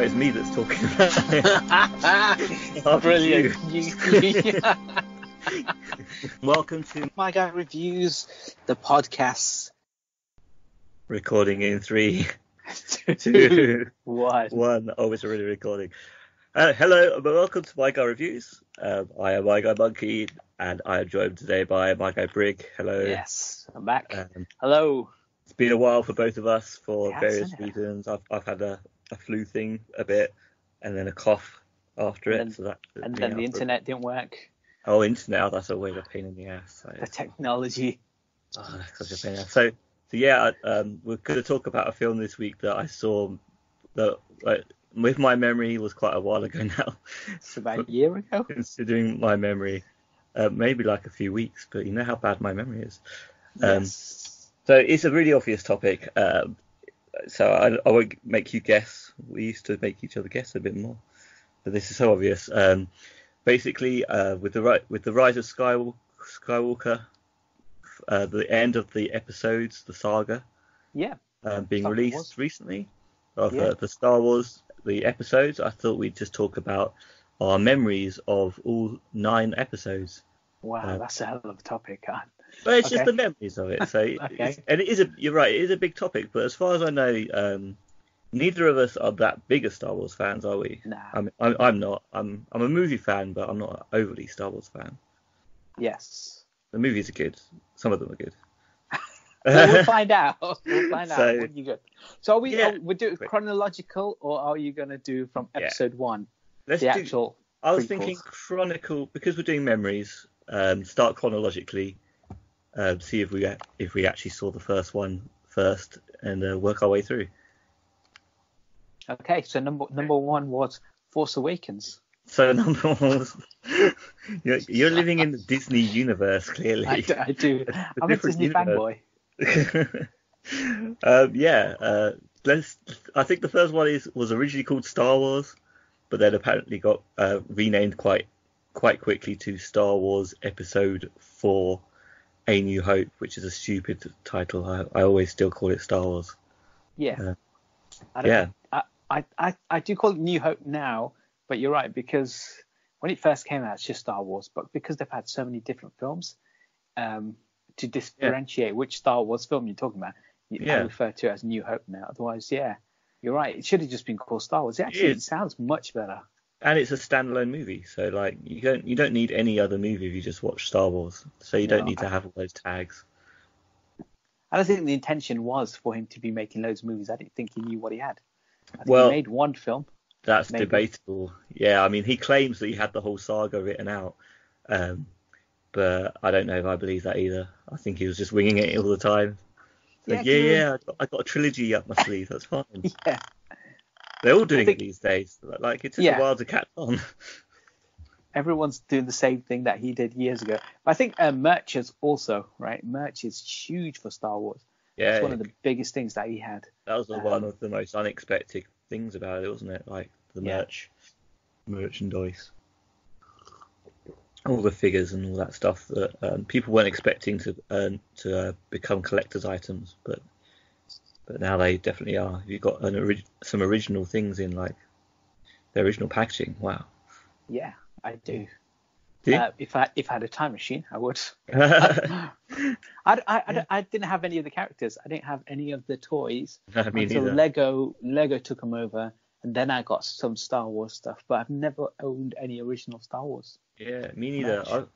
it's me that's talking about it. Brilliant. Welcome to MyGuy Reviews, the podcast. Recording in 3, 2, 1. Oh, it's already recording. Hello, and welcome to MyGuy Reviews. I am MyGuy Monkey, and I am joined today by MyGuy Brig. Hello. Yes, I'm back. Hello. It's been a while for both of us for Yes, various isn't it? reasons. I've had a flu thing a bit, and then a cough after And it. So that And then the internet didn't work. Oh, internet, that's always a pain in the ass. So. The technology. Oh, that's such a pain. So yeah, we're going to talk about a film this week that I saw that, with my memory, was quite a while ago now. It's about a year ago. Considering my memory, maybe like a few weeks, but you know how bad my memory is. Yes. So it's a really obvious topic. So I won't make you guess. We used to make each other guess a bit more, but this is so obvious. Basically, with the rise of Skywalker, the end of the episodes, the saga, Yeah. being Star released Wars. recently of Yeah. the Star Wars, the episodes, I thought we'd just talk about our memories of all 9 episodes. Wow, that's a hell of a topic. But it's Okay. just the memories of it. So Okay. you're right, it is a big topic. But as far as I know, neither of us are that big of Star Wars fans, are we? Nah. I'm not. I'm a movie fan, but I'm not an overly Star Wars fan. Yes. The movies are good. Some of them are good. Well, we'll find out. We'll find out. So- What you got? So we do it Quick. chronological, or are you going to do from episode 1? Let's The do. actual I was prequels. thinking chronicle because we're doing memories. Start chronologically. See if we actually saw the first one first, and work our way through. Okay, so number 1 was Force Awakens. So number 1 was you're living in the Disney universe, clearly. I do. It's a I'm a different Disney universe. fanboy. I think the first one was originally called Star Wars, but then apparently got renamed quite quickly to Star Wars Episode 4: A New Hope, which is a stupid title. I always still call it Star Wars. Yeah. Yeah. I do call it New Hope now, but you're right, because when it first came out, it's just Star Wars. But because they've had so many different films, to differentiate which Star Wars film you're talking about, I refer to it as New Hope now. Otherwise, yeah, you're right. It should have just been called Star Wars. It sounds much better. And it's a standalone movie, so like you don't need any other movie if you just watch Star Wars. So you don't need to have all those tags. I don't think the intention was for him to be making loads of movies. I didn't think he knew what he had. I think Well, he made one film. That's maybe. debatable. Yeah, I mean, he claims that he had the whole saga written out, but I don't know if I believe that either. I think he was just winging it all the time. So, I got a trilogy up my sleeve. That's fine. Yeah. They're all doing it these days. Like, it took a while to catch on. Everyone's doing the same thing that he did years ago. But I think merch is also, right? Merch is huge for Star Wars. Yeah, it's one of the biggest things that he had. That was one of the most unexpected things about it, wasn't it? Like the merchandise, all the figures and all that stuff that people weren't expecting to become collector's items, but now they definitely are. You've got some original things in, like the original packaging. Wow. Yeah, I do. Do you? If I had a time machine, I would. I didn't have any of the characters. I didn't have any of the toys until Lego took them over, and then I got some Star Wars stuff. But I've never owned any original Star Wars. Yeah, me neither.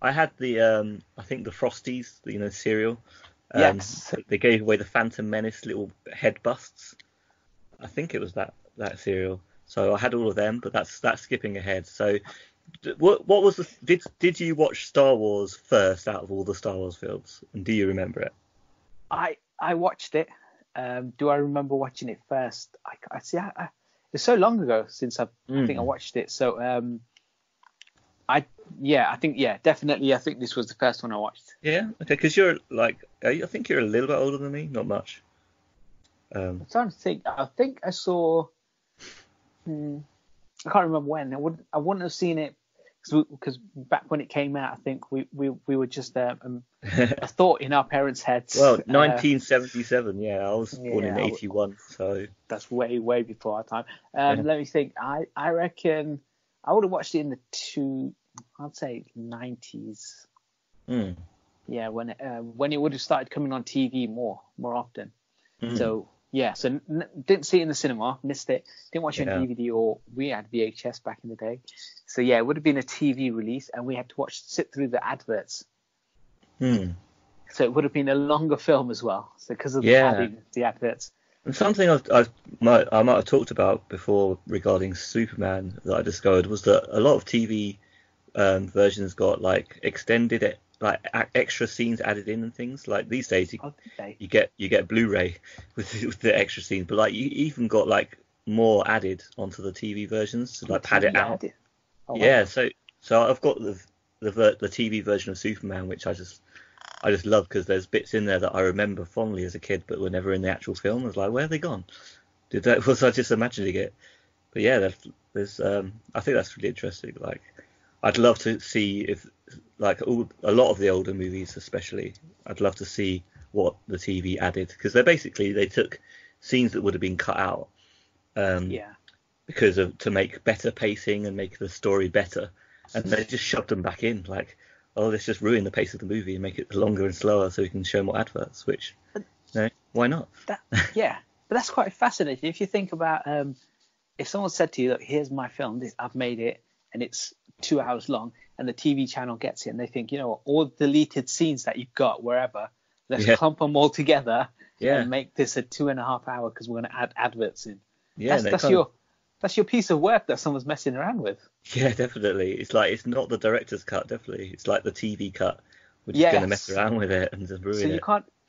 I had the I think the Frosties, cereal. Yes. They gave away the Phantom Menace little head busts. I think it was that cereal. So I had all of them, but that's skipping ahead. So. What was did you watch Star Wars first out of all the Star Wars films, and do you remember it? I watched it. Do I remember watching it first? I see. It's so long ago since I think I watched it. So definitely. I think this was the first one I watched. Yeah. Okay. Because you're I think you're a little bit older than me, not much. I'm trying to think. I think I saw. I can't remember when. I wouldn't have seen it because back when it came out, I think we were just a thought in our parents' heads. Well, 1977, yeah, I was born in Yeah, 81, so that's way before our time. yeah. Let me think. I reckon I would have watched it in the I'd say 90s. Mm. Yeah, when it would have started coming on TV more often. Mm. So yeah, so didn't see it in the cinema, missed it. Didn't watch it on Yeah. DVD, or we had VHS back in the day. So yeah, it would have been a TV release, and we had to sit through the adverts. Mm. So it would have been a longer film as well. So because of Yeah. the adverts. And something I might have talked about before regarding Superman that I discovered was that a lot of TV versions got like extended, like extra scenes added in and things. Like these days, you get Blu-ray with the extra scenes, but like you even got like more added onto the TV versions to like pad it out. Oh, Yeah, wow. so I've got the TV version of Superman, which I just love because there's bits in there that I remember fondly as a kid, but were never in the actual film. I was like, where have they gone? Was I just imagining it? But yeah, there's I think that's really interesting. Like, I'd love to see if like a lot of the older movies, especially, I'd love to see what the TV added, because they took scenes that would have been cut out, because to make better pacing and make the story better, and they just shoved them back in. Like, oh, let's just ruin the pace of the movie and make it longer and slower so we can show more adverts. Which, why not? Yeah, but that's quite fascinating if you think about if someone said to you, look, here's my film, I've made it, and it's 2 hours long, and the TV channel gets it, and they think, you know what, all deleted scenes that you've got wherever, let's clump them all together and make this a 2.5 hour because we're going to add adverts in. Yeah, that's your piece of work that someone's messing around with. Yeah, definitely. It's like, it's not the director's cut, definitely. It's like the TV cut. We're just going to mess around with it and just ruin it.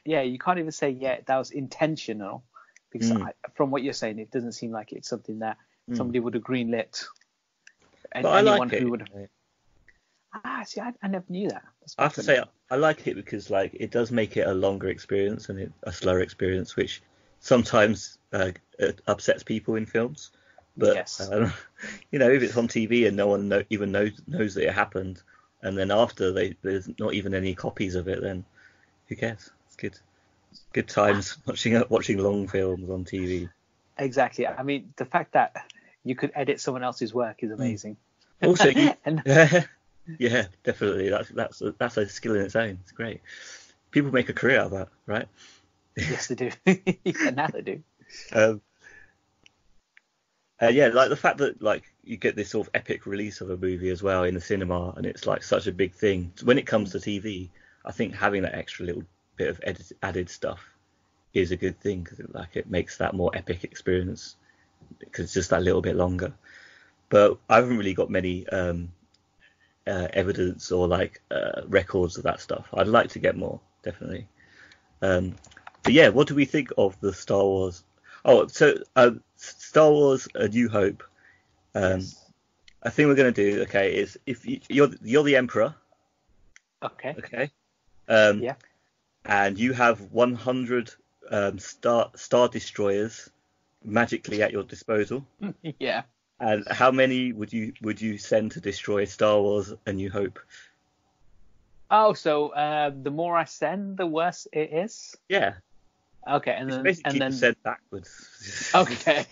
You can't even say, that was intentional, because from what you're saying, it doesn't seem like it's something that somebody would have greenlit. But I like it. See, I never knew that. I have to say, I like it because like it does make it a longer experience and a slower experience, which sometimes upsets people in films. But if it's on TV and no one even knows that it happened, and then after there's not even any copies of it, then who cares? It's good times watching long films on TV. Exactly. I mean, the fact that you could edit someone else's work is amazing. Also, yeah, definitely. That's a skill in its own. It's great. People make a career out of that, right? Yes, they do. Now they do. Like the fact that like you get this sort of epic release of a movie as well in the cinema, and it's like such a big thing. When it comes to TV, I think having that extra little bit of added stuff is a good thing, because it makes that more epic experience, because it's just that little bit longer. But I haven't really got many evidence or like records of that stuff. I'd like to get more, definitely. But yeah, what do we think of the Star Wars? Oh, so Star Wars: A New Hope. Yes. I think we're going to do is if you're the Emperor. Okay. Okay. Yeah. And you have 100 star destroyers magically at your disposal. Yeah. And how many would you send to destroy Star Wars: A New Hope? Oh, so the more I send, the worse it is? Yeah. Okay, and then send backwards. Okay.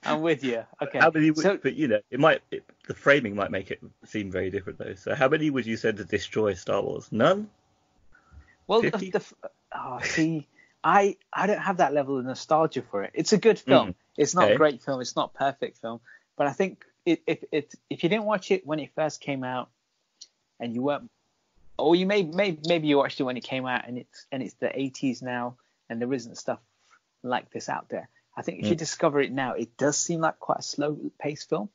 I'm with you. Okay. How many but the framing might make it seem very different though. So how many would you send to destroy Star Wars? None? Well, see, I don't have that level of nostalgia for it. It's a good film. It's not a great film. It's not a perfect film. But I think if you didn't watch it when it first came out, and you weren't, or you maybe you watched it when it came out and it's the 80s now, and there isn't stuff like this out there. I think if you discover it now, it does seem like quite a slow paced film.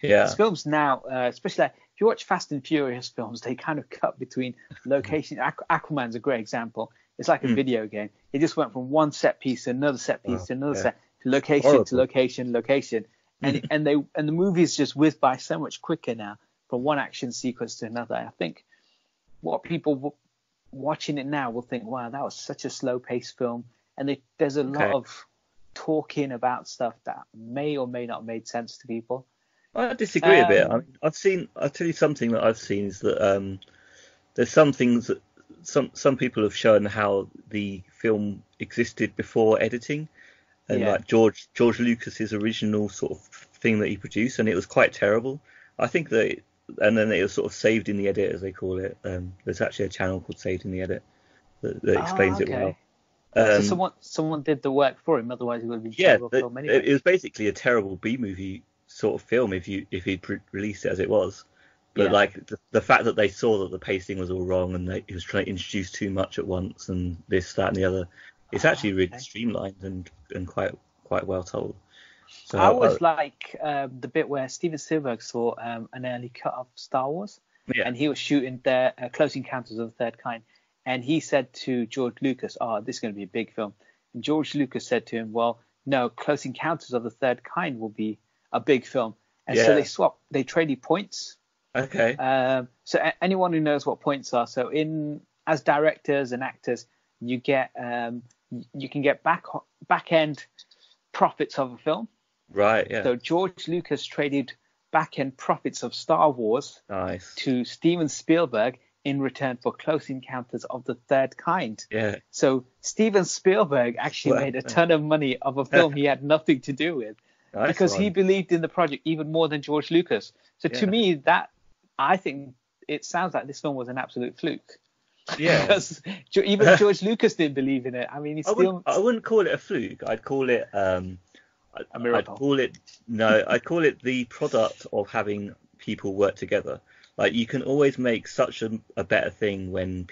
Yeah. These films now, especially if you watch Fast and Furious films, they kind of cut between locations. Aquaman's a great example. It's like a video game. It just went from one set piece to another set piece to another set, to location to location, and the movies just whiz by so much quicker now from one action sequence to another. I think what people watching it now will think, wow, that was such a slow paced film, and there's a lot of talking about stuff that may or may not have made sense to people. I disagree a bit. I Um, mean, I'll tell you something that I've seen is that there's some things that some people have shown how the film existed before editing, and yeah. like George Lucas's original sort of thing that he produced, and it was quite terrible. I think that, and then it was sort of saved in the edit, as they call it. There's actually a channel called Saved in the Edit that Oh, explains it well. okay. So Um, someone did the work for him, otherwise it would have been a yeah, terrible film it anyway. was basically a terrible B movie sort of film if he'd released it as it was. But Yeah. like the fact that they saw that the pacing was all wrong and he was trying to introduce too much at once and this, that, and the other, it's Oh, actually really okay. streamlined and quite well told. I So always like the bit where Steven Spielberg saw an early cut of Star Wars, yeah, and he was shooting their Close Encounters of the Third Kind, and he said to George Lucas, "Oh, this is going to be a big film." And George Lucas said to him, "Well, no, Close Encounters of the Third Kind will be a big film." And so yeah, they traded points. okay, Anyone who knows what points are, so in as directors and actors, you can get back end profits of a film. right, yeah, So George Lucas traded back-end profits of Star Wars nice, to Steven Spielberg in return for Close Encounters of the Third Kind. yeah, So Steven Spielberg actually well, made a ton of money of a film he had nothing to do with nice because he one, believed in the project even more than George Lucas. So to yeah, me, I think it sounds like this film was an absolute fluke yeah. because even George Lucas didn't believe in it. I mean, he's still I wouldn't call it a fluke. I'd call it a I'd miracle. call it no, I'd call it the product of having people work together. Like you can always make such a better thing when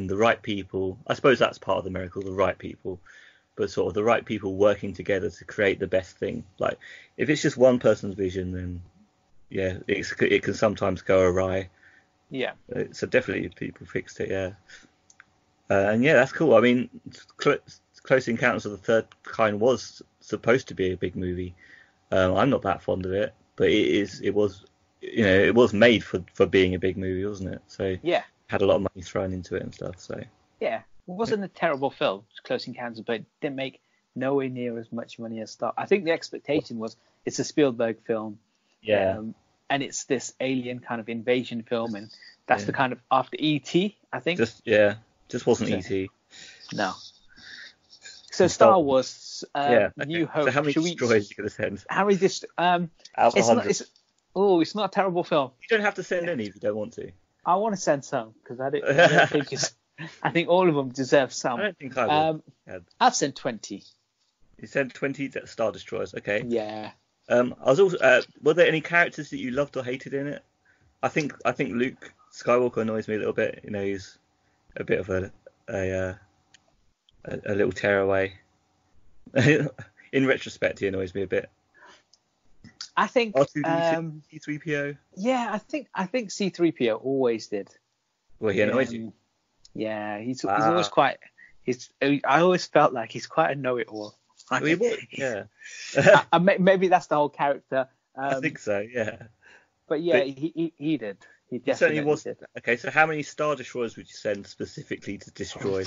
the right people. I suppose that's part of the miracle, the right people, but sort of the right people working together to create the best thing. Like if it's just one person's vision, then yeah, it can sometimes go awry. Yeah. So definitely people fixed it, yeah. And yeah, that's cool. I mean, Close Encounters of the Third Kind was supposed to be a big movie. I'm not that fond of it, but it was, it was made for being a big movie, wasn't it? So Yeah. had a lot of money thrown into it and stuff. So Yeah, it wasn't a terrible film, Close Encounters, but it didn't make nowhere near as much money as Star. I think the expectation was it's a Spielberg film, yeah, and it's this alien kind of invasion film, and that's yeah, the kind of after E.T. I think. just wasn't So, E.T. no. So And Star Star Wars. Wars, Yeah, okay. New So Hope. how many Should we? destroyers are you gonna send How many? out of It's not. 100? It's not a terrible film. You don't have to send any if you don't want to. I want to send some because I don't think it's. I think all of them deserve I some. don't think I would. Yeah. I've sent 20. You sent 20 Star Destroyers. Okay. Yeah. I was also. Were there any characters that you loved or hated in it? I think Luke Skywalker annoys me a little bit. He's a bit of a little tearaway. In retrospect, he annoys me a bit. I think R2D2, C3PO. yeah, I think C3PO always did. Well, he annoys you. Yeah, he's Ah. always quite I always felt like he's quite a know-it-all. Well, he was, yeah. Maybe that's the whole character. I think so. Yeah. But yeah, But he did. He he certainly definitely was. did. Okay, so how many Star Destroyers would you send specifically to destroy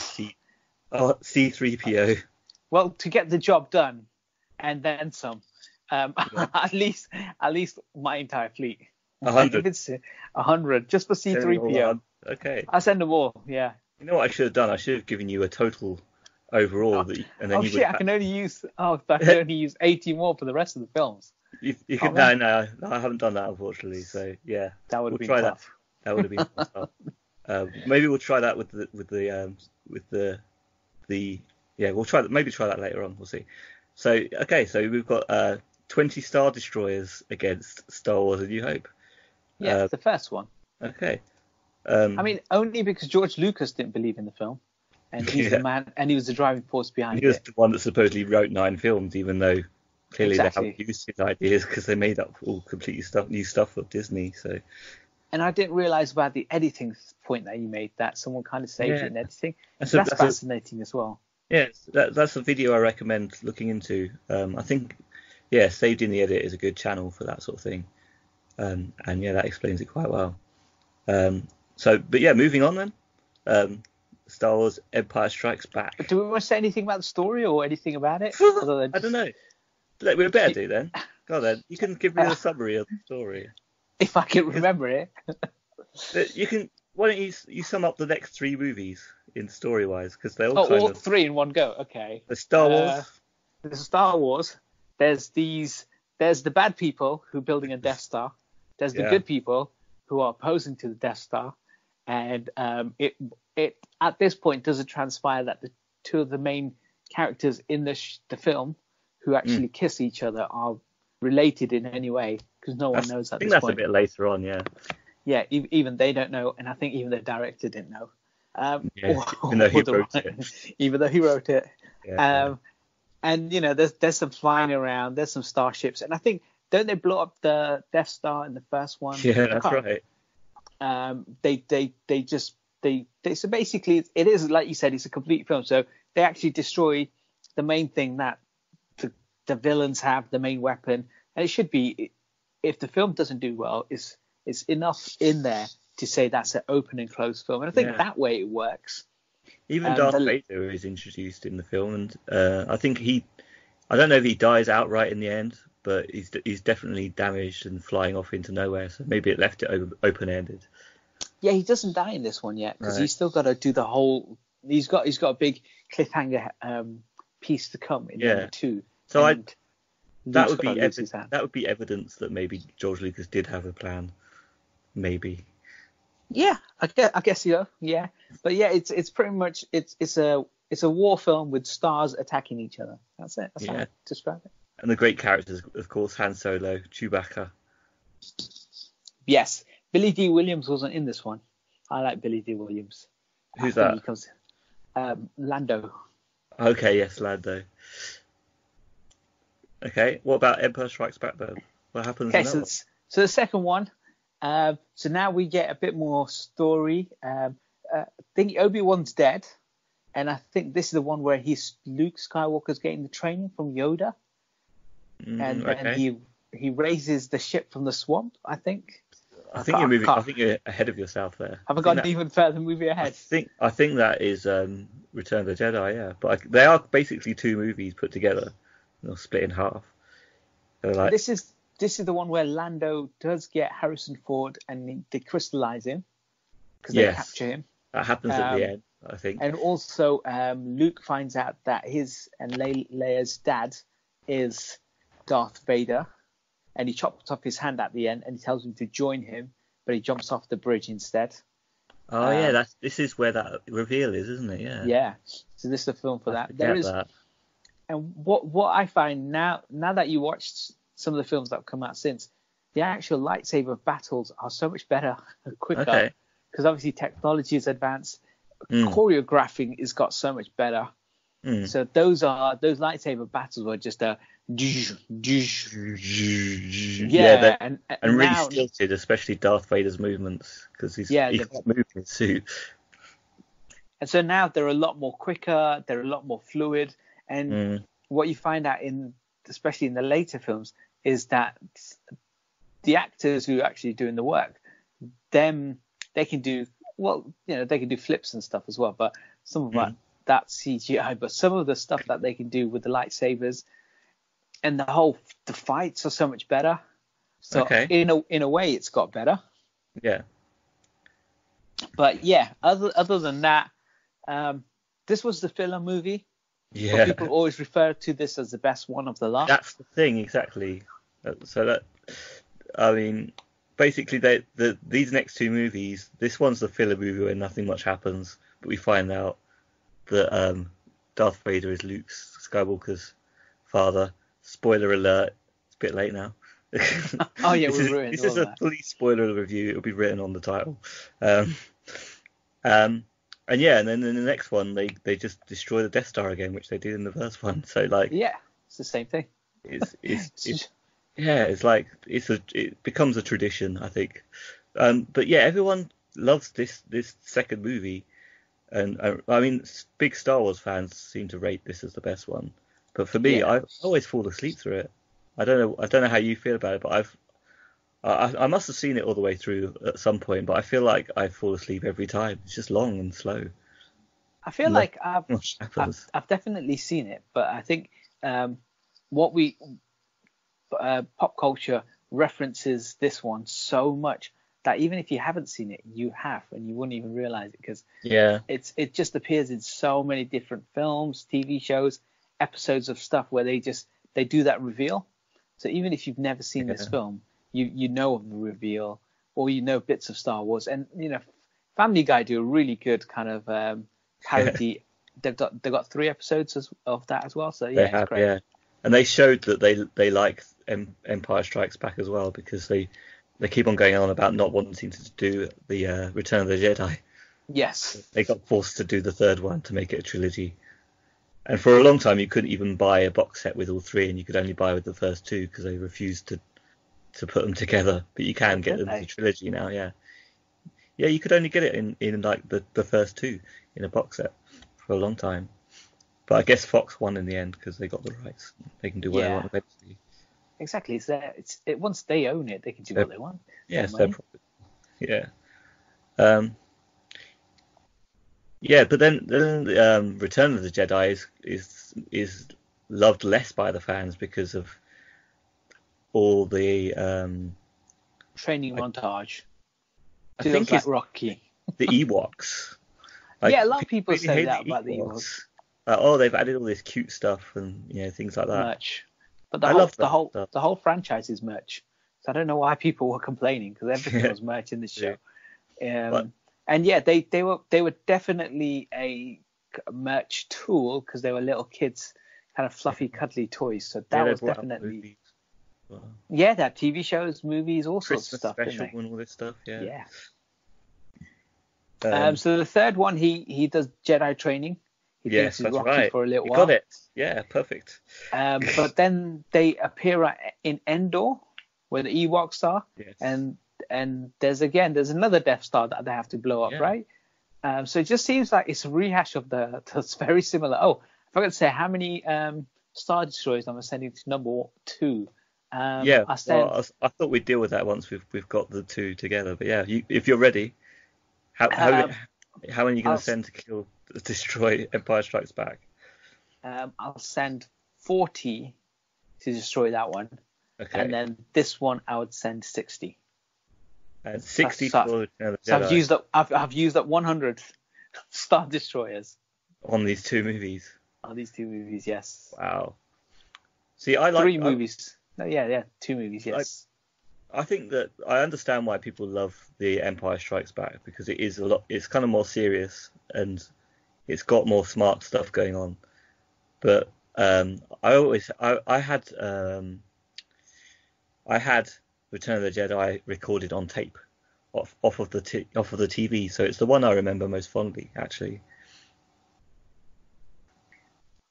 C3PO? Well, to get the job done and then some. Yeah. At least my entire fleet. 100. If it's 100 just for Send them all C3PO. on. Okay. I send them all. Yeah. You know what I should have done? I should have given you a total overall, and then Oh you shit! would I can only use. Oh, I can only use 80 more for the rest of the films. you Oh, could man. no, I haven't done that unfortunately. So yeah, That would we'll have been try tough. that. That would have been tough. Maybe we'll try that with the yeah, we'll try that. Maybe try that later on. We'll see. So okay, so we've got 20 Star Destroyers against Star Wars: A New Hope. Yeah, the first one. Okay. I mean, only because George Lucas didn't believe in the film, and he's Yeah. the man, and he was the driving force behind he was it. the one that supposedly wrote 9 films, even though clearly they Exactly. haven't used his ideas because they made up all completely new stuff of Disney. So And I didn't realize about the editing point that you made, that someone kind of saved Yeah. it in editing. That's That's a- fascinating as well. yes, that's a video I recommend looking into. I think yeah, Saved in the Edit is a good channel for that sort of thing. And yeah, that explains it quite well. But yeah, moving on then. Star Wars: Empire Strikes Back. Do we want to say anything about the story or anything about it? I don't know. We better do then. Go on then. You can give me a summary of the story. If I can remember it. You can. Why don't you sum up the next three movies in story-wise? Because they're all all three in one go. Okay. The Star Wars. There's Star Wars. There's the bad people who are building a Death Star. There's the good people who are opposing to the Death Star. And it at this point doesn't transpire that the two of the main characters in the film who actually kiss each other are related in any way, because no one knows at this point. I think that's a bit later on, yeah. Yeah, even they don't know, and I think even the director didn't know. Even though he wrote it. Even though he wrote it. Yeah. And there's some flying around, there's some starships, and I think don't they blow up the Death Star in the first one? Yeah, that's right. So basically it is, like you said, it's a complete film. So they actually destroy the main thing that the villains have, the main weapon, and it should be, if the film doesn't do well, it's enough in there to say that's an open and closed film, and I think that way it works. Even Darth Vader is introduced in the film, and I think I don't know if he dies outright in the end, but he's definitely damaged and flying off into nowhere, so maybe it left it open-ended. Yeah, he doesn't die in this one yet, because he's still got to do the whole. He's got a big cliffhanger piece to come in number 2. So that would be evidence that maybe George Lucas did have a plan, maybe. Yeah, I guess yeah. But yeah, it's pretty much it's a war film with stars attacking each other. That's it. That's how I describe it. And the great characters, of course, Han Solo, Chewbacca. Yes, Billy D. Williams wasn't in this one. I like Billy D. Williams. Who's that? Lando. Okay, yes, Lando. Okay, what about Empire Strikes Back then? What happens in that one? So the second one. So now we get a bit more story. I think Obi-Wan's dead, and I think this is the one where Luke Skywalker's getting the training from Yoda, and he raises the ship from the swamp. I think you're moving. I think you're ahead of yourself there. Have I gone even further movie ahead? I think that is Return of the Jedi. Yeah, but they are basically two movies put together. They're split in half. This is the one where Lando does get Harrison Ford and they crystallize him because they capture him. That happens at the end, I think. And also Luke finds out that his and Leia's dad is Darth Vader, and he chops off his hand at the end and he tells him to join him, but he jumps off the bridge instead. Oh yeah, this is where that reveal is, isn't it? Yeah. Yeah. So this is the film for that. There is. That. And what I find now that you watched some of the films that have come out since, the actual lightsaber battles are so much better and quicker because obviously technology is advanced. Choreographing has got so much better. So those lightsaber battles were just a and really now, stilted, especially Darth Vader's movements because he can't move in his suit. And so now they're a lot more quicker, they're a lot more fluid, and what you find out especially in the later films, is that the actors who are actually doing the work, they can do they can do flips and stuff as well, but some of that's CGI. But some of the stuff that they can do with the lightsabers and the fights are so much better. So in a way, it's got better. Yeah. But yeah, other than that, this was the filler movie. Yeah. People always refer to this as the best one of the lot. That's the thing, exactly. So basically, these next two movies, this one's the filler movie where nothing much happens, but we find out that Darth Vader is Luke Skywalker's father. Spoiler alert! It's a bit late now. Oh yeah, we're ruined. This is a fully spoiler review. It'll be written on the title. And then in the next one, they just destroy the Death Star again, which they did in the first one. So it's the same thing. It becomes a tradition, I think. But yeah, everyone loves this second movie, and big Star Wars fans seem to rate this as the best one. But for me, I always fall asleep through it. I don't know how you feel about it, but I must have seen it all the way through at some point, but I feel like I fall asleep every time. It's just long and slow. I feel like I've definitely seen it, but I think pop culture references this one so much that even if you haven't seen it, you have, and you wouldn't even realize it, because it just appears in so many different films, TV shows, episodes of stuff where they do that reveal. So even if you've never seen this film, you know of the reveal, or you know bits of Star Wars. And Family Guy do a really good kind of parody. They've got 3 episodes of that as well. So yeah, it's great. Yeah. And they showed that they like Empire Strikes Back as well, because they keep on going on about not wanting to do the Return of the Jedi. Yes. They got forced to do the 3rd one to make it a trilogy. And for a long time, you couldn't even buy a box set with all 3, and you could only buy with the first 2 because they refused to put them together. But you can get them as a trilogy now, yeah. Yeah, you could only get it in like the first 2 in a box set for a long time. But I guess Fox won in the end because they got the rights. They can do what they want eventually. Exactly. Once they own it, they can do what they want. Yeah, it's their property. Yeah. Yeah, but then Return of the Jedi is loved less by the fans because of all the training montage. I think like Rocky. The Ewoks. Like, yeah, a lot of people say that about the Ewoks. They've added all this cute stuff and things like that. Merch. But the whole franchise is merch. So I don't know why people were complaining, because everything was merch in this show. And yeah, they were definitely a merch tool, because they were little kids, kind of fluffy, cuddly toys. So that was definitely. Yeah, they had TV shows, movies, all sorts of stuff. Special and all this stuff. Yeah. So the 3rd one, he does Jedi training. He thinks he's Rocky right. for a little you while. Got it. Yeah, perfect. But then they appear in Endor, where the Ewoks are, and there's another Death Star that they have to blow up, right? So it just seems like it's a rehash of that's very similar. Oh, I forgot to say how many Star Destroyers I'm sending to number 2. I thought we'd deal with that once we've got the 2 together. But yeah, if you're ready, how are you going to send to destroy Empire Strikes Back? I'll send 40 to destroy that one. Okay. And then this one I would send 60. And 60 for the Jedi. So I've used up 100 Star Destroyers on these 2 movies. On these 2 movies, yes. Wow. See, I like 3 movies. No, yeah, 2 movies, yes. I think that I understand why people love the Empire Strikes Back, because it is it's kind of more serious and it's got more smart stuff going on. But I had Return of the Jedi recorded on tape off of the TV, so it's the one I remember most fondly, actually.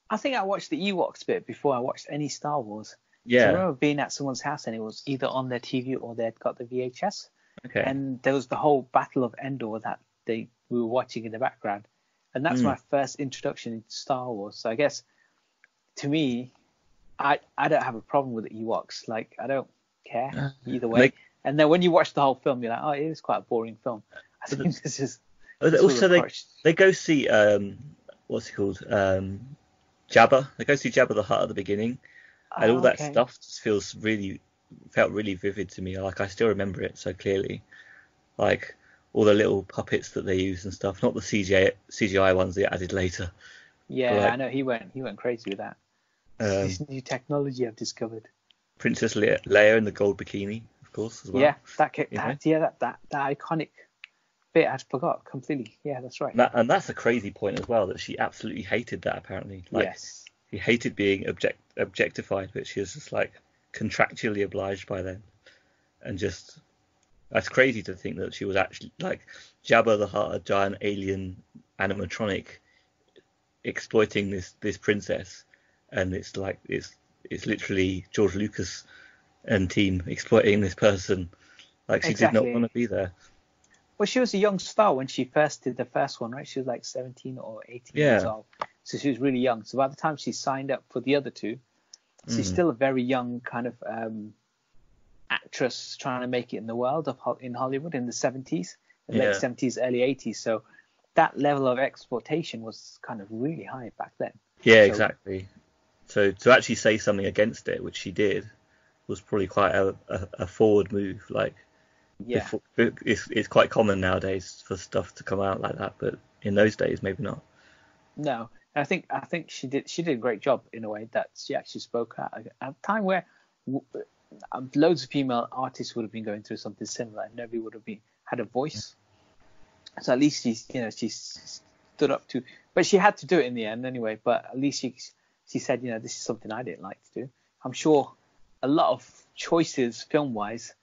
I think I watched the Ewoks bit before I watched any Star Wars. Yeah. So I remember being at someone's house and it was either on their TV or they'd got the VHS. Okay. And there was the whole Battle of Endor that we were watching in the background. And that's my first introduction into Star Wars. So I guess, to me, I don't have a problem with the Ewoks. Like, I don't care either way. And then when you watch the whole film, you're like, oh, it is quite a boring film. I think this is... Also, they go see, what's it called? Jabba. They go see Jabba the Hutt at the beginning. And all that stuff just felt really vivid to me. Like, I still remember it so clearly. Like, all the little puppets that they use and stuff. Not the CGI ones they added later. Yeah, I know. He went crazy with that. This new technology I've discovered. Princess Leia in the gold bikini, of course, as well. Yeah, that iconic bit I forgot completely. Yeah, that's right. And that's a crazy point as well, that she absolutely hated that, apparently. Like, yes. She hated being objectified, but she was just like contractually obliged by them. And just, that's crazy to think that she was actually like Jabba the Hutt, a giant alien animatronic, exploiting this princess. And it's like, it's literally George Lucas and team exploiting this person. Like, she did not want to be there. Well, she was a young star when she first did the first one, right? She was like 17 or 18 years old. So she was really young. So by the time she signed up for the other 2, she's still a very young kind of actress trying to make it in the world in Hollywood in the 70s, late 70s, early 80s. So that level of exploitation was kind of really high back then. Yeah, exactly. So to actually say something against it, which she did, was probably quite a forward move. Like, Yeah. it's quite common nowadays for stuff to come out like that, but in those days maybe not. No, I think she did a great job in a way that she actually spoke out at a time where loads of female artists would have been going through something similar, and nobody would have had a voice. So at least she stood up to, but she had to do it in the end anyway. But at least she said, this is something I didn't like to do. I'm sure a lot of choices film wise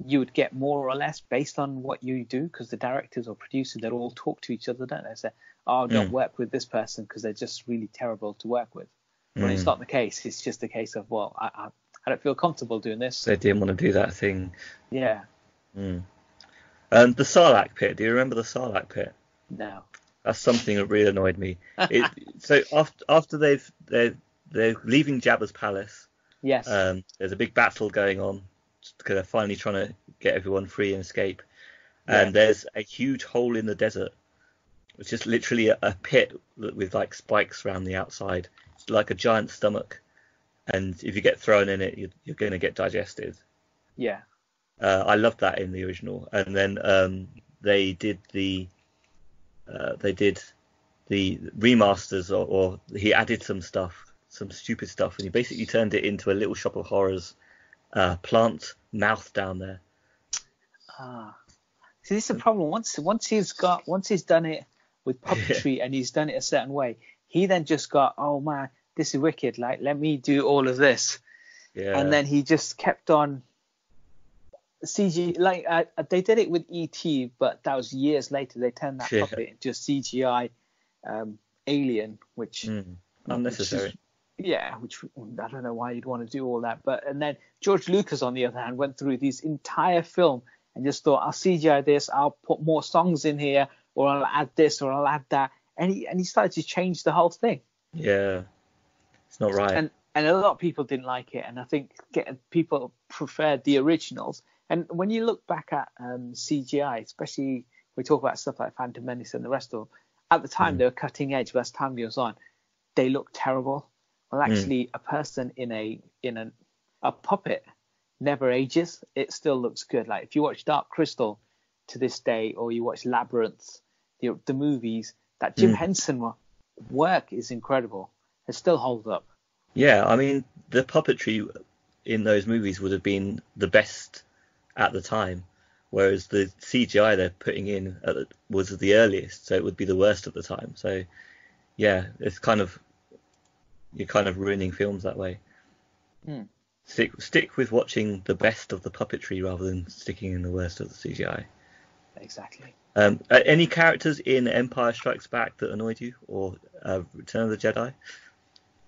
you would get more or less based on what you do, because the directors or producers, they all talk to each other, don't they? Say, oh, don't work with this person because they're just really terrible to work with. When it's not the case, it's just a case of, well, I don't feel comfortable doing this. They didn't want to do that thing. Yeah. The Sarlacc pit. Do you remember the Sarlacc pit? No. That's something that really annoyed me. So after they're leaving Jabba's palace. Yes. There's a big battle going on because they're finally trying to get everyone free and escape. And there's a huge hole in the desert. It's just literally a pit with like spikes around the outside. It's like a giant stomach. And if you get thrown in it, you're going to get digested. Yeah. I loved that in the original. And then they did the remasters, or he added some stupid stuff, and he basically turned it into a little shop of horrors. Plant mouth down there. See, this is the problem. Once he's done it with puppetry and he's done it a certain way, he then just got, oh man, this is wicked. Like, let me do all of this. Yeah. And then he just kept on CG. Like they did it with E.T., but that was years later. They turned that puppet into a CGI alien, which unnecessary. Which I don't know why you'd want to do all that. And then George Lucas, on the other hand, went through this entire film and just thought, I'll CGI this, I'll put more songs in here, or I'll add this, or I'll add that. And he started to change the whole thing. Yeah. It's not right. And a lot of people didn't like it. And I think people preferred the originals. And when you look back at CGI, especially we talk about stuff like Phantom Menace and the rest of them, at the time they were cutting edge, but as time goes on, they look terrible. Well, actually, a person in a puppet never ages. It still looks good. Like if you watch Dark Crystal to this day, or you watch Labyrinth, the movies, that Jim Henson work is incredible. It still holds up. Yeah, I mean, the puppetry in those movies would have been the best at the time, whereas the CGI they're putting in was the earliest, so it would be the worst at the time. So, yeah, it's you're kind of ruining films that way. Stick with watching the best of the puppetry rather than sticking in the worst of the CGI. Exactly. Any characters in Empire Strikes Back that annoyed you, or Return of the Jedi,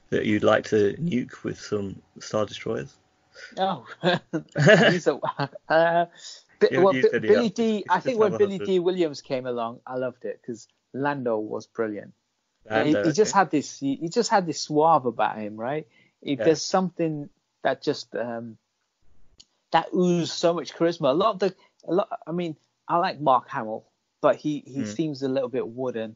that you'd like to nuke with some Star Destroyers? Oh, Billy D. I think when Billy D. Williams came along, I loved it because Lando was brilliant. He just had this. He just had this suave about him, right? There's something that just that oozed so much charisma. I mean, I like Mark Hamill, but he seems a little bit wooden.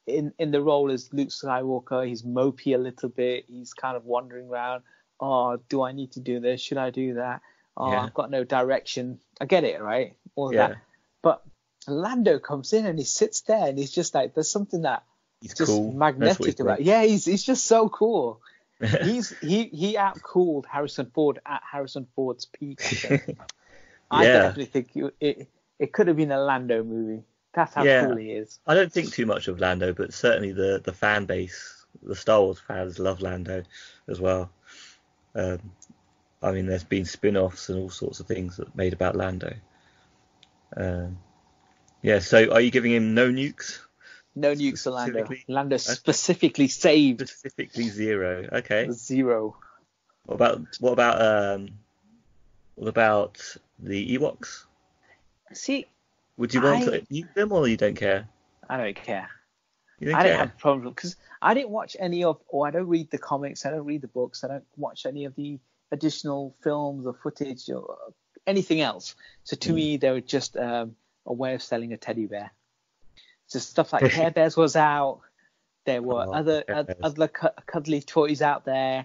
In the role as Luke Skywalker, he's mopey a little bit. He's kind of wandering around. Oh, do I need to do this? Should I do that? Oh, I've got no direction. I get it, right? All that. But Lando comes in and he sits there and he's just like, there's something that he's just cool. Magnetic about. Yeah, he's just so cool. he out-cooled Harrison Ford at Harrison Ford's peak. I definitely think it could have been a Lando movie. That's how cool he is. I don't think too much of Lando, but certainly the fan base, the Star Wars fans, love Lando as well. I mean, there's been spin-offs and all sorts of things that made about Lando. So are you giving him no nukes? No nukes for Lando. Lando specifically saved. Specifically 0. Okay. 0. What about the Ewoks? See, would you want to nuke them, or you don't care? I don't care. You don't care? Don't have a problem because I didn't watch any of, or I don't read the comics, I don't read the books, I don't watch any of the additional films or footage or anything else. So to me, they were just a way of selling a teddy bear. So stuff like Care Bears was out. There were other cuddly toys out there.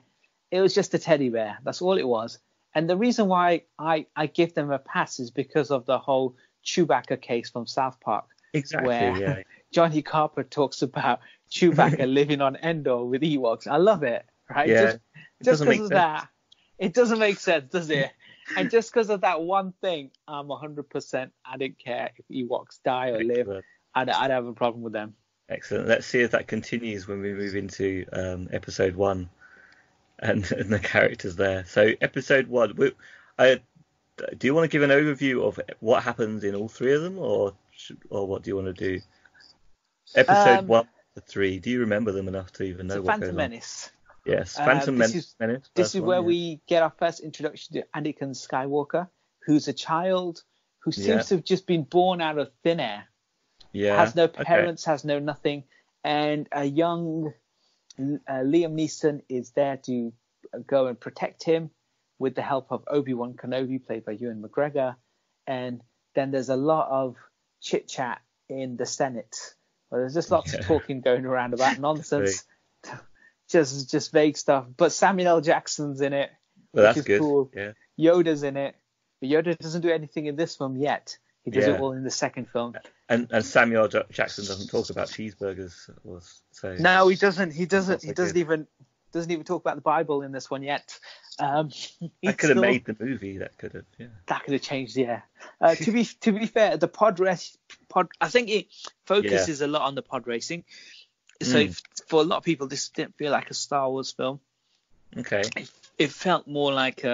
It was just a teddy bear. That's all it was. And the reason why I give them a pass is because of the whole Chewbacca case from South Park, Exactly. where Yeah. Johnny Carper talks about Chewbacca living on Endor with Ewoks. I love it, right? Yeah. Just because of sense. that, it doesn't make sense, does it? And just because of that one thing, I'm 100%. I didn't care if Ewoks die or live. Excellent. I'd have a problem with them. Excellent. Let's see if that continues when we move into episode 1 and the characters there. So episode 1, do you want to give an overview of what happens in all 3 of them, or what do you want to do? Episode 1 to 3. Do you remember them enough to even know So what Phantom goes Menace. on? Yes, Phantom Menace. This is where we get our first introduction to Anakin Skywalker, who's a child who seems to have just been born out of thin air. Yeah. Has no parents, has no nothing. And a young Liam Neeson is there to go and protect him with the help of Obi-Wan Kenobi, played by Ewan McGregor. And then there's a lot of chit-chat in the Senate. Well, there's just lots of talking going around about nonsense. just vague stuff. But Samuel L. Jackson's in it, Well, which that's is good. cool. Yeah. Yoda's in it. But Yoda doesn't do anything in this film yet. He does it all in the second film. And Samuel Jackson doesn't talk about cheeseburgers. No, he doesn't. He doesn't even talk about the Bible in this one yet. That could have made the movie. That could have. Yeah. That could have changed. Yeah. To be fair, the pod I think it focuses a lot on the pod racing. So for a lot of people, this didn't feel like a Star Wars film. Okay. It felt more like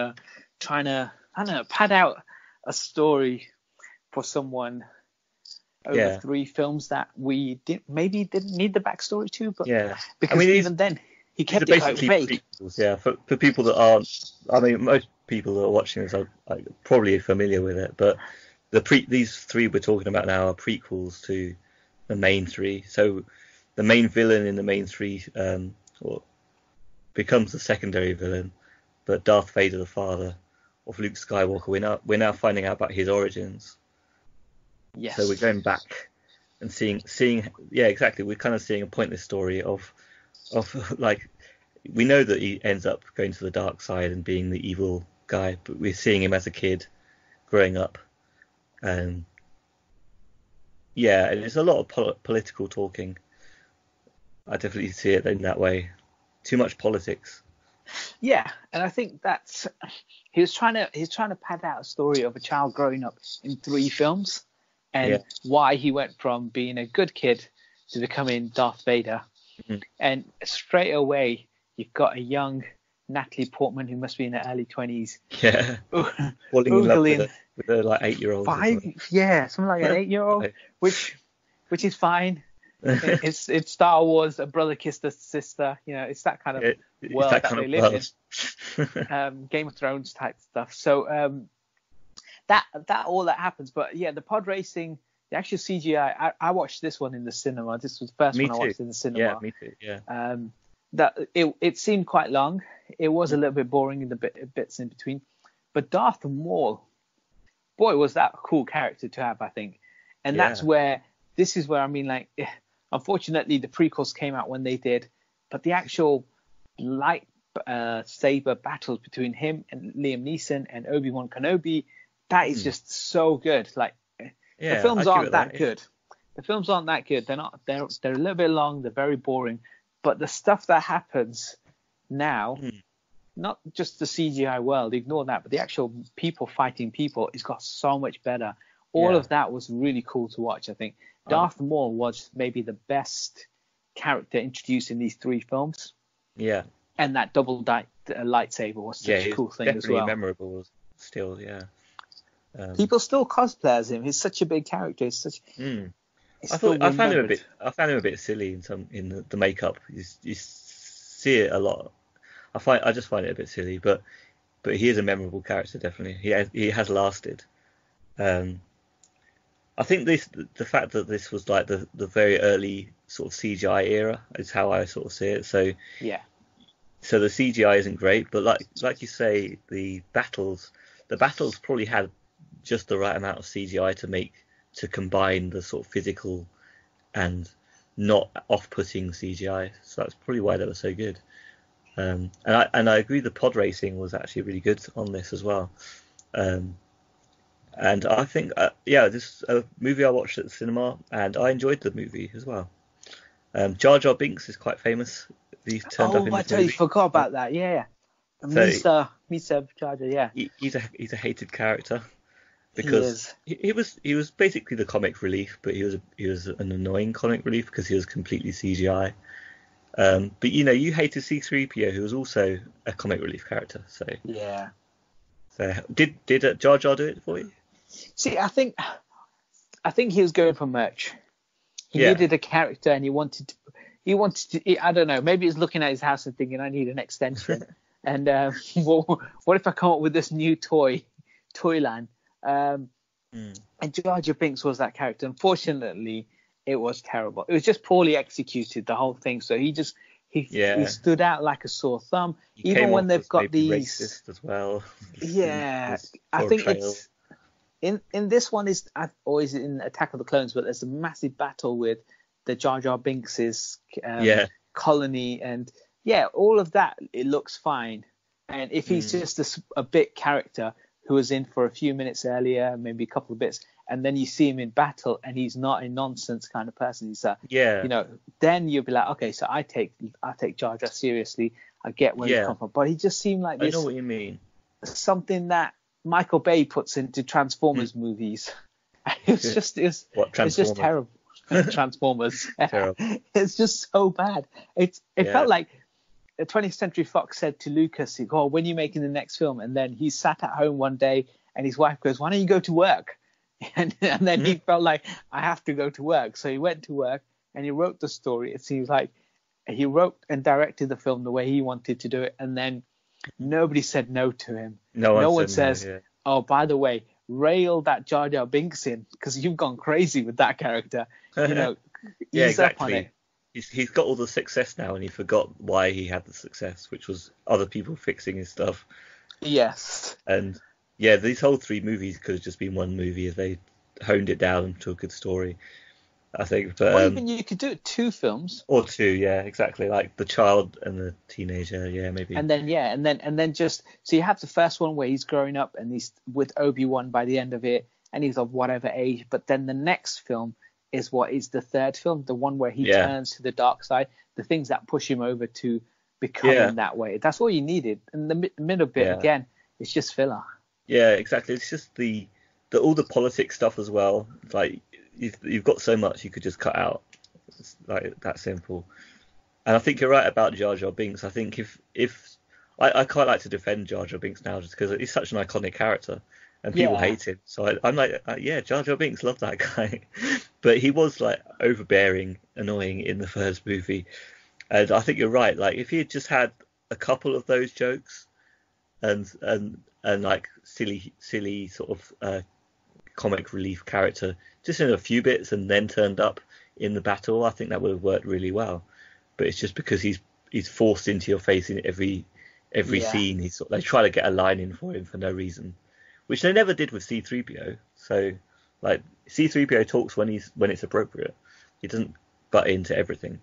trying to, I don't know, pad out a story for someone over 3 films that we didn't need the backstory to, but because even then he kept it quite vague. Yeah, for people that aren't, I mean, most people that are watching this are probably familiar with it, but these 3 we're talking about now are prequels to the main 3. So the main villain in the main 3 becomes the secondary villain, but Darth Vader, the father of Luke Skywalker, we're now finding out about his origins. Yes. So we're going back and seeing, yeah, exactly. We're kind of seeing a pointless story of like, we know that he ends up going to the dark side and being the evil guy, but we're seeing him as a kid growing up, and it's a lot of political talking. I definitely see it in that way. Too much politics. Yeah, and I think that's he's trying to pad out a story of a child growing up in 3 films. And why he went from being a good kid to becoming Darth Vader. Mm-hmm. And straight away, you've got a young Natalie Portman who must be in her early 20s. Yeah. Falling in love with a like 8-year-old. Something like an 8-year-old, which is fine. It's Star Wars, a brother kissed a sister. You know, it's that kind of world that they live in. Game of Thrones type stuff. So that all that happens, but the pod racing, the actual CGI. I watched this one in the cinema. This was the first one I watched in the cinema. Yeah, me too. Yeah. That it seemed quite long. It was a little bit boring in the bits in between, but Darth Maul, boy, was that a cool character to have, I think. And this is where I mean, like, unfortunately, the prequels came out when they did, but the actual saber battles between him and Liam Neeson and Obi-Wan Kenobi. That is just so good. Like, the films aren't that good. The films aren't that good. They're not. They're a little bit long. They're very boring. But the stuff that happens now, not just the CGI world, ignore that, but the actual people fighting people, it's got so much better. All of that was really cool to watch, I think. Darth Maul was maybe the best character introduced in these 3 films. Yeah. And that double lightsaber was such a cool thing as well. Definitely memorable still, yeah. People still cosplay as him. He's such a big character. He's such. I found him a bit silly in the makeup. You see it a lot. I just find it a bit silly, but he is a memorable character, definitely. He has lasted. I think the fact that this was like the very early sort of CGI era is how I sort of see it. So So the CGI isn't great, but like you say, the battles probably had just the right amount of CGI to combine the sort of physical and not off-putting CGI. So that's probably why they were so good. And I agree the pod racing was actually really good on this as well. Um, and I think this is a movie I watched at the cinema and I enjoyed the movie as well. Jar Jar Binks is quite famous. He's turned up Oh, in I this totally movie. forgot about that. Yeah. So Misa Jar Jar, yeah. he's a hated character He because is. he was basically the comic relief, but he was an annoying comic relief because he was completely CGI. But you hated C-3PO, who was also a comic relief character. Yeah. So did Jar Jar do it for you? See, I think he was going for merch. He Yeah. needed a character, and he wanted to. I don't know. Maybe he's looking at his house and thinking, "I need an extension." And what if I come up with this new Toyland? And Jar Jar Binks was that character. Unfortunately, it was terrible. It was just poorly executed, the whole thing. So he stood out like a sore thumb. He Even came when off they've as got maybe these, racist as well. yeah, I think it's in this one is always in Attack of the Clones, but there's a massive battle with the Jar Jar Binks's colony, and all of that. It looks fine, and if he's just a bit character who was in for a few minutes earlier, maybe a couple of bits, and then you see him in battle, and he's not a nonsense kind of person. He's then you'll be like, okay, so I take Jar Jar seriously. I get where he's come from, but he just seemed like this. I know what you mean. Something that Michael Bay puts into Transformers movies. It was just terrible. Transformers. Terrible. It's just so bad. It felt like 20th Century Fox said to Lucas, "Oh, when are you making the next film?" And then he sat at home one day, and his wife goes, "Why don't you go to work?" And then he felt like, I have to go to work. So he went to work and he wrote the story. It seems like he wrote and directed the film the way he wanted to do it. And then nobody said no to him. No one says, "Oh, by the way, rail that Jar Jar Binks in because you've gone crazy with that character." Ease up on it. He's got all the success now, and he forgot why he had the success, which was other people fixing his stuff. Yes. And these whole 3 movies could have just been one movie if they honed it down to a good story, I think. But or even you could do it 2 films. Or 2, exactly, like the child and the teenager, maybe. And then just so you have the first one where he's growing up and he's with Obi-Wan by the end of it, and he's of whatever age. But then the next film is what is the third film, the one where he turns to the dark side, the things that push him over to becoming that way. That's all you needed. And the middle bit again, it's just filler. Yeah, exactly. It's just the all the politics stuff as well. Like you've got so much you could just cut out. It's like that simple. And I think you're right about Jar Jar Binks. I think if I quite like to defend Jar Jar Binks now just because he's such an iconic character and people hate him. So I'm like, Jar Jar Binks, love that guy. But he was like overbearing, annoying in the first movie. And I think you're right. Like if he had just had a couple of those jokes and like silly sort of comic relief character just in a few bits and then turned up in the battle, I think that would have worked really well. But it's just because he's forced into your face in every scene. They try to get a line in for him for no reason, which they never did with C-3PO. So like C-3PO talks when it's appropriate. He doesn't butt into everything.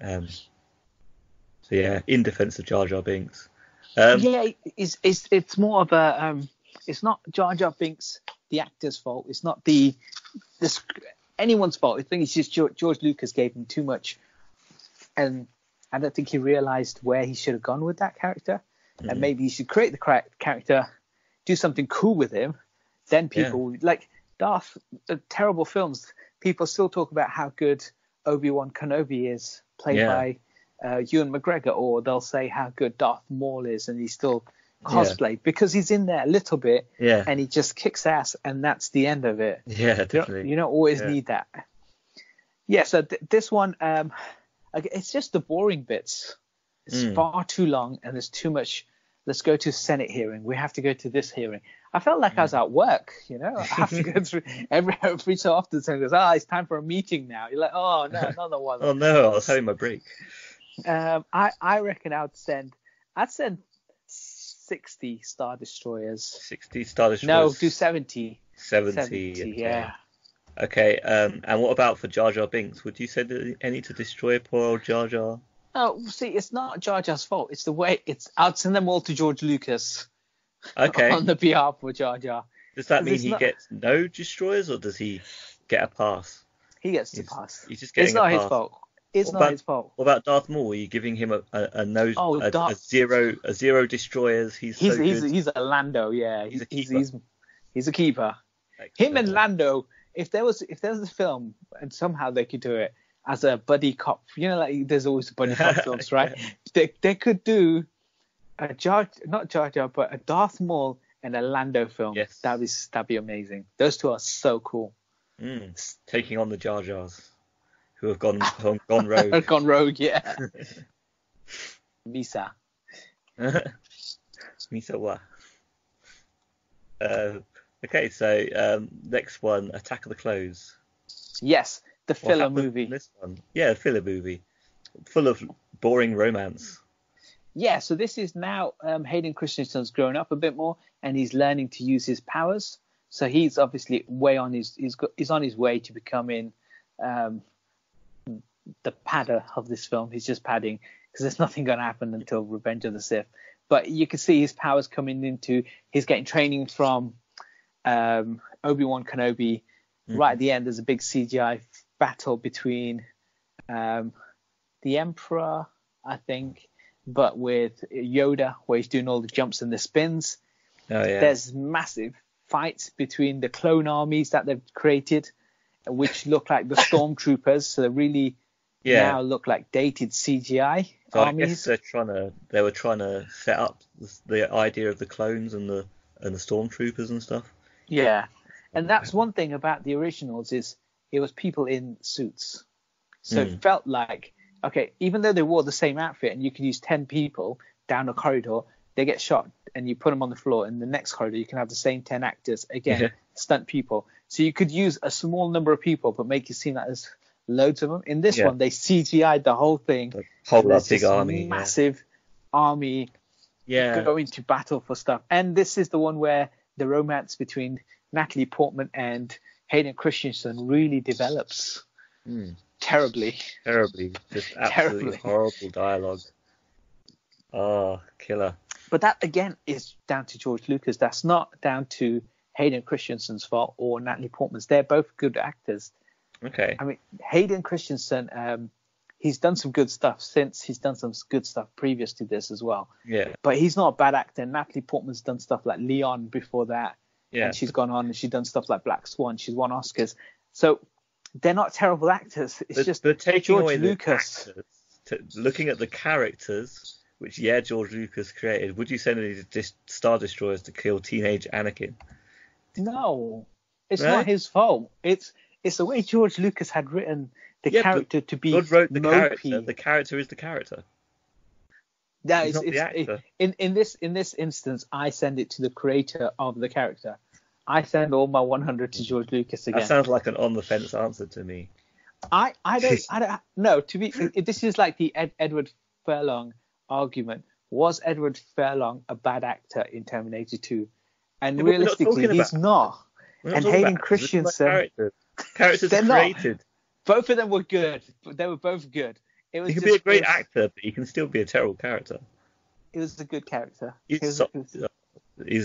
So in defense of Jar Jar Binks. It's more of a it's not Jar Jar Binks the actor's fault. It's not anyone's fault. I think it's just George Lucas gave him too much, and I don't think he realized where he should have gone with that character. Mm-hmm. And maybe he should create the character, do something cool with him. Then people like Darth. Terrible films. People still talk about how good Obi-Wan Kenobi is, played by Ewan McGregor, or they'll say how good Darth Maul is, and he's still cosplayed because he's in there a little bit and he just kicks ass, and that's the end of it. Definitely. You don't always need that. So this one, it's just the boring bits. It's far too long, and there's too much. Let's go to Senate hearing. We have to go to this hearing. I felt like I was at work, I have to go through every so often. Someone goes, it's time for a meeting now. You're like, oh no, another one. Oh no, I was having my break. I reckon I'd send 60 Star Destroyers. 60 Star Destroyers? No, do 70. 70, okay. Yeah. Okay, and what about for Jar Jar Binks? Would you send any to destroy poor old Jar Jar? No, see, it's not Jar Jar's fault. It's the way I'd send them all to George Lucas Okay. on the behalf of Jar Jar. Does that 'Cause mean it's he not- gets no destroyers, or does he get a pass? He gets to pass. He's just It's getting a not his pass. fault. It's What not about his fault. what about Darth Maul? Are you giving him a no Oh, a zero destroyers? He's so good. He's a Lando, yeah. He's a keeper. He's a keeper. Him and Lando. If there was a film and somehow they could do it as a buddy cop, like there's always buddy cop films, right? Yeah. They could do not Jar Jar, but a Darth Maul and a Lando film. Yes. That'd be amazing. Those two are so cool. Taking on the Jar Jars, who have gone rogue. Gone rogue, yeah. Misa. Misa wa. Okay, so next one, Attack of the Clones. Yes, the What filler happened movie. in this one? Yeah, filler movie, full of boring romance. Yeah, so this is now Hayden Christensen's grown up a bit more and he's learning to use his powers. So he's obviously he's on his way to becoming the padder of this film. He's just padding because there's nothing going to happen until Revenge of the Sith. But you can see his powers coming into. He's getting training from Obi-Wan Kenobi. Right at the end, there's a big CGI battle between the Emperor, I think, but with Yoda, where he's doing all the jumps and the spins. Oh yeah. There's massive fights between the clone armies that they've created, which look like the stormtroopers. So they really now look like dated CGI so armies. I guess they were trying to set up the idea of the clones and the stormtroopers and stuff. Yeah, and that's one thing about the originals is it was people in suits, so it felt like even though they wore the same outfit and you can use 10 people down a corridor, they get shot and you put them on the floor. In the next corridor, you can have the same 10 actors again, stunt people. So you could use a small number of people, but make it seem like there's loads of them. In this one, they CGI'd the whole thing. The whole big army, massive army going to battle for stuff. And this is the one where the romance between Natalie Portman and Hayden Christensen really develops. Terribly, just absolutely horrible dialogue. Oh, killer. But that again is down to George Lucas. That's not down to Hayden Christensen's fault or Natalie Portman's. They're both good actors. Okay. I mean, Hayden Christensen, he's done some good stuff since. He's done some good stuff previous to this as well. Yeah. But he's not a bad actor. Natalie Portman's done stuff like Leon before that. Yeah. And she's gone on and she's done stuff like Black Swan. She's won Oscars. So they're not terrible actors. It's just taking George away Lucas. The actors, looking at the characters, which George Lucas created, would you send any Star Destroyers to kill teenage Anakin? No, it's not his fault. It's the way George Lucas had written the character to be God wrote the mopey. character. The character is the character. Yeah, He's not the actor. In this instance, I send it to the creator of the character. I send all my 100 to George Lucas again. That sounds like an on the fence answer to me. I don't no. To be this is like the Edward Furlong argument. Was Edward Furlong a bad actor in Terminator 2? And realistically, he's not. And Hayden Christensen, characters are created. Not. Both of them were good. They were both good. It was. He can be a great actor, but he can still be a terrible character. It was a good character. He's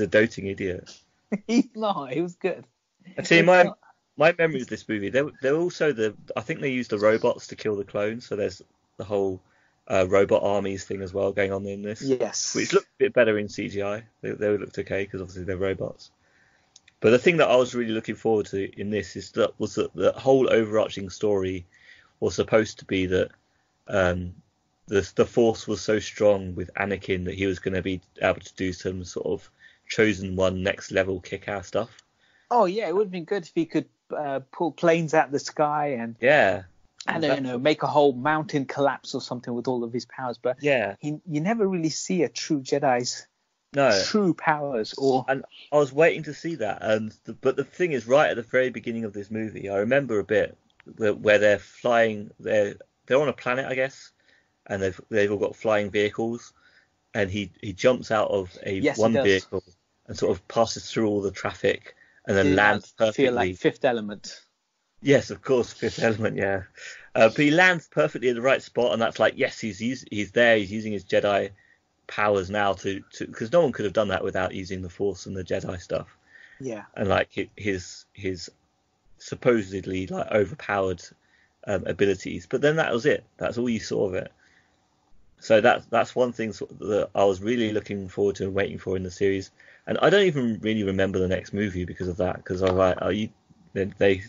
a doting idiot. He's not. He was good. I tell you, my memory of this movie, they're also I think they used the robots to kill the clones, so there's the whole robot armies thing as well going on in this. Yes. Which looked a bit better in CGI. They looked okay because obviously they're robots. But the thing that I was really looking forward to in this was that the whole overarching story was supposed to be that the Force was so strong with Anakin that he was going to be able to do some sort of chosen one next level kick-ass stuff. Oh yeah, it would have been good if he could pull planes out of the sky and I don't know, make a whole mountain collapse or something with all of his powers. But you never really see a true Jedi's true powers. And I was waiting to see that. But the thing is, right at the very beginning of this movie, I remember a bit where they're flying. They're on a planet, I guess, and they've all got flying vehicles. And he jumps out of one vehicle and sort of passes through all the traffic and then lands perfectly. Feel like Fifth Element. Yes, of course, Fifth Element, yeah. But he lands perfectly in the right spot, and that's like, yes, he's there. He's using his Jedi powers now to because no one could have done that without using the Force and the Jedi stuff. Yeah. And like his supposedly like overpowered abilities, but then that was it. That's all you saw of it. So that's one thing that I was really looking forward to and waiting for in the series. And I don't even really remember the next movie because of that. Because I was like,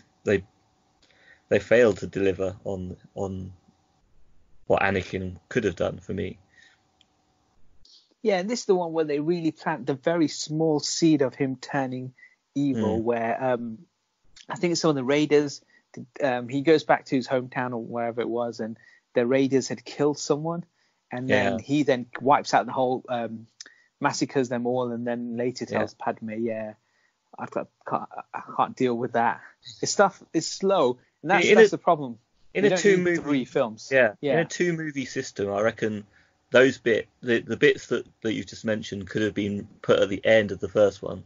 they failed to deliver on what Anakin could have done for me. Yeah, and this is the one where they really plant the very small seed of him turning evil. Where I think it's some of the Raiders. He goes back to his hometown or wherever it was, and the Raiders had killed someone, and then he then wipes out the whole, massacres them all, and then later tells Padme, I can't deal with that. His stuff is slow, and that's the problem. In a 2-movie 3 films. In a 2-movie system, I reckon those the bits that you've just mentioned could have been put at the end of the first one.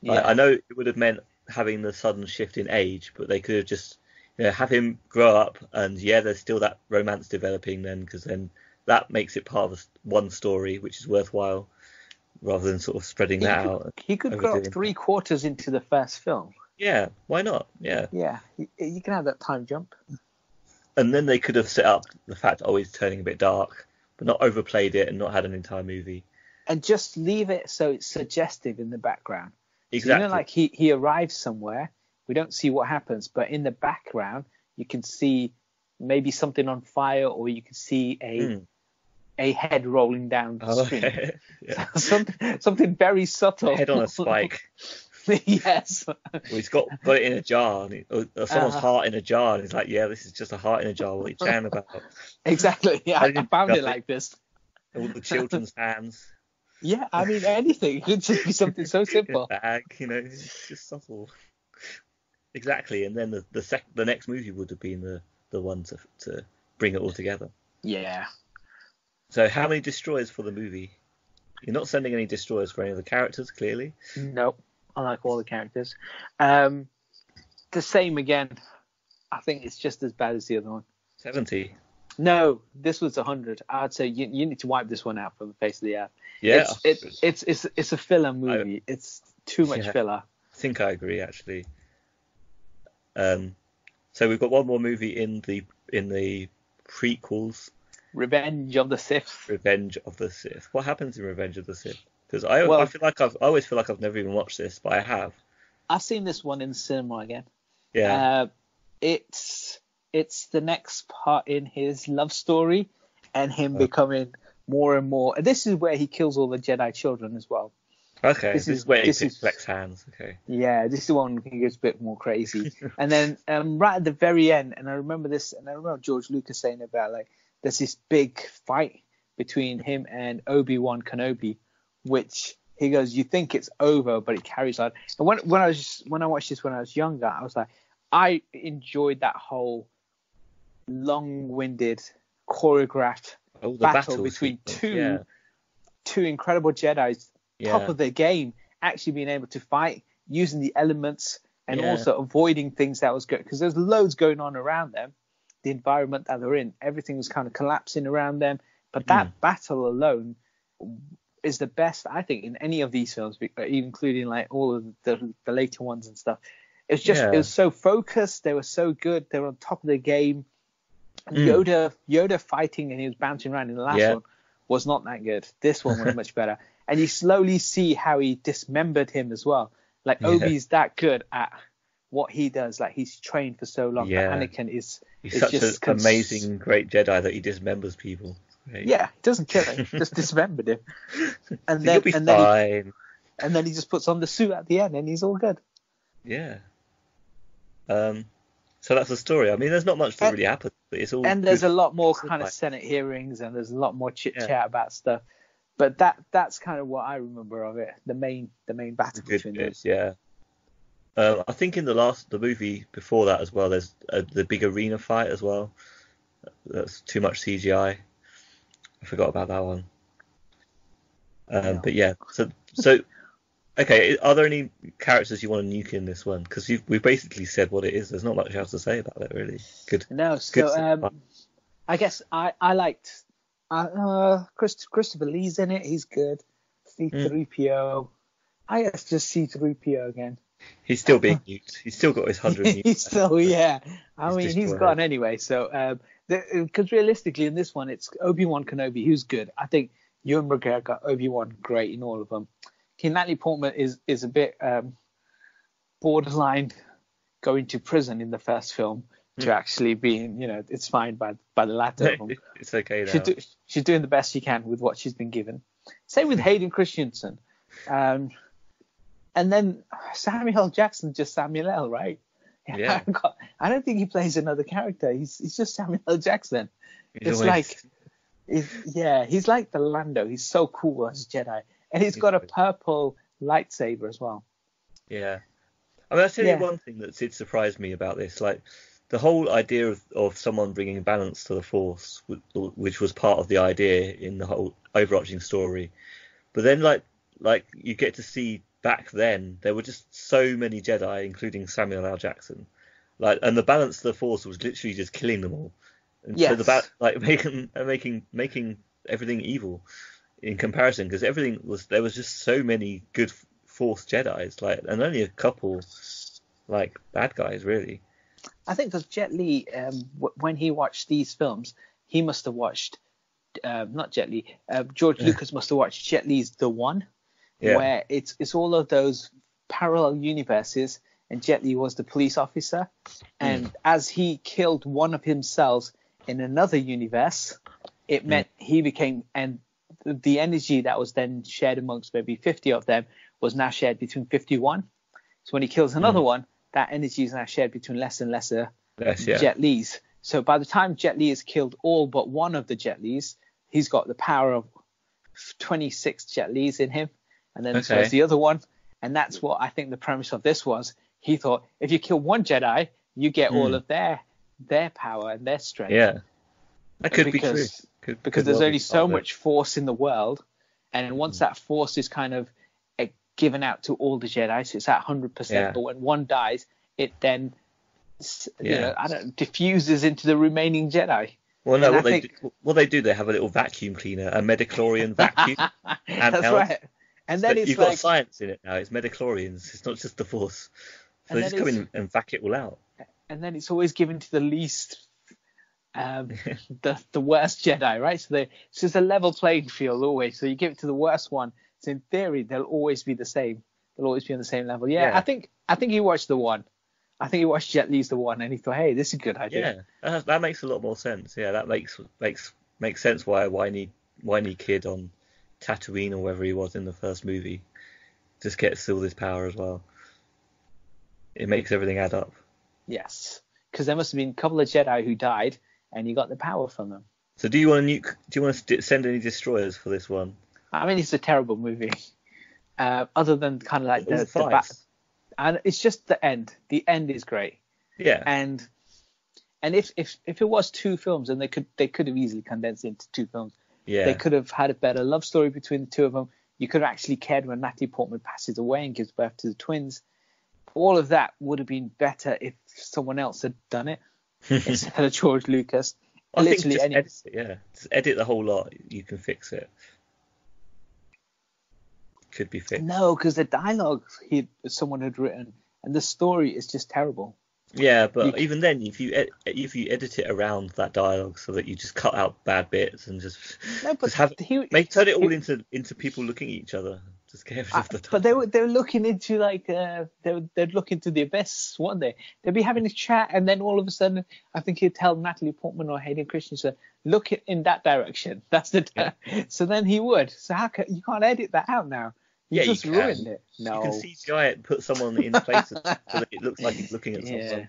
Like, I know it would have meant having the sudden shift in age, but they could have just have him grow up, and there's still that romance developing then, because then that makes it part of one story, which is worthwhile, rather than sort of spreading that out. He could grow up 3/4 into the first film. Yeah, why not? Yeah. Yeah, you can have that time jump. And then they could have set up the fact, he's turning a bit dark, but not overplayed it and not had an entire movie. And just leave it so it's suggestive in the background. Exactly. So, like he arrives somewhere, we don't see what happens, but in the background you can see maybe something on fire, or you can see a head rolling down the street. Okay. Yeah. something very subtle. A head on a spike. Yes. Well, he's got it in a jar, or someone's heart in a jar, and he's like, this is just a heart in a jar. What are you chatting about? Exactly. Yeah, I found it like this. All the children's hands. Yeah, I mean, anything. It could just be something so simple. Bag, it's just subtle. Exactly, and then the next movie would have been the one to bring it all together. Yeah. So how many destroyers for the movie? You're not sending any destroyers for any of the characters, clearly. Nope. I like all the characters. The same again. I think it's just as bad as the other one. 70? No, this was 100. I'd say you need to wipe this one out from the face of the earth. Yeah. It's a filler movie. It's too much filler. I think I agree, actually. So we've got one more movie in the prequels. Revenge of the Sith. Revenge of the Sith. What happens in Revenge of the Sith? Because I always feel like I've never even watched this, but I have. I've seen this one in cinema again. Yeah. It's the next part in his love story, and him becoming more and more. And this is where he kills all the Jedi children as well. Okay. This is where he flex hands. Okay. Yeah, this is the one he gets a bit more crazy. And then right at the very end, and I remember this, and I remember George Lucas saying about there's this big fight between him and Obi-Wan Kenobi, which he goes, you think it's over, but it carries on. And when I watched this when I was younger, I was like, I enjoyed that whole long-winded, choreographed battle between two incredible Jedis, top of their game, actually being able to fight using the elements and also avoiding things that was good, because there's loads going on around them. The environment that they're in, everything was kind of collapsing around them. But that battle alone is the best, I think, in any of these films, including all of the later ones and stuff. It's just it was so focused. They were so good. They were on top of their game. Yoda fighting, and he was bouncing around in the last one, was not that good. This one was much better. And you slowly see how he dismembered him as well. Obi's that good at what he does. He's trained for so long. Yeah. But Anakin is such an amazing, great Jedi that he dismembers people. Right. Yeah, he doesn't kill him, just dismembered him. And then, you'll be fine. And then he just puts on the suit at the end, and he's all good. Yeah. So that's the story. I mean, there's not much that really happens, but it's all. And there's a lot more kind of Senate hearings, and there's a lot more chit chat about stuff. But that's kind of what I remember of it. The main battle between them. Yeah. I think in the movie before that as well, there's the big arena fight as well. That's too much CGI. I forgot about that one. But yeah, so Okay, are there any characters you want to nuke in this one? Because we've basically said what it is. There's not much else to say about it, really. Good. No, Good. so I guess I liked Christopher Lee's in it. He's good. C-3PO. I guess just C-3PO again. He's still being nuked. He's still got his 100 nukes. He's still, yeah. I He's mean, he's destroyed. gone anyway. So, because realistically, in this one, it's Obi-Wan Kenobi who's good. I think Ewan McGregor got Obi-Wan great in all of them. Natalie Portman is a bit borderline going to prison in the first film to actually being, it's fine by the latter of them. It's okay now. She's doing the best she can with what she's been given. Same with Hayden Christensen. And then Samuel L. Jackson, just Samuel L., right? Yeah. I don't think he plays another character. He's just Samuel L. Jackson. He's like the Lando. He's so cool as a Jedi. And he's got a purple lightsaber as well. Yeah. I mean, I'll tell you one thing that did surprise me about this. Like, the whole idea of someone bringing balance to the Force, which was part of the idea in the whole overarching story. But then, like you get to see back then, there were just so many Jedi, including Samuel L. Jackson. And the balance to the Force was literally just killing them all. And so making everything evil in comparison, because there was just so many good Force Jedis, and only a couple bad guys, really. I think because Jet Li, when he watched these films, he must have watched not Jet Li. George Lucas must have watched Jet Li's The One, where it's all of those parallel universes, and Jet Li was the police officer, and as he killed one of himself in another universe, it meant he became, and the energy that was then shared amongst maybe 50 of them was now shared between 51. So when he kills another one, that energy is now shared between less and lesser Jet Lis. So by the time Jet Li has killed all but one of the Jet Lis, he's got the power of 26 Jet Lis in him. And then so there's the other one. And that's what I think the premise of this was. He thought, if you kill one Jedi, you get all of their power and their strength. Yeah, that could be true. Because there's only so much force in the world. And once that force is kind of given out to all the Jedi, so it's at 100%. Yeah. But when one dies, it then diffuses into the remaining Jedi. Well, no, what they do, they have a little vacuum cleaner, a Metachlorian vacuum. That's right. And then you've got science in it now. It's Metachlorians. It's not just the Force. So they just come in and vac it all out. And then it's always given to the least, the worst Jedi, right? So it's just a level playing field always. So you give it to the worst one. So in theory, they'll always be the same. They'll always be on the same level. Yeah. I think he watched The One. I think he watched Jet Li's The One, and he thought, hey, this is a good idea. Yeah, that makes a lot more sense. Yeah, that makes sense why whiny kid on Tatooine or wherever he was in the first movie just gets all this power as well. It makes everything add up. Yes, because there must have been a couple of Jedi who died, and you got the power from them. So do you want to send any destroyers for this one? I mean, it's a terrible movie. Other than kind of like the and it's just the end. The end is great. Yeah. And if it was two films, and they could have easily condensed it into two films. Yeah. They could have had a better love story between the two of them. You could have actually cared when Natalie Portman passes away and gives birth to the twins. All of that would have been better if someone else had done it instead of George Lucas. I think just edit it, yeah. Just edit the whole lot. You can fix it. Could be fixed. No, because the dialogue someone had written and the story is just terrible. Yeah, but even then, if you edit it around that dialogue so that you just cut out bad bits and just turn it all into people looking at each other. Just get rid of the dialogue. But they were looking into they'd look into the abyss, wouldn't they? They'd be having a chat, and then all of a sudden, I think he'd tell Natalie Portman or Hayden Christensen, look in that direction. That's the So then he would. So you can't edit that out now? You just ruined it. No. You can CGI it and put someone in places so that it looks like he's looking at someone.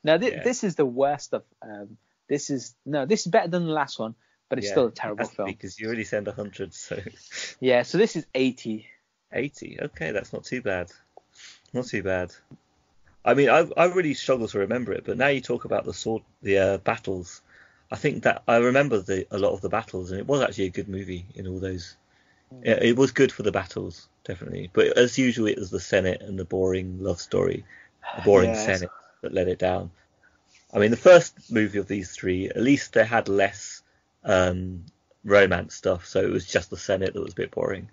Now this is the worst of. This is better than the last one, but it's still a terrible film. Because you already send 100, so. Yeah, so this is 80. 80. Okay, that's not too bad. Not too bad. I mean, I really struggle to remember it, but now you talk about the battles. I think that I remember a lot of the battles, and it was actually a good movie in all those Yeah, it was good for the battles, definitely. But as usual, it was the Senate and the boring love story, the boring Yes. Senate that let it down. I mean, the first movie of these three, at least they had less romance stuff, so it was just the Senate that was a bit boring.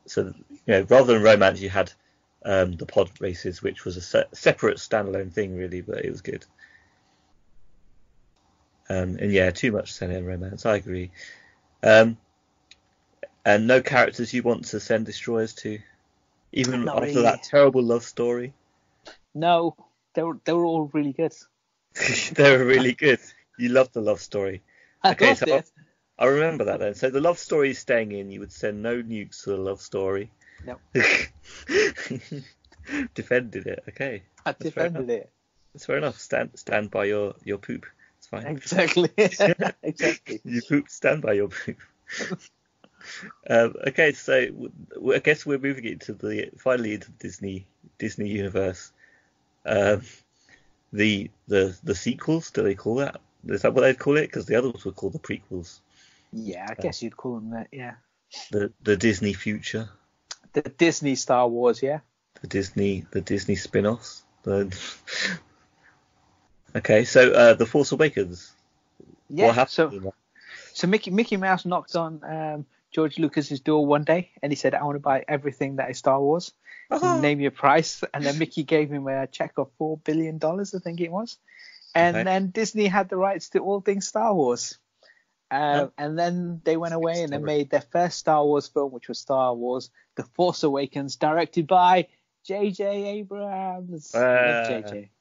So, rather than romance, you had the pod races, which was a separate standalone thing, really, but it was good. And yeah, too much Senate and romance, I agree. And no characters you want to send destroyers to, even Not after really. that terrible love story. No, they were all really good. They were really good. You loved the love story. I Okay, loved so it. I remember that then. So the love story is staying in. You would send no nukes to the love story. No, Defended it. Okay. I That's fair defended it. That's fair enough. Stand by your poop. It's fine. Exactly. Exactly. You poop. Stand by your poop. Okay, so I guess we're moving it finally into the Disney universe. The sequels, do they call that? Is that what they'd call it? Because the others were called the prequels. Yeah, I guess you'd call them that. Yeah. The Disney future. The Disney Star Wars. Yeah. The Disney spin-offs. Okay, so The Force Awakens. Yeah. What happened in that? So Mickey Mouse knocked on George Lucas's door one day, and he said, "I want to buy everything that is Star Wars. Name your price." And then Mickey gave him a check of $4 billion, I think it was. And then Disney had the rights to all things Star Wars. And then they went away and they made their first Star Wars film, which was Star Wars: The Force Awakens, directed by J.J. Abrams. J.J.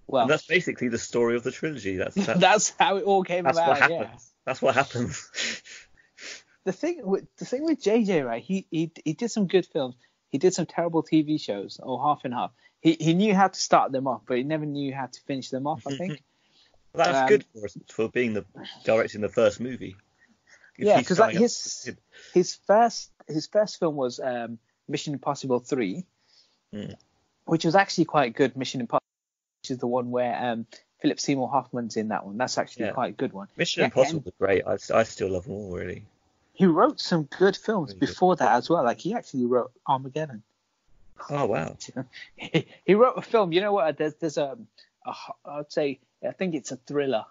Well, and that's basically the story of the trilogy. That's how it all came about. What happens. Yeah. That's what happens. The thing with JJ, right? He did some good films. He did some terrible TV shows, or half and half. He knew how to start them off, but he never knew how to finish them off, I think. That's good for being directing the first movie. Yeah, because like his first film was Mission Impossible 3, which was actually quite good. Mission Impossible, which is the one where Philip Seymour Hoffman's in that one. That's actually quite a good one. Mission Impossible was great. I still love them all, really. He wrote some good films before that as well. Like he actually wrote Armageddon. Oh wow! He wrote a film. You know what? There's I'd say I think it's a thriller.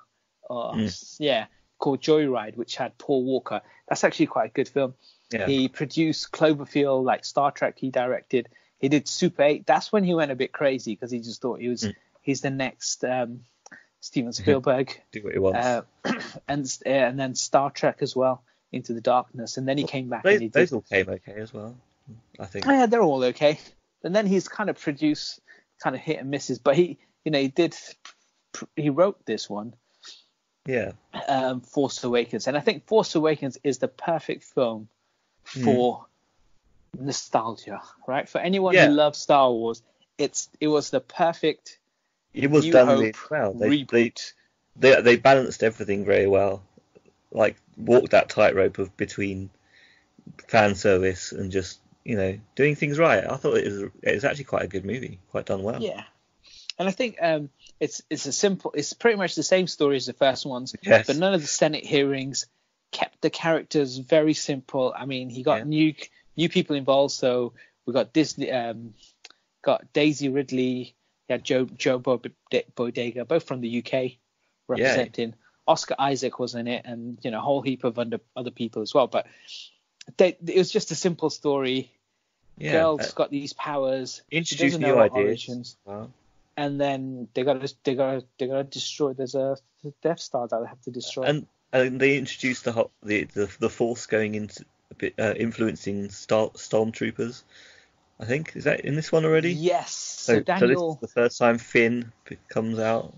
Called Joyride, which had Paul Walker. That's actually quite a good film. Yeah. He produced Cloverfield, like Star Trek. He directed. He did Super 8. That's when he went a bit crazy because he just thought he's the next Steven Spielberg. Do what he wants. And then Star Trek as well, Into the Darkness, and then he came back. Those all came okay as well, I think. Oh, yeah, they're all okay. And then he's kind of produced kind of hit and misses, but he wrote this one. Yeah. Force Awakens, and I think Force Awakens is the perfect film for nostalgia, right? For anyone who loves Star Wars, it was the perfect. It was done really well. They balanced everything very well. Like walked that tightrope of between fan service and just doing things right. I thought it was actually quite a good movie, quite done well. Yeah, and I think it's pretty much the same story as the first ones, but none of the Senate hearings, kept the characters very simple. I mean, he got new people involved, so we got Disney, got Daisy Ridley, Joe Bodega, both from the UK, representing. Oscar Isaac was in it, and a whole heap of other people as well. But it was just a simple story. Yeah, Girl's got these powers. Introduce new ideas. Wow. And then they got to destroy. There's a Death Star that they have to destroy. And they introduced the Force going into a bit influencing stormtroopers. I think is that in this one already? Yes. So Daniel. So this is the first time Finn comes out.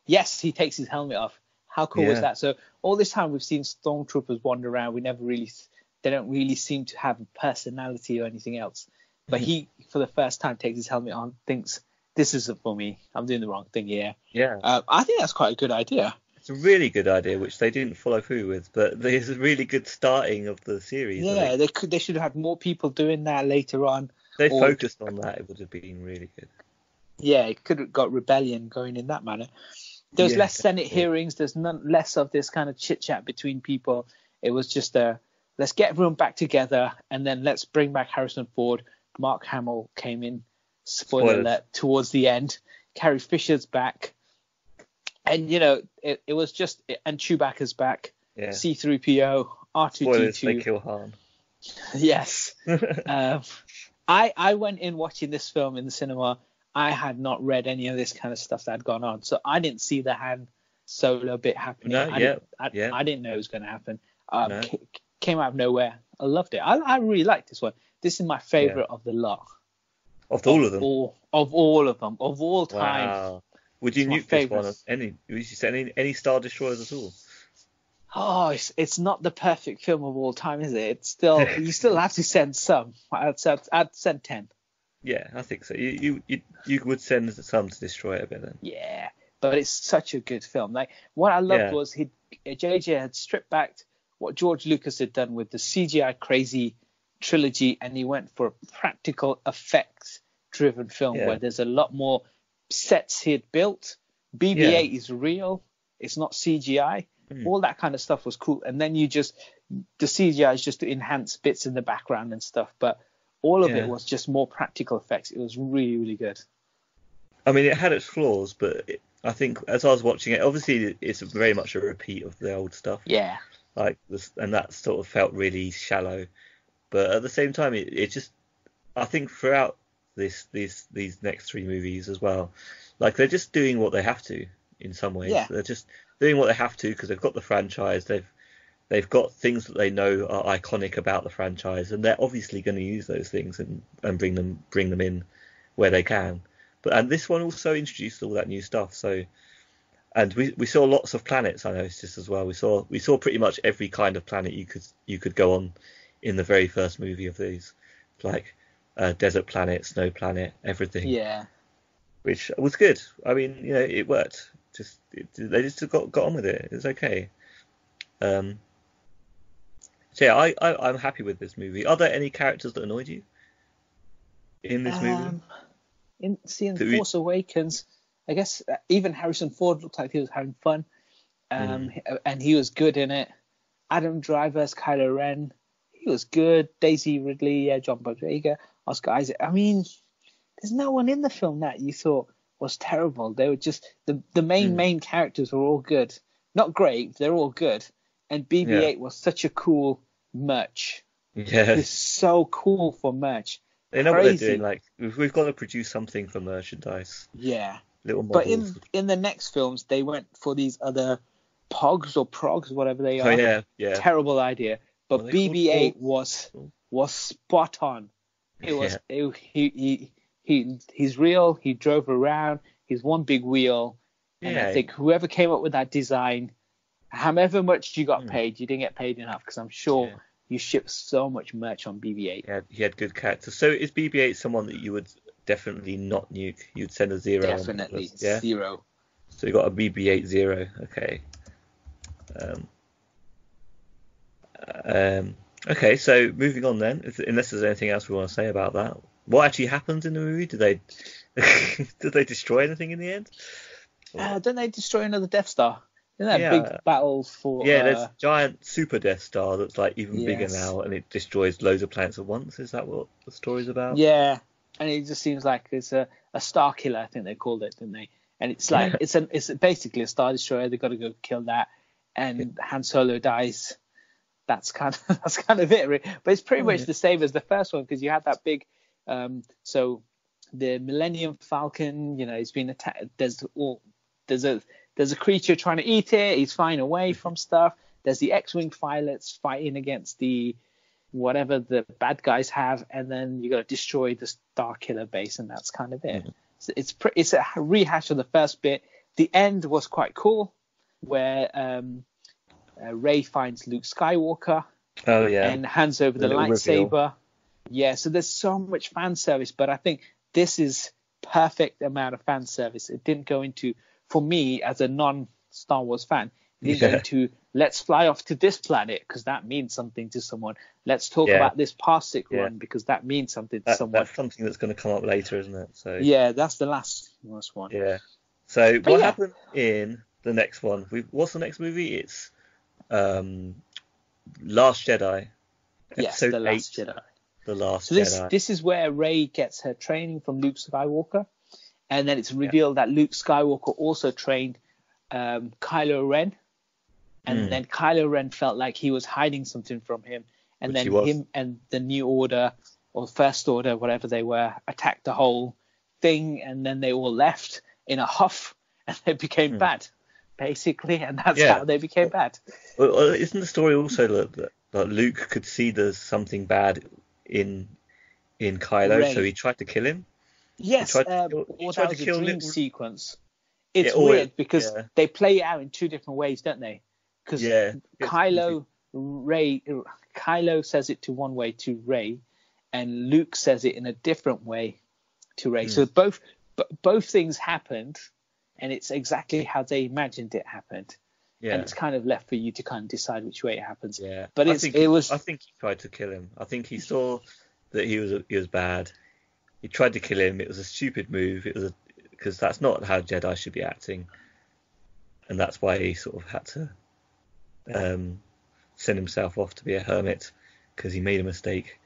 Yes, he takes his helmet off. How cool was that? So all this time we've seen stormtroopers wander around. They don't really seem to have a personality or anything else. But he, for the first time, takes his helmet on, thinks, this isn't for me. I'm doing the wrong thing here. Yeah. I think that's quite a good idea. It's a really good idea, which they didn't follow through with. But there's a really good starting of the series. Yeah, they should have had more people doing that later on. They focused on that. It would have been really good. Yeah, it could have got rebellion going in that manner. There's less Senate hearings. There's less of this kind of chit chat between people. It was just a let's get everyone back together, and then let's bring back Harrison Ford. Mark Hamill came in, spoiler alert, towards the end. Carrie Fisher's back. And, it was just, and Chewbacca's back. Yeah. C-3PO, R2-D2. Spoilers, they kill Han. Yes. I went in watching this film in the cinema. I had not read any of this kind of stuff that had gone on. So I didn't see the Han Solo bit happening. I didn't know it was going to happen. Came out of nowhere. I loved it. I really liked this one. This is my favorite of the lot. Of all of them? Of all of them. Of all time. Wow. Would you nuke this one? Would you send any Star Destroyers at all? Oh, it's not the perfect film of all time, is it? It's still you still have to send some. I'd send 10. Yeah, I think so. You would send some to destroy it a bit then. Yeah, but it's such a good film. Like what I loved was JJ had stripped back what George Lucas had done with the CGI crazy trilogy, and he went for a practical effects driven film where there's a lot more sets he had built. BB-8 is real. It's not CGI. All that kind of stuff was cool. And then the CGI is just to enhance bits in the background and stuff. But all of it was just more practical effects. It was really, really good. I mean, it had its flaws, but I think as I was watching it, obviously it's very much a repeat of the old stuff. Yeah. Like this, and that sort of felt really shallow. But at the same time, it just, I think throughout these next three movies as well, like they're just doing what they have to in some ways. Yeah. They're just doing what they have to because they've got the franchise. They've got things that they know are iconic about the franchise, and they're obviously going to use those things and bring them in where they can. And this one also introduced all that new stuff. So, and we saw lots of planets. I noticed as well. We saw pretty much every kind of planet you could go on in the very first movie of these, like desert planet, snow planet, everything. Yeah. Which was good. I mean, it worked. They just got on with it. It was okay. So yeah, I'm happy with this movie. Are there any characters that annoyed you in this movie? In Force Awakens, I guess even Harrison Ford looked like he was having fun, and he was good in it. Adam Driver's Kylo Ren, he was good. Daisy Ridley, John Boyega, Oscar Isaac. I mean, there's no one in the film that you thought was terrible. They were just the main characters were all good. Not great, they're all good. And BB-8 was such a cool merch. Yeah, it's so cool for merch. They know what they're doing. Like we've got to produce something for merchandise. Yeah, little models. But in the next films, they went for these other Pogs or Progs, whatever they are. Oh yeah. Terrible idea. But BB-8 was spot on. It was he's real. He drove around. He's one big wheel. And I think whoever came up with that design, however much you got paid, you didn't get paid enough because I'm sure you shipped so much merch on BB-8. Yeah, he had good characters. So is BB-8 someone that you would definitely not nuke? You'd send a 0. Definitely, 0. So you got a BB-8 0. Okay. Okay, so moving on then, unless there's anything else we want to say about that. What actually happens in the movie? Did they destroy anything in the end? Don't they destroy another Death Star? Isn't that big battle for... Yeah, there's a giant super Death Star that's like even bigger now, and it destroys loads of planets at once. Is that what the story's about? Yeah, and it just seems like it's a Star Killer, I think they called it, didn't they? And it's like it's basically a Star Destroyer. They've got to go kill that, and Han Solo dies. That's kind of it, really. But it's pretty much the same as the first one because you had that big. So the Millennium Falcon, it's been attacked. There's a creature trying to eat it. He's flying away from stuff. There's the X-wing pilots fighting against the whatever the bad guys have, and then you got to destroy the Star Killer base, and that's kind of it. So it's a rehash of the first bit. The end was quite cool, where Rey finds Luke Skywalker. Oh yeah. And hands over the lightsaber. Reveal. Yeah. So there's so much fan service, but I think this is perfect amount of fan service. It didn't go into, for me as a non-Star Wars fan, it didn't go into let's fly off to this planet because that means something to someone. Let's talk about this Parsec run because that means something to someone. That's something that's going to come up later, isn't it? So yeah, that's the last one. Yeah. So what happened in the next one? What's the next movie? It's Last Jedi. Yes, Episode The Last 8, Jedi. The Last So Jedi. this is where Rey gets her training from Luke Skywalker, and then it's Yeah. revealed that Luke Skywalker also trained Kylo Ren, and then Kylo Ren felt like he was hiding something from him, and Which he then was. him and the New Order or First Order, whatever they were, attacked the whole thing, and then they all left in a huff, and they became bad, basically, and that's Yeah. how they became bad. Well, isn't the story also that Luke could see there's something bad in Kylo, Rey. so he tried to kill him? Yes, he that tried to was a kill dream little... sequence. It's Yeah, or weird because yeah. they play it out in two different ways, don't they? Because Yeah. Kylo says it to one way to Rey, and Luke says it in a different way to Rey. So both things happened, and it's exactly how they imagined it happened. Yeah. And it's kind of left for you to kind of decide which way it happens. Yeah. But I think he tried to kill him. I think he saw that he was bad. He tried to kill him. It was a stupid move. Because that's not how Jedi should be acting, and that's why he sort of had to send himself off to be a hermit because he made a mistake.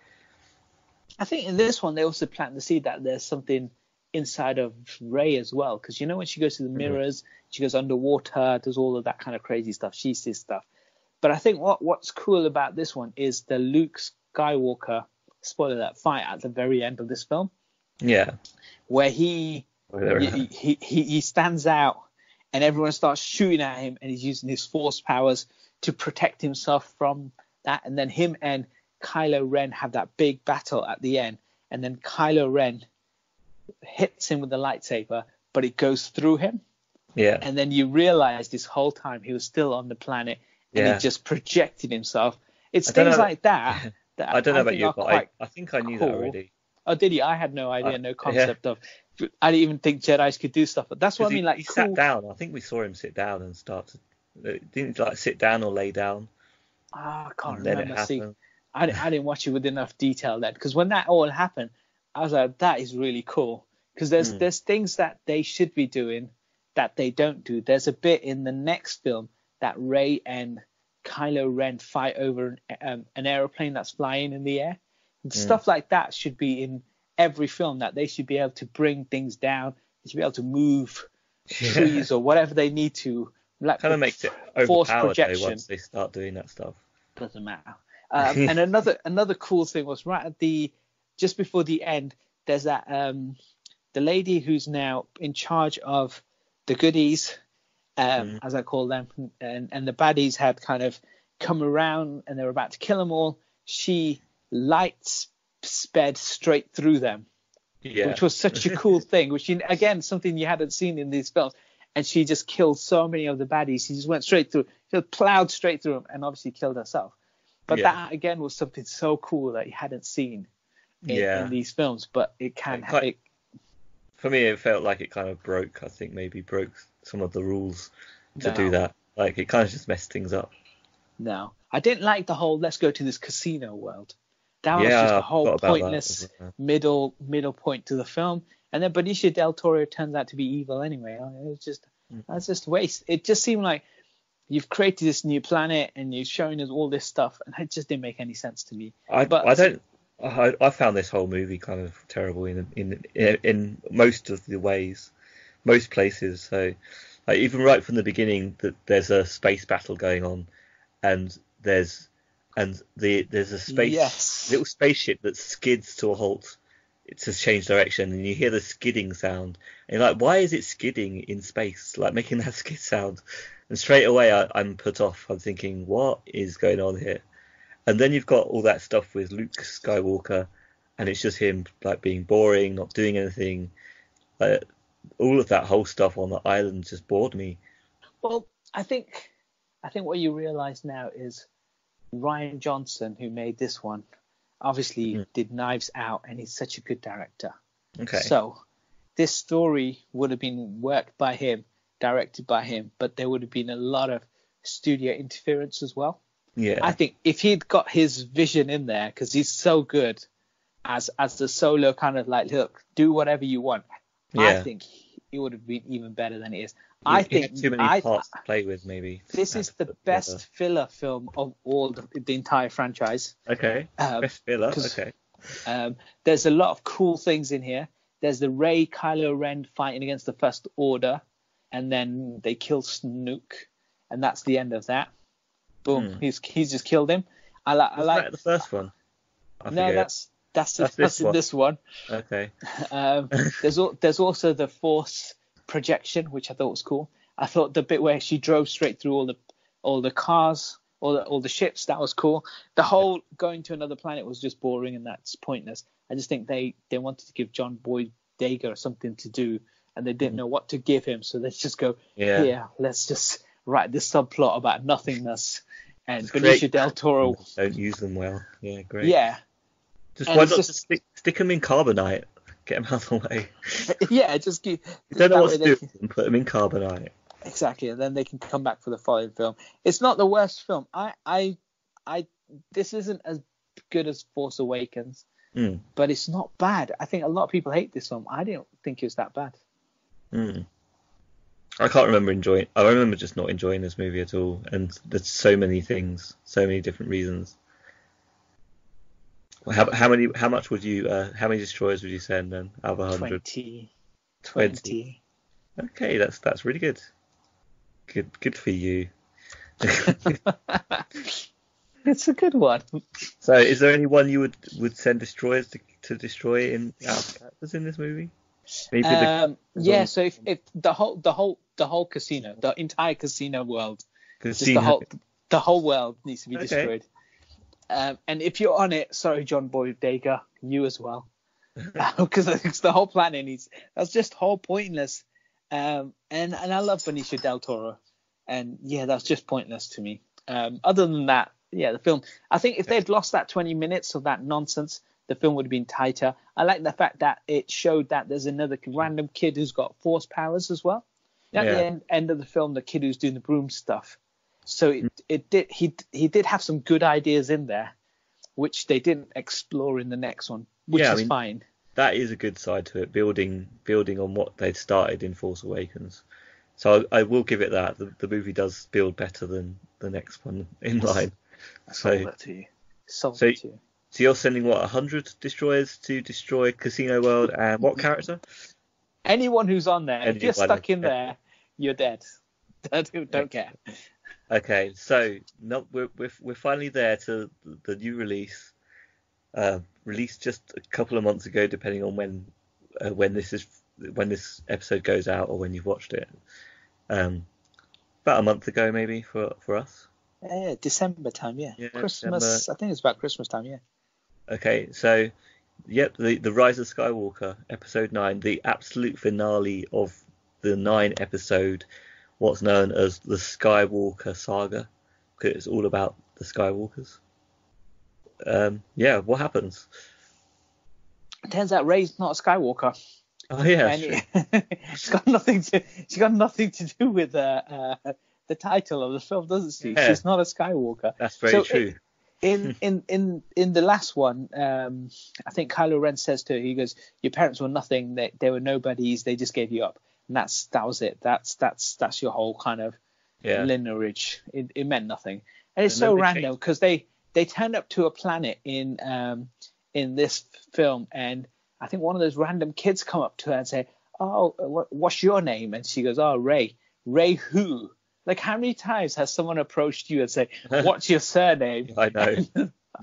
I think in this one they also plant the seed that there's something inside of Rey as well, because you know when she goes to the mirrors, she goes underwater, does all of that kind of crazy stuff. She sees stuff. But I think what's cool about this one is the Luke Skywalker, spoiler that, fight at the very end of this film. Yeah. Where he stands out and everyone starts shooting at him, and he's using his force powers to protect himself from that. And then him and Kylo Ren have that big battle at the end, and then Kylo Ren hits him with the lightsaber, but it goes through him. Yeah. And then you realize this whole time he was still on the planet, and he just projected himself. It's things like that. I don't know about you, but I think I knew that already. Oh, did he? I had no idea, no concept of. I didn't even think Jedi's could do stuff. But that's what I mean. Like he sat down. I think we saw him sit down and start to. Didn't he, like sit down or lay down? I can't remember. See, I didn't watch it with enough detail then, because when that all happened, I was like, that is really cool. Because there's things that they should be doing that they don't do. There's a bit in the next film that Rey and Kylo Ren fight over an aeroplane that's flying in the air. And stuff like that should be in every film, that they should be able to bring things down. They should be able to move trees or whatever they need to. Like kind of makes it overpowered though once they start doing that stuff. Doesn't matter. And another cool thing was right at just before the end, there's that the lady who's now in charge of the goodies, as I call them, and the baddies had kind of come around and they were about to kill them all. She light sped straight through them, which was such a cool thing, which again something you hadn't seen in these films. And she just killed so many of the baddies. She just went straight through, she plowed straight through them, and obviously killed herself. But that again was something so cool that you hadn't seen in these films. But it can for me, it felt like it kind of broke. I think maybe broke some of the rules to do that. Like it kind of just messed things up. No, I didn't like the whole let's go to this casino world. That was just a whole pointless middle point to the film. And then Benicio del Toro turns out to be evil anyway. That's just waste. It just seemed like you've created this new planet and you're showing us all this stuff, and it just didn't make any sense to me. I found this whole movie kind of terrible in most of the ways, most places. So like, even right from the beginning, that there's a space battle going on, and there's a little spaceship that skids to a halt. It's just changed direction, and you hear the skidding sound, and you're like, why is it skidding in space, like making that skid sound? And straight away I'm put off. I'm thinking, what is going on here? And then you've got all that stuff with Luke Skywalker, and it's just him like being boring, not doing anything. All of that whole stuff on the island just bored me. Well, I think what you realise now is Rian Johnson, who made this one, obviously did Knives Out, and he's such a good director. Okay. So this story would have been worked by him, directed by him, but there would have been a lot of studio interference as well. Yeah. I think if he'd got his vision in there, because he's so good as the solo kind of like, look, do whatever you want. Yeah. I think it would have been even better than it is. I think too many parts to play with. Maybe this is the best filler film of all the entire franchise. Okay, best filler. Okay. There's a lot of cool things in here. There's the Kylo Ren fighting against the First Order, and then they kill Snoke, and that's the end of that. Boom, he's just killed him. I like the first one. No, that's in this one. Okay. There's also the Force projection, which I thought was cool. I thought the bit where she drove straight through all the cars, all the ships, that was cool. The whole going to another planet was just boring, and that's pointless. I just think they wanted to give John Boyega something to do, and they didn't know what to give him, so let's just go, let's just write this subplot about nothingness. And Benicio del Toro don't use them well. Yeah, great. Yeah. Why not just stick them in carbonite? Get them out of the way. Yeah, just keep. You don't know what to do with them, put them in carbonite. Exactly, and then they can come back for the following film. It's not the worst film. This isn't as good as Force Awakens, but it's not bad. I think a lot of people hate this film. I didn't think it was that bad. I can't remember enjoying. I remember just not enjoying this movie at all, and there's so many things, so many different reasons. How much would you? How many destroyers would you send then out of 100? 20. Okay, that's really good. Good for you. It's a good one. So, is there anyone you would send destroyers to destroy out of characters in this movie? Maybe so if the whole casino, the entire casino world, the whole world needs to be destroyed. And if you're on it, sorry, John Boyega, you as well, because the whole planet that's just whole pointless. And I love Benicio del Toro, and that's just pointless to me. Other than that, the film. I think if they'd lost that 20 minutes of that nonsense, the film would have been tighter. I like the fact that it showed that there's another random kid who's got force powers as well. At the end of the film, the kid who's doing the broom stuff. So he did have some good ideas in there, which they didn't explore in the next one, which is fine. That is a good side to it, building on what they'd started in Force Awakens. So I will give it that. The movie does build better than the next one in line. I sold that to you. So you're sending 100 destroyers to destroy Casino World, and what character? Anyone who's on there. If you're stuck in there, you're dead. Don't care. Okay, so we're finally there to the new release, released just a couple of months ago, depending on when this episode goes out or when you've watched it. About a month ago, maybe for us. Yeah, December time. Yeah, Christmas. December. I think it's about Christmas time. Yeah. Okay, so the Rise of Skywalker, episode 9, the absolute finale of the 9-episode, what's known as the Skywalker saga, because it's all about the Skywalkers. What happens? It turns out Rey's not a Skywalker. Oh yeah, she's got nothing to do with the title of the film, doesn't she? Yeah. She's not a Skywalker. That's very true. In the last one, I think Kylo Ren says to her, he goes, "Your parents were nothing. They were nobodies. They just gave you up." And that was it. That's your whole kind of lineage. It meant nothing, and it's so random because they turned up to a planet in this film, and I think one of those random kids come up to her and say, "Oh, what's your name?" And she goes, "Oh, Rey. Rey who?" Like, how many times has someone approached you and say, "What's your surname?" I know.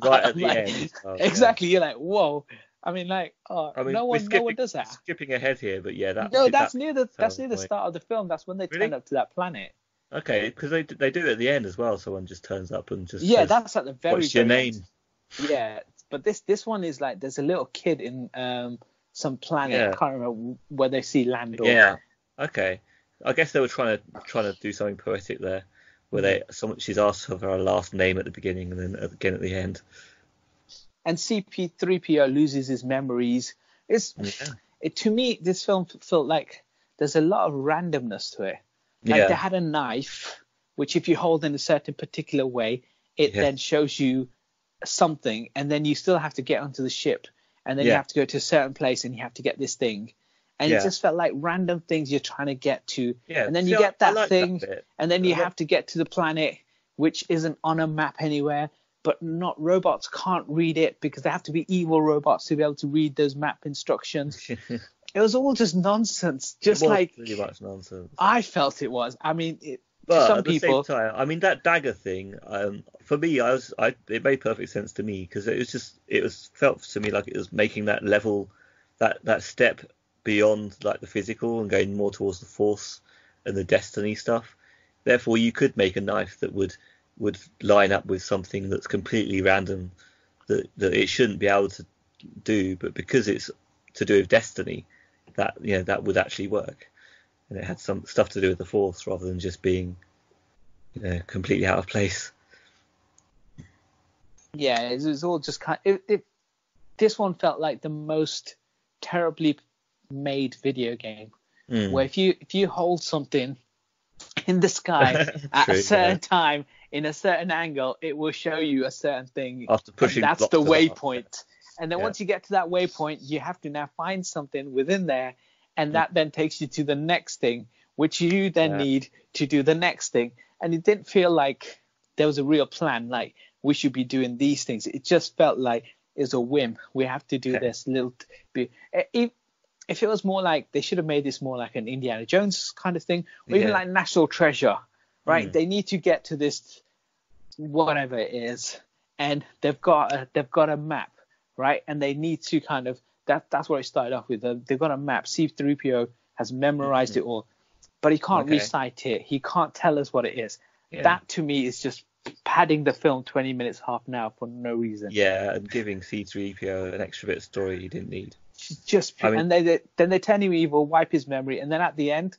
Right at the end. Oh, exactly. Yeah. You're like, whoa. I mean, no one does that. Skipping ahead here, but yeah, that's near the start of the film. That's when they turn up to that planet. Okay, because they do it at the end as well. Someone just turns up and just says, that's at the very. What's your name? End. Yeah, but this one is like there's a little kid in some planet. Yeah. I can't remember where they see Landor. Yeah. Okay. I guess they were trying to do something poetic there, where she's asked for her last name at the beginning and then again at the end. And CP3PO loses his memories. To me, this film felt like there's a lot of randomness to it. Like they had a knife, which if you hold in a certain particular way, it then shows you something, and then you still have to get onto the ship, and then you have to go to a certain place and you have to get this thing. And it just felt like random things you're trying to get to. Yeah. And then See, you get I that like thing, bit. and then you have to get to the planet, which isn't on a map anywhere. But not robots can't read it because they have to be evil robots to be able to read those map instructions. It was all just nonsense. Just like really much nonsense. I felt it was. I mean, But to some at the people, same time, I mean that dagger thing. For me, it made perfect sense to me because it was felt to me like it was making that level, that step beyond like the physical and going more towards the force and the destiny stuff. Therefore, you could make a knife that would line up with something that's completely random that it shouldn't be able to do, but because it's to do with destiny, that would actually work. And it had some stuff to do with the force rather than just being, completely out of place. Yeah, it was all just kind of, this one felt like the most terribly made video game, where if you hold something in the sky at a certain time in a certain angle, it will show you a certain thing. After pushing, that's the waypoint. And then once you get to that waypoint, you have to now find something within there, and that then takes you to the next thing, which you then need to do the next thing. And it didn't feel like there was a real plan, like we should be doing these things. It just felt like it's a whim. We have to do this little bit. If it was more like, they should have made this more like an Indiana Jones kind of thing, or even like National Treasure, right? They need to get to this, whatever it is, and they've got a map, right? And they need to kind of, that's what it started off with. They've got a map. C-3PO has memorized it all, but he can't recite it. He can't tell us what it is. Yeah. That to me is just padding the film 20 minutes, half an hour for no reason. Yeah, and giving C-3PO an extra bit of story he didn't need. And then they turn him evil, wipe his memory, and then at the end,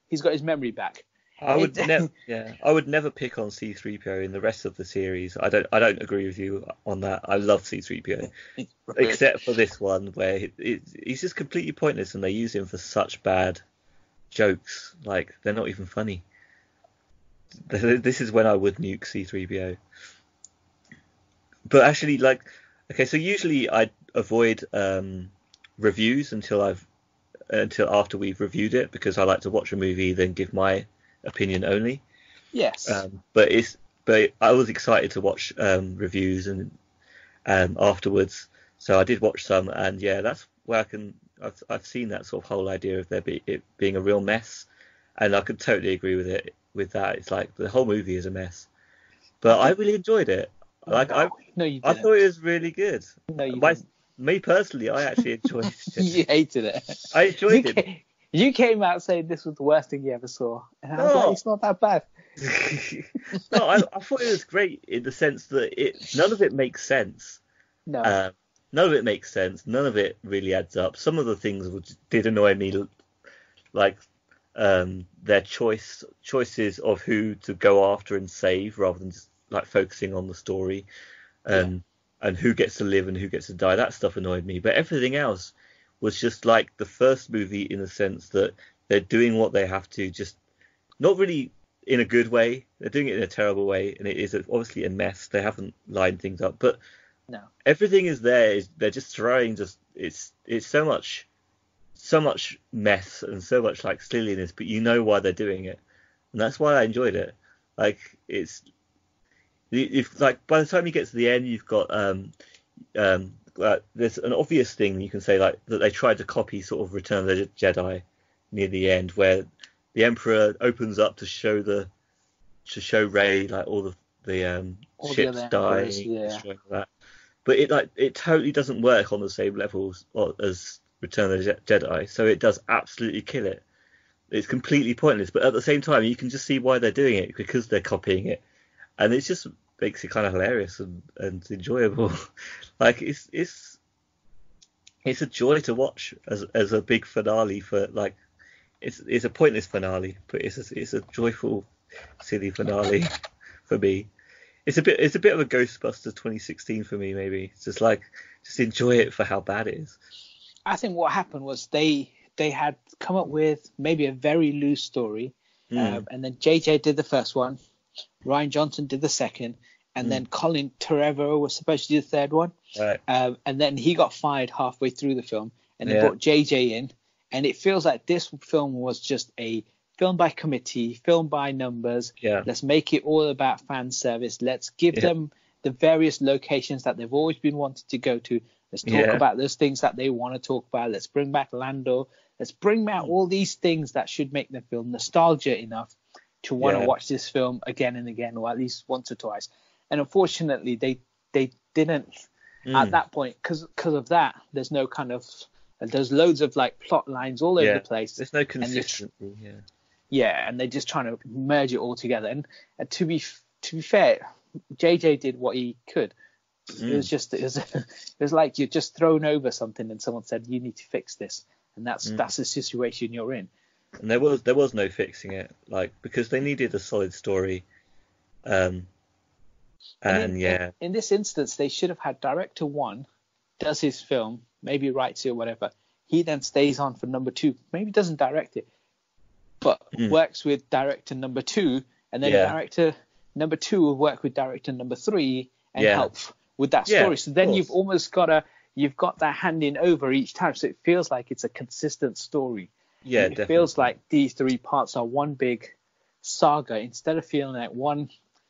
he's got his memory back. I would never pick on C-3PO in the rest of the series. I don't agree with you on that. I love C-3PO, except for this one where he's just completely pointless, and they use him for such bad jokes. Like, they're not even funny. This is when I would nuke C-3PO. But actually, so usually I avoid reviews until after we've reviewed it, because I like to watch a movie then give my opinion only. Yes. But I was excited to watch reviews and afterwards, so I did watch some, and that's where I've seen that sort of whole idea of it being a real mess, and I could totally agree with it. With that, it's like the whole movie is a mess, but I really enjoyed it. I thought it was really good. No, you didn't. Me personally, I actually enjoyed it. You hated it. I enjoyed it. You came out saying this was the worst thing you ever saw, and I was like, it's not that bad. No, I thought it was great in the sense that none of it makes sense. No. None of it makes sense. None of it really adds up. Some of the things did annoy me, like their choices of who to go after and save rather than just like focusing on the story, and who gets to live and who gets to die. That stuff annoyed me, but everything else was just like the first movie in the sense that they're doing what they have to, just not really in a good way. They're doing it in a terrible way, and it is obviously a mess. They haven't lined things up, but everything is there. They're just trying. It's so much mess and so much like silliness, but you know why they're doing it, and that's why I enjoyed it. Like, if like by the time you get to the end, you've got there's an obvious thing you can say, like that they tried to copy sort of Return of the Jedi near the end, where the Emperor opens up to show Rey like all the ships dying, destroying that. But it totally doesn't work on the same levels as Return of the Jedi, so it does absolutely kill it. It's completely pointless, but at the same time you can just see why they're doing it, because they're copying it, and it just makes it kind of hilarious and enjoyable. Like, it's a joy to watch as a big finale for, like, it's a pointless finale, but it's a joyful, silly finale for me. It's a bit of a Ghostbusters 2016 for me, maybe. It's just like, just enjoy it for how bad it is. I think what happened was they had come up with maybe a very loose story, and then JJ did the first one, Rian Johnson did the second, and then Colin Trevorrow was supposed to do the third one. Right. And then he got fired halfway through the film, and they brought JJ in, And it feels like this film was just a film by committee, film by numbers. Yeah. Let's make it all about fan service. Let's give them the various locations that they've always been wanting to go to. Let's talk about those things that they want to talk about. Let's bring back Lando. Let's bring back all these things that should make them feel nostalgia enough to want to watch this film again and again, or at least once or twice. And unfortunately, they didn't at that point, because of that. There's no kind of there's loads of like plot lines all over the place. There's no consistency. And they're just trying to merge it all together. And to be fair, JJ did what he could. It was like you're just thrown over something, and someone said you need to fix this, and that's the situation you're in. And there was no fixing it, like, because they needed a solid story. In this instance, they should have had director 1 does his film, maybe writes it or whatever. He then stays on for number 2, maybe doesn't direct it, but works with director number 2, and then director number 2 will work with director number 3 and help with that story. So then you've almost got that handing over each time, so it feels like it's a consistent story. Yeah, it definitely. feels like these 3 parts are one big saga, instead of feeling like one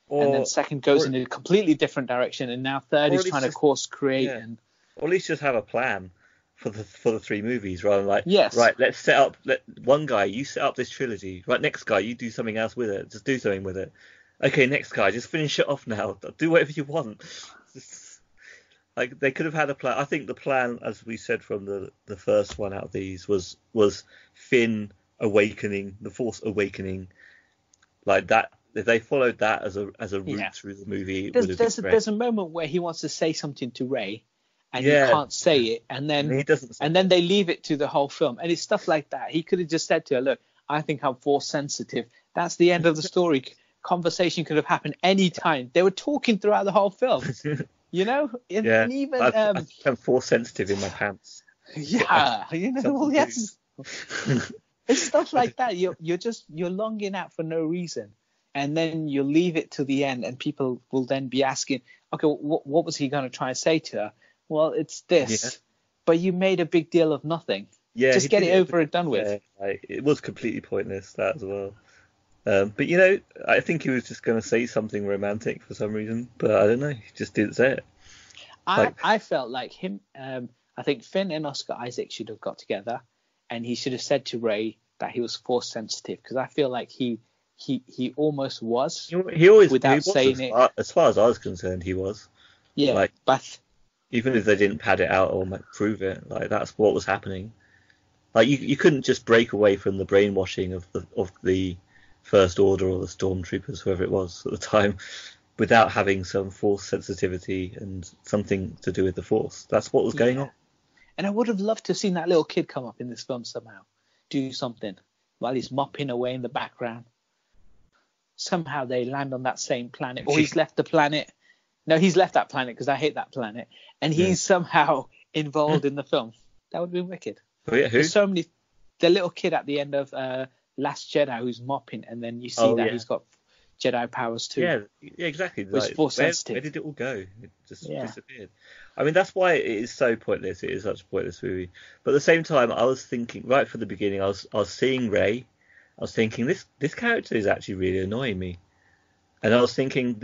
and then second goes in a completely different direction, and now third is trying to course create or at least just have a plan for the 3 movies, rather than like, right, let's set up, one guy, you set up this trilogy, right, next guy, you do something else with it, just do something with it. Okay, next guy, just finish it off now, do whatever you want. Like, they could have had a plan. I think the plan, as we said from the first one out of these, was Finn awakening, the Force awakening, like that. If they followed that as a route through the movie, there's a moment where he wants to say something to Rey, and he can't say it, and then then they leave it to the whole film, and it's stuff like that. He could have just said to her, "Look, I think I'm Force sensitive." That's the end of the story. Conversation could have happened any time. They were talking throughout the whole film. You know, and even I'm Force sensitive in my pants. Yeah, you know, well, yes, it's stuff like that. You're longing out for no reason, and then you leave it to the end, and people will then be asking, okay, what was he going to try and say to her? Well, it's this, but you made a big deal of nothing. Yeah, just get it over and done with. It was completely pointless, that as well. But you know, I think he was just going to say something romantic for some reason, but I don't know, he just didn't say it. I felt like him. I think Finn and Oscar Isaac should have got together, and he should have said to Rey that he was Force sensitive, because I feel like he almost was. He always without saying it. As far as I was concerned, he was. Yeah, like, but even if they didn't pad it out or prove it, like that's what was happening. Like you couldn't just break away from the brainwashing of the First Order or the Stormtroopers, whoever it was at the time, without having some Force sensitivity and something to do with the Force. That's what was going on. And I would have loved to have seen that little kid come up in this film somehow, do something while he's mopping away in the background. Somehow they land on that same planet, or he's left the planet. No, he's left that planet because I hate that planet, and he's somehow involved in the film. That would be wicked. Oh, yeah, who? There's so many. The little kid at the end of Last Jedi who's mopping, and then you see that he's got Jedi powers too. Yeah, exactly. Like, Force sensitive. Where did it all go? It just disappeared. I mean, that's why it is so pointless. It is such a pointless movie. But at the same time, I was thinking right from the beginning. I was seeing Rey. I was thinking this character is actually really annoying me, and I was thinking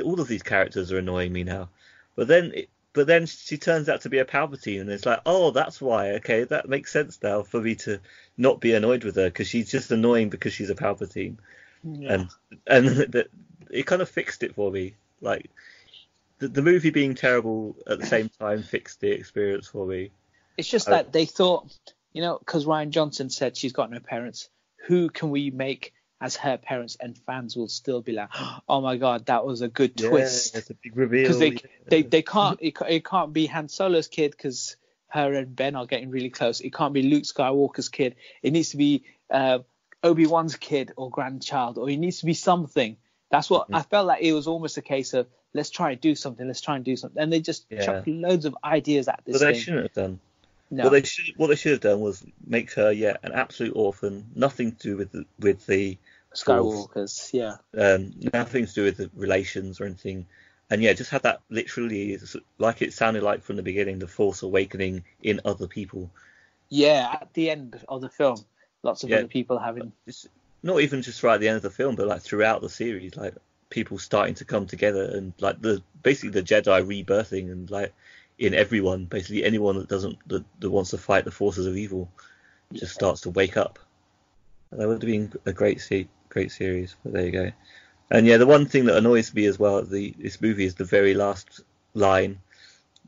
all of these characters are annoying me now. But then she turns out to be a Palpatine, and it's like, oh, that's why. Okay, that makes sense now for me to not be annoyed with her, because she's just annoying because she's a Palpatine. Yeah. And it kind of fixed it for me. Like the movie being terrible at the same time fixed the experience for me. It's just that they thought, you know, because Rian Johnson said she's got no parents. Who can we make as her parents? And fans will still be like, oh my god, that was a good twist. It's a big reveal. Because they can't. It can't be Han Solo's kid because her and Ben are getting really close. It can't be Luke Skywalker's kid. It needs to be Obi-Wan's kid or grandchild, or it needs to be something. That's what I felt like. It was almost a case of let's try and do something, and they just chucked loads of ideas at this. But they shouldn't have done. No. What they should have done was make her an absolute orphan, nothing to do with the Skywalkers, nothing to do with the relations or anything, and just have that literally like it sounded like from the beginning, the Force awakening in other people. Yeah, at the end of the film, lots of Yeah, other people having. it's not even just right at the end of the film, but like throughout the series, like people starting to come together and like basically the Jedi rebirthing and like in everyone, basically anyone that wants to fight the forces of evil just starts to wake up. That would have been a great series, but there you go. And yeah, the one thing that annoys me as well at this movie is the very last line,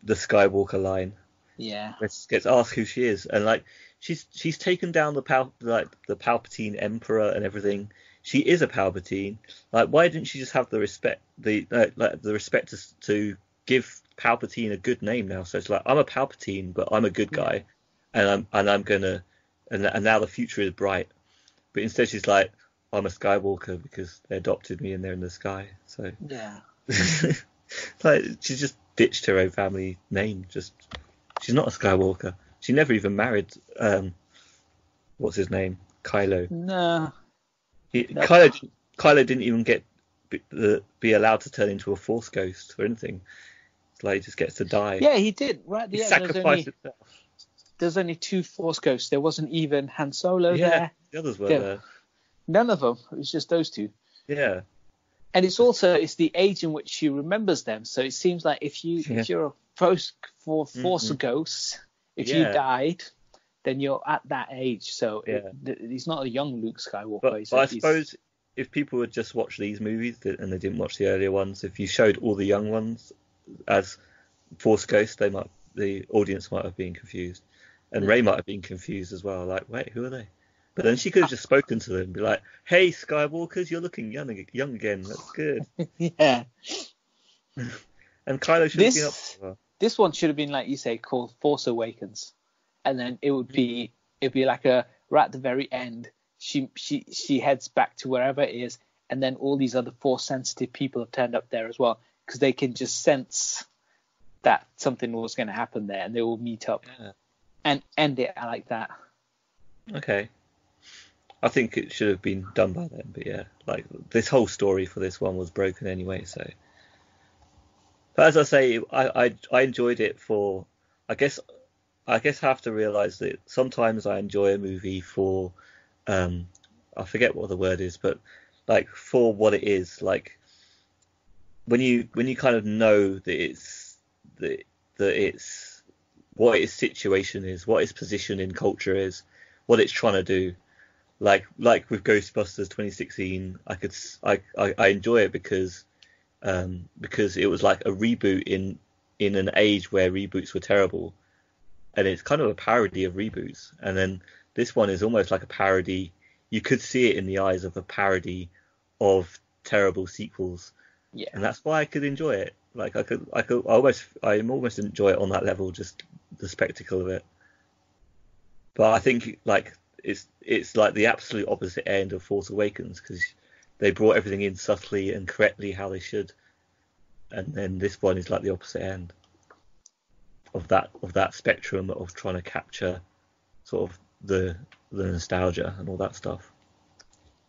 the Skywalker line. Yeah. Gets asked who she is, and like she's taken down the Palpatine Emperor and everything. She is a Palpatine. Like, why didn't she just have the respect to give Palpatine a good name now? So it's like, I'm a Palpatine, but I'm a good guy, and I'm gonna and now the future is bright. But instead she's like, I'm a Skywalker because they adopted me and they're in the sky. So Yeah. like she just ditched her own family name. She's not a Skywalker. She never even married what's his name? Kylo. No. Kylo didn't even be allowed to turn into a Force ghost or anything. It's like he just gets to die. Yeah, he did. Right at the He end, sacrificed himself. There's only 2 Force ghosts. There wasn't even Han Solo there. The others were there. None of them. It was just those 2. Yeah. And it's the age in which she remembers them. So it seems like if you're a Force ghost, if you died, then you're at that age. So he's not a young Luke Skywalker. But I suppose if people would just watch these movies and they didn't watch the earlier ones, if you showed all the young ones as Force ghosts, the audience might have been confused, and Rey might have been confused as well. Like, wait, who are they? But then she could have just spoken to them and be like, "Hey, Skywalkers, you're looking young again. That's good." Yeah. And Kylo should have been up as well. This one should have been, like you say, called Force Awakens, and then it'd be like right at the very end, she heads back to wherever it is, and then all these other Force sensitive people have turned up there as well, because they can just sense that something was going to happen there, and they will meet up and end it like that. Okay. I think it should have been done by then, but yeah, like this whole story for this one was broken anyway. So, but as I say, I enjoyed it for. I guess I have to realise that sometimes I enjoy a movie for, I forget what the word is, but like for what it is. Like when you kind of know that it's what its situation is, what its position in culture is, what it's trying to do. Like with Ghostbusters 2016, I enjoy it because it was like a reboot in an age where reboots were terrible, and it's kind of a parody of reboots. And then this one is almost like a parody. You could see it in the eyes of a parody of terrible sequels. Yeah. And that's why I could enjoy it. Like I almost enjoy it on that level, just the spectacle of it. But I think like it's like the absolute opposite end of Force Awakens, because they brought everything in subtly and correctly how they should, and then this one is like the opposite end of that spectrum of trying to capture sort of the nostalgia and all that stuff.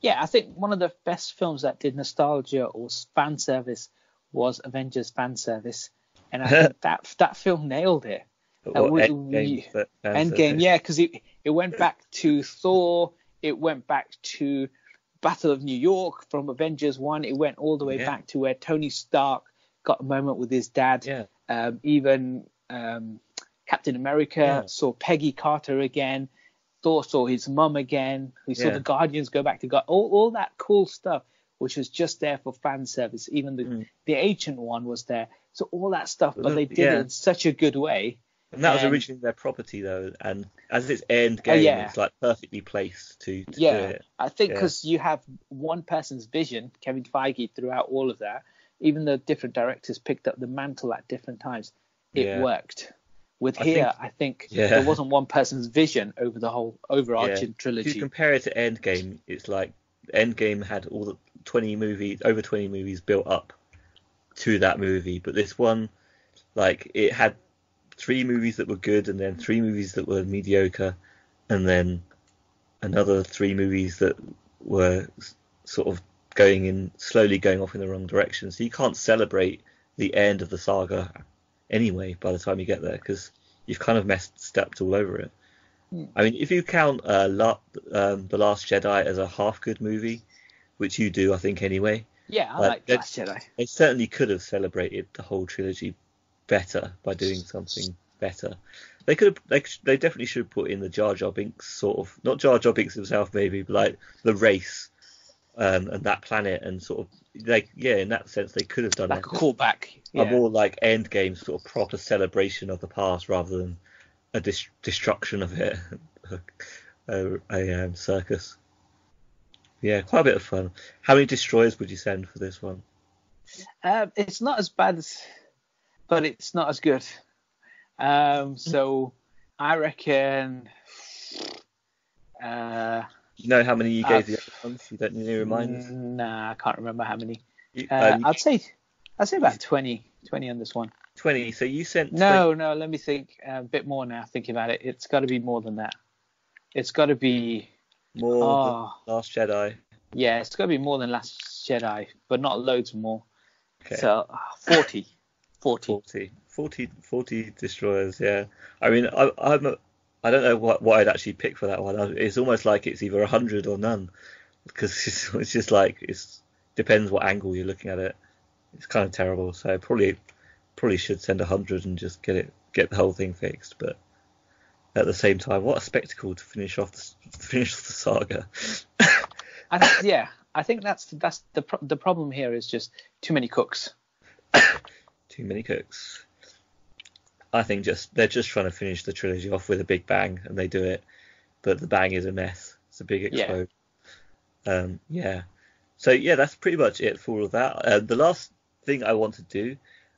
Yeah, I think one of the best films that did nostalgia or fan service was Avengers fan service, and I think that film nailed it. Endgame, yeah, because it went back to Thor, it went back to Battle of New York from Avengers 1, it went all the way back to where Tony Stark got a moment with his dad. Even Captain America saw Peggy Carter again, Thor saw his mum again, we saw the Guardians go back to God, all that cool stuff, which was just there for fan service. Even the Ancient One was there, so all that stuff, but they did it in such a good way. And that was originally their property, though, and as its end game, it's like perfectly placed to do it. I think because you have one person's vision, Kevin Feige, throughout all of that. Even though different directors picked up the mantle at different times, it worked. I think there wasn't one person's vision over the whole overarching trilogy. If you compare it to Endgame, it's like Endgame had all the over 20 movies built up to that movie, but this one, like, it had 3 movies that were good, and then 3 movies that were mediocre, and then another 3 movies that were sort of slowly going off in the wrong direction. So you can't celebrate the end of the saga anyway by the time you get there, because you've kind of stepped all over it. I mean, if you count The Last Jedi as a half-good movie, which you do, I think, anyway. Yeah, I like Last Jedi. They certainly could have celebrated the whole trilogy better by doing something better. They could have. They definitely should have put in the Jar Jar Binks sort of, not Jar Jar Binks himself maybe, but like the race and that planet, and sort of in that sense they could have done like a callback. Yeah. A more like Endgame sort of proper celebration of the past rather than a destruction of it, a circus. Yeah, quite a bit of fun. How many destroyers would you send for this one? It's not as bad but it's not as good. So I reckon. You know how many you gave the other ones? You don't need any reminders. Nah, I can't remember how many. I'd say about 20 on this one. 20. So you sent. No. Let me think a bit more now. Thinking about it, it's got to be more than that. It's got to be more than Last Jedi. Yeah, it's got to be more than Last Jedi, but not loads more. Okay. So 40 destroyers. Yeah. I mean, I don't know what I'd actually pick for that one. It's almost like it's either 100 or none, because it's just like it depends what angle you're looking at it. It's kind of terrible. So probably should send 100 and just get the whole thing fixed. But at the same time, what a spectacle to finish off the saga. I think that's the problem here is just too many cooks. Too many cooks. I think they're just trying to finish the trilogy off with a big bang, and they do it, but the bang is a mess. It's a big explode. Yeah. So yeah, that's pretty much it for all of that. The last thing I want to do,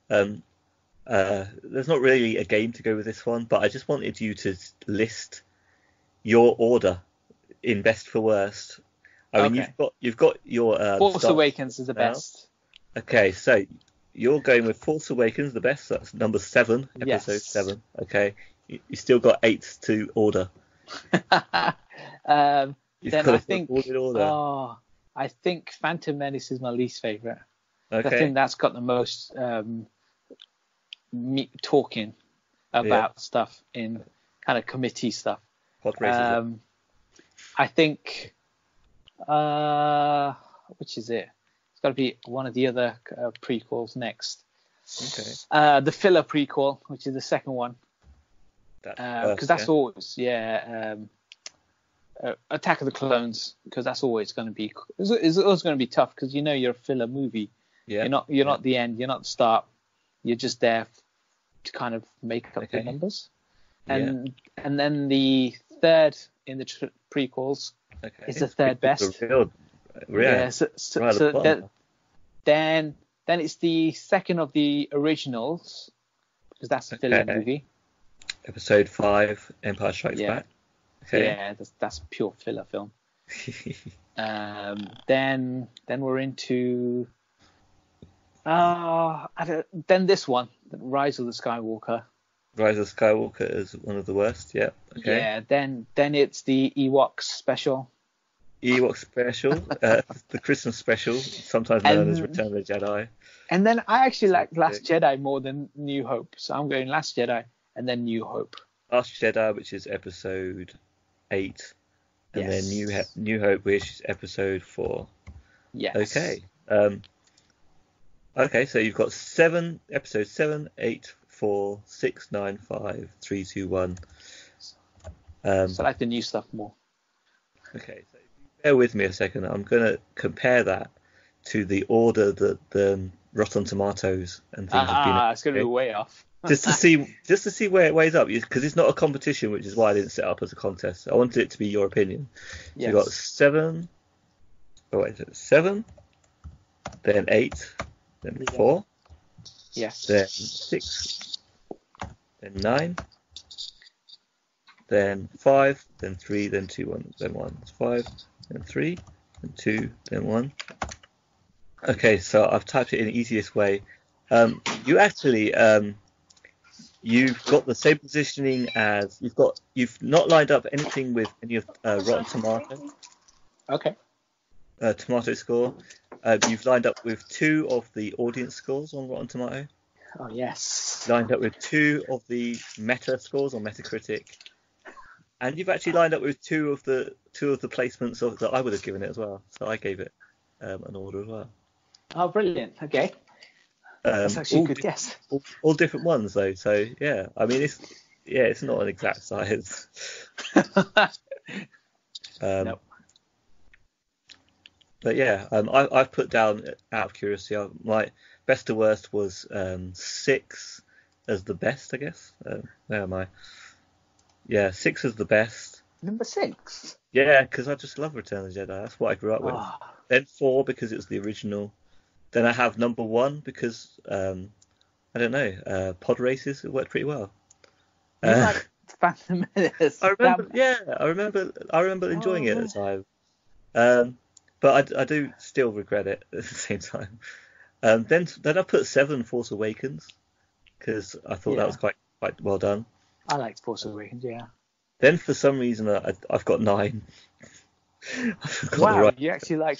there's not really a game to go with this one, but I just wanted you to list your order in best for worst. I mean, you've got your Force Awakens is the best. Okay, so you're going with Force Awakens, the best. That's number 7, episode 7. Okay, you still got 8 to order. Then I think. I think Phantom Menace is my least favorite. Okay. I think that's got the most talking about stuff in kind of committee stuff. Pod races. I think. Which is it? It's got to be one of the other prequels next. Okay. The filler prequel, which is the second one. Because that's always Attack of the Clones, because that's always going to be it's always going to be tough, because you're a filler movie. Yeah. You're not the end. You're not the start. You're just there to kind of make up the numbers. And then the third in the prequels is the third best. Then it's the second of the originals, because that's a filler movie. Episode 5, Empire Strikes Back. Okay. Yeah, that's pure filler film. Then we're into then this one, Rise of the Skywalker. Rise of Skywalker is one of the worst. Yeah. Okay. Yeah. Then it's the Ewoks special. The Christmas special, sometimes known as Return of the Jedi. And then I actually like Last Jedi more than New Hope, so I'm going Last Jedi and then New Hope. Last Jedi, which is episode 8, and then New Hope, which is episode 4. Yes. Okay. Okay, so you've got episode 7, 8, 4, 6, 9, 5, 3, 2, 1. So I like the new stuff more. Okay, so bear with me a second. I'm going to compare that to the order that the Rotten Tomatoes and things have been. It's going to be way off. just to see where it weighs up, because it's not a competition, which is why I didn't set it up as a contest. I wanted it to be your opinion. So you've got 7. Oh wait, 7, then 8, then 4, yes, then 6, then 9, then 5, then 3, then 2, 1, then 1. It's 5, then 3, then 2, then 1. Okay, so I've typed it in the easiest way. You actually you've got the same positioning as you've not lined up anything with any of Rotten Tomato. Okay. Tomato score. You've lined up with 2 of the audience scores on Rotten Tomato. Oh yes. Lined up with 2 of the meta scores on Metacritic, And you've actually lined up with two of the placements that I would have given it as well. So I gave it an order as well. Oh, brilliant. Okay. That's actually a good guess. All different ones though. So yeah, I mean it's not an exact science. Nope. But yeah, I've put down out of curiosity. My best to worst was 6 as the best, I guess. Where am I? Yeah, 6 as the best. Number 6. Yeah, because I just love Return of the Jedi. That's what I grew up with. Oh. Then 4 because it was the original. Then I have number 1 because I don't know, pod races. It worked pretty well. You like Phantom Menace? I remember enjoying it at the time. But I do still regret it at the same time. Then I put 7 Force Awakens because I thought that was quite well done. I liked Force Awakens, yeah. Then for some reason I've got 9. Wow, you actually like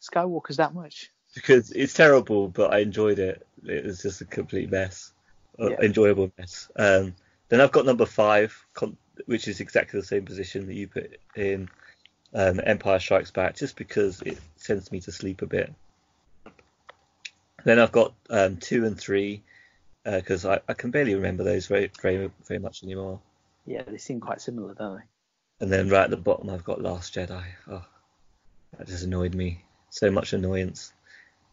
Skywalkers that much? Because it's terrible, but I enjoyed it. It was just a complete mess, enjoyable mess. Then I've got number 5, which is exactly the same position that you put in Empire Strikes Back, just because it sends me to sleep a bit. Then I've got 2 and 3 because I can barely remember those very, very, very much anymore. Yeah, they seem quite similar, don't they? And then right at the bottom I've got Last Jedi. Oh, that just annoyed me. So much annoyance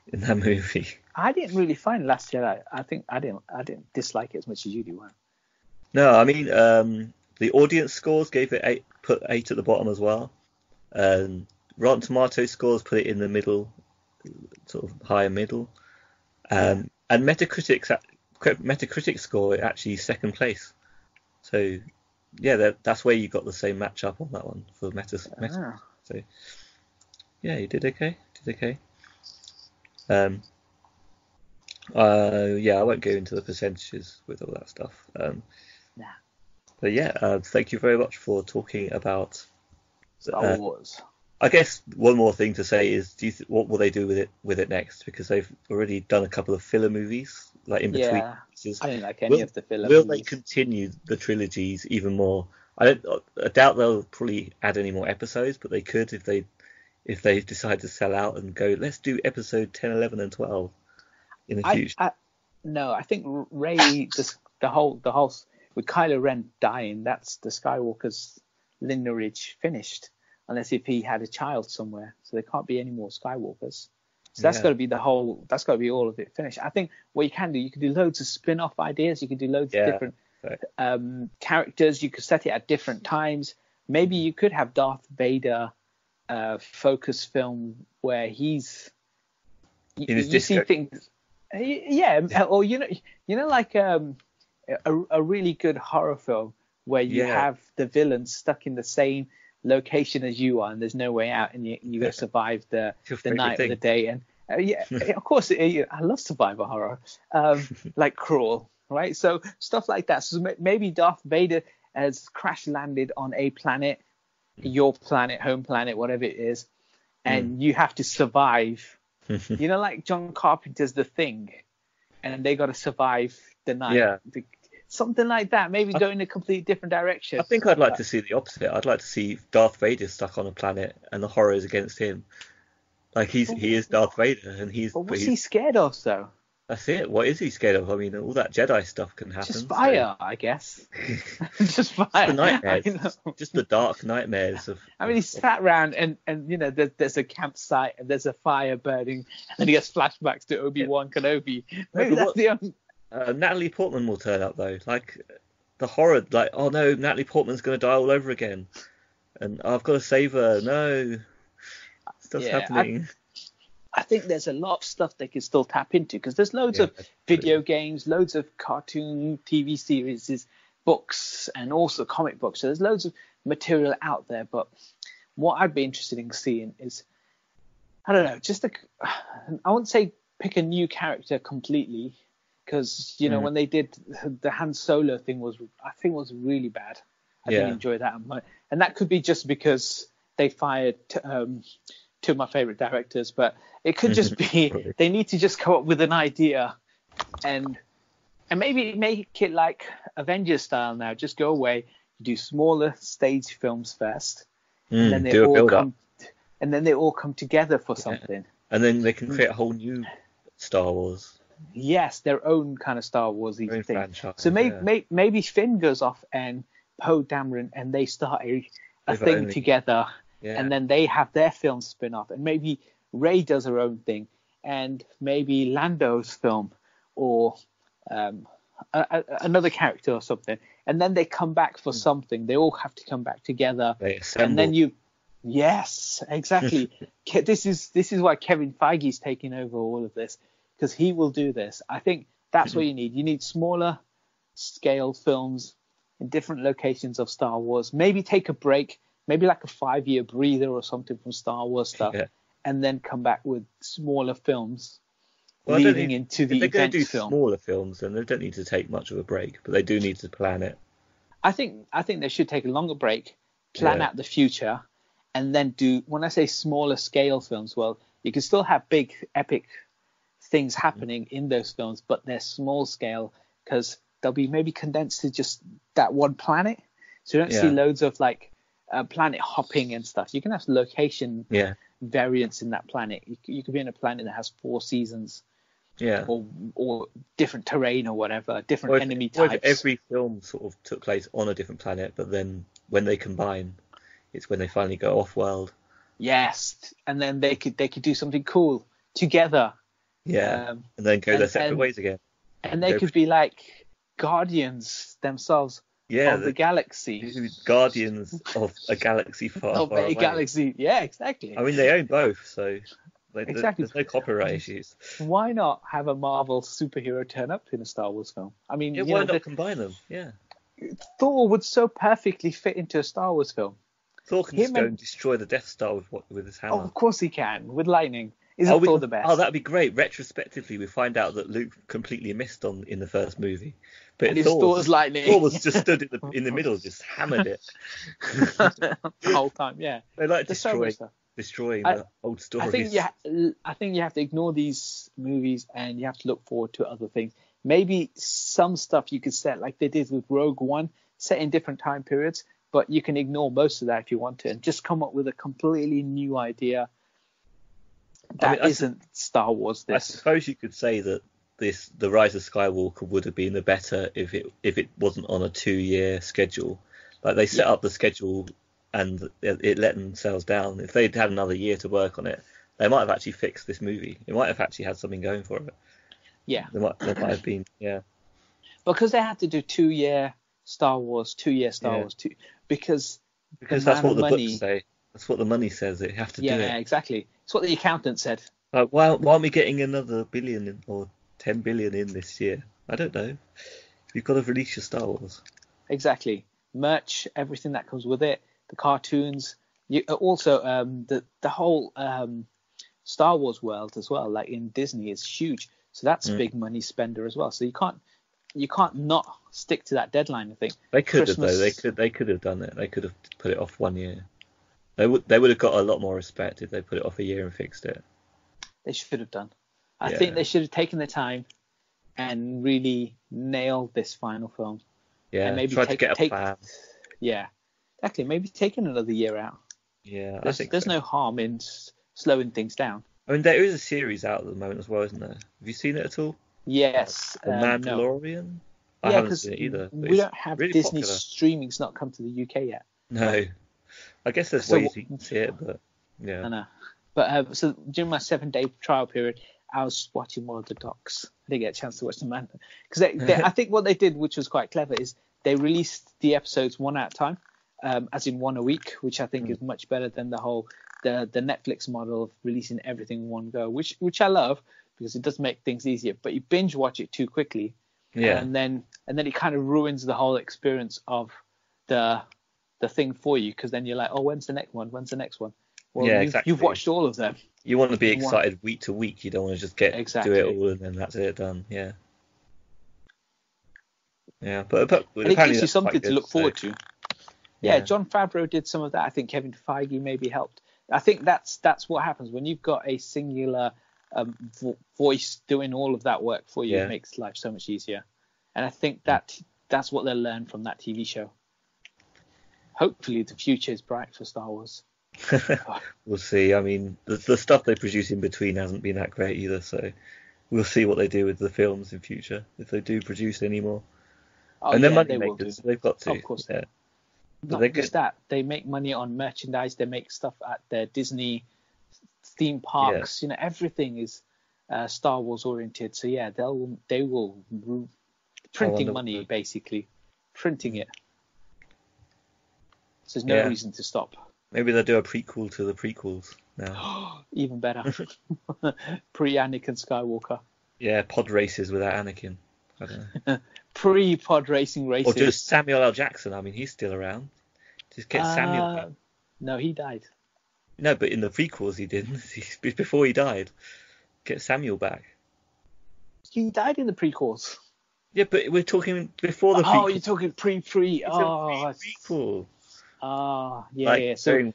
in that movie. I didn't really find Last Jedi. I think I didn't dislike it as much as you do. No, I mean the audience scores gave it put 8 at the bottom as well. Rotten Tomatoes scores put it in the middle, sort of higher middle. And Metacritic score it actually second place. So yeah, that's where you got the same matchup on that one for Meta. So yeah, you did okay. Yeah, I won't go into the percentages with all that stuff. But yeah, thank you very much for talking about Star Wars. I guess one more thing to say is, what will they do with it next? Because they've already done a couple of filler movies, like in between. Yeah, I didn't like any of the filler movies. Will they continue the trilogies even more? I doubt they'll probably add any more episodes, but they could if they decide to sell out and go, let's do episode 10, 11, and 12 in the future. No, I think Rey, the whole with Kylo Ren dying, that's the Skywalker's lineage finished. Unless if he had a child somewhere, so there can't be any more Skywalkers. So that's got to be that's got to be all of it finished. I think what you can do loads of spin-off ideas. You could do loads of different characters. You could set it at different times. Maybe you could have Darth Vader focus film where he's you see things. Yeah, or like a really good horror film where you have the villain stuck in the same location as you are, and there's no way out, and you got to survive the night or the day. And of course, I love survival horror, like Crawl, right? So stuff like that. So maybe Darth Vader has crash landed on a planet, your planet, home planet, whatever it is, and you have to survive. Like John Carpenter's The Thing, and they got to survive the night. Yeah. Something like that, maybe go in a completely different direction. I think I'd like to see the opposite. I'd like to see Darth Vader stuck on a planet and the horrors against him. Like he is Darth Vader, and what's he scared of, though? That's it. What is he scared of? I mean, all that Jedi stuff can happen. Just fire, I guess. Just fire. Just the nightmares. Just the dark nightmares of. I mean, he's sat around and there's a campsite and there's a fire burning, and then he gets flashbacks to Obi-Wan Kenobi. Maybe that's the only. Natalie Portman will turn up though, like the horror, like, oh no, Natalie Portman's going to die all over again, and I've got to save her. No, stuff's happening. I think there's a lot of stuff they can still tap into, because there's loads of video games, loads of cartoon TV series, books, and also comic books. So there's loads of material out there. But what I'd be interested in seeing is, I don't know, I wouldn't say pick a new character completely. Because when they did the Han Solo thing was really bad. I didn't enjoy that, and that could be just because they fired two of my favorite directors. But it could just be they need to just come up with an idea, and maybe make it like Avengers style now. Just go away, do smaller stage films first, and then do a build-up. and then they all come together for something. And then they can create a whole new Star Wars. Yes, their own kind of Star Wars thing. Franchise, So maybe Finn goes off and Poe Dameron, and they start a thing together, and then they have their film spin-off, and maybe Rey does her own thing, and maybe Lando's film, or another character or something, and then they come back for something. They all have to come back together, and then yes, exactly. This is why Kevin Feige's taking over all of this, because he will do this. I think that's what you need. You need smaller scale films in different locations of Star Wars. Maybe take a break, maybe like a 5-year breather or something from Star Wars stuff, and then come back with smaller films leading into the event film. If they're going to do smaller films, then they don't need to take much of a break, but they do need to plan it. I think they should take a longer break, plan out the future, and then do, when I say smaller scale films, well, you can still have big epic things happening in those films, but they're small scale because they'll be maybe condensed to just that one planet. So you don't see loads of like planet hopping and stuff. You can have location variants in that planet. You could be in a planet that has 4 seasons, or different terrain or whatever, different enemy types. Or if every film sort of took place on a different planet, but then when they combine, it's when they finally go off-world. Yes, and then they could do something cool together. Yeah, and then go their separate ways again. And they could be like guardians themselves of the galaxy. Guardians of a galaxy far away. Galaxy, yeah, exactly. I mean, they own both, so exactly. There's no copyright issues. Why not have a Marvel superhero turn up in a Star Wars film? I mean, why not combine them? Yeah. Thor would so perfectly fit into a Star Wars film. Thor can just go and destroy the Death Star with his hammer. Oh, of course he can, with lightning. Isn't Thor the best? Oh, that'd be great. Retrospectively, we find out that Luke completely missed in the first movie. But Thor's lightning. Thor was just stood in the middle, just hammered it. The whole time, yeah. They like destroying the old stories. I think you have to ignore these movies and you have to look forward to other things. Maybe some stuff you could set like they did with Rogue One, set in different time periods, but you can ignore most of that if you want to and just come up with a completely new idea that isn't Star Wars. I suppose you could say that the Rise of Skywalker would have been better if it wasn't on a 2-year schedule. Like they set up the schedule and it let themselves down. If they'd had another year to work on it, they might have actually fixed this movie. It might have actually had something going for it. Yeah. There might have been, yeah. Because they had to do 2-year Star Wars, 2-year Star Wars, because that's what the books say. That's what the money says. They have to do it. Yeah, exactly. It's what the accountant said. Like, why aren't we getting another billion or 10 billion in this year? I don't know. You've got to release your Star Wars. Exactly. Merch, everything that comes with it, the cartoons. Also, the whole Star Wars world as well, like in Disney, is huge. So that's a big money spender as well. So you can't not stick to that deadline. I think they could have though. They could have done it. They could have put it off 1 year. They would have got a lot more respect if they put it off a year and fixed it. They should have done. I think they should have taken the time and really nailed this final film. Yeah, and maybe try to get a plan. Yeah, exactly. Maybe taking another year out. Yeah, I think there's no harm in slowing things down. I mean, there is a series out at the moment as well, isn't there? Have you seen it at all? Yes. The Mandalorian? No. I haven't seen it either. We don't have really Disney popular. streaming's not come to the UK yet. No. I guess there's ways you can see it, but yeah. I know. But so during my 7-day trial period, I was watching more of the docs. I didn't get a chance to watch the Mandalorian. Because I think what they did, which was quite clever, is they released the episodes one at a time, as in one a week, which I think is much better than the whole the Netflix model of releasing everything in one go, which I love because it does make things easier. But you binge watch it too quickly, and then it kind of ruins the whole experience of the thing for you, because then you're like, oh, when's the next one? When's the next one? Well, exactly. You've watched all of them. You want to be excited week to week. You don't want to just do it all and then that's it done. Yeah. Yeah, but and it gives you something to look forward to. Yeah, Jon Favreau did some of that. I think Kevin Feige maybe helped. I think that's what happens when you've got a singular voice doing all of that work for you. It makes life so much easier. And I think that's what they'll learn from that TV show. hopefully the future is bright for Star Wars. We'll see. I mean, the stuff they produce in between hasn't been that great either, so we'll see what they do with the films in future, if they do produce any more. And they're money makers, so they've got to. Of course. Yeah. Not just that, they make money on merchandise, they make stuff at their Disney theme parks, everything is Star Wars oriented. So yeah, they will printing money, basically printing it. So there's no reason to stop. Maybe they'll do a prequel to the prequels now. Even better. Pre-Anakin Skywalker. Yeah, pod races without Anakin. I don't know. Pre-pod racing races. Or just Samuel L. Jackson. I mean, he's still around. Just get Samuel back. No, he died. No, but in the prequels he didn't. Before he died. Get Samuel back. He died in the prequels. Yeah, but we're talking before the prequel. Oh, you're talking pre-pre. Prequel. Yeah. So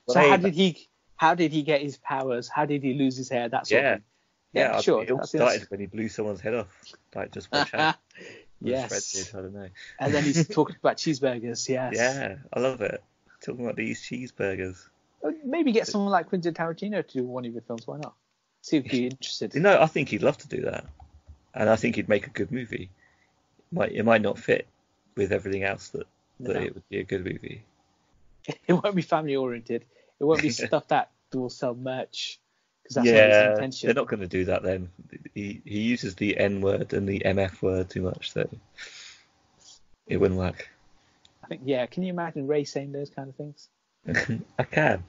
how did he get his powers? How did he lose his hair? That sort of thing. Yeah, sure. It all started when he blew someone's head off. Like, just watch out. Yes. I don't know. And then he's talking about cheeseburgers. Yes. Yeah, I love it. Talking about these cheeseburgers. Maybe get someone like Quentin Tarantino to do one of your films. Why not? See if he'd be interested. I think he'd love to do that, and I think he'd make a good movie. It might not fit with everything else that it would be a good movie. It won't be family oriented. It won't be stuff that will sell merch, because that's not his intention. They're not going to do that then. He uses the N word and the MF word too much, so it wouldn't work. I think, can you imagine Ray saying those kind of things? I can.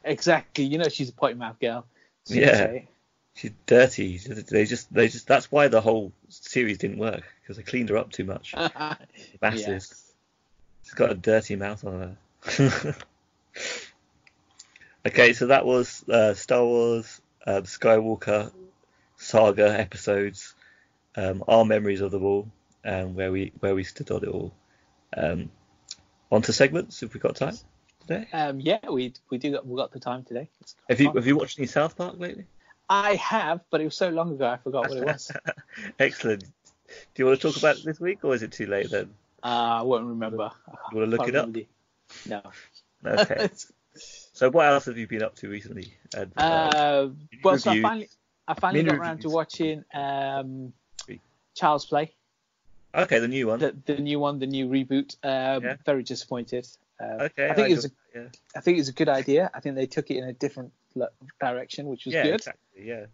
Exactly. She's a potty mouth girl. She's dirty. They just that's why the whole series didn't work, because they cleaned her up too much. Massive. Yes. She's got a dirty mouth on her. Okay, so that was Star Wars Skywalker saga episodes, our memories of them all, where we stood on it all. On to segments, if we've got time today. We got the time today. Have you watched any South Park lately? I have, but it was so long ago I forgot what it was. Excellent. Do you want to talk about it this week, or is it too late then? I won't remember. You want to look it up? No. Okay. So what else have you been up to recently? So I finally got around to watching Child's Play. Okay, the new one. The new one, the new reboot. Very disappointed. Okay. I think it's a good idea. I think they took it in a different direction, which was good. Exactly. Yeah.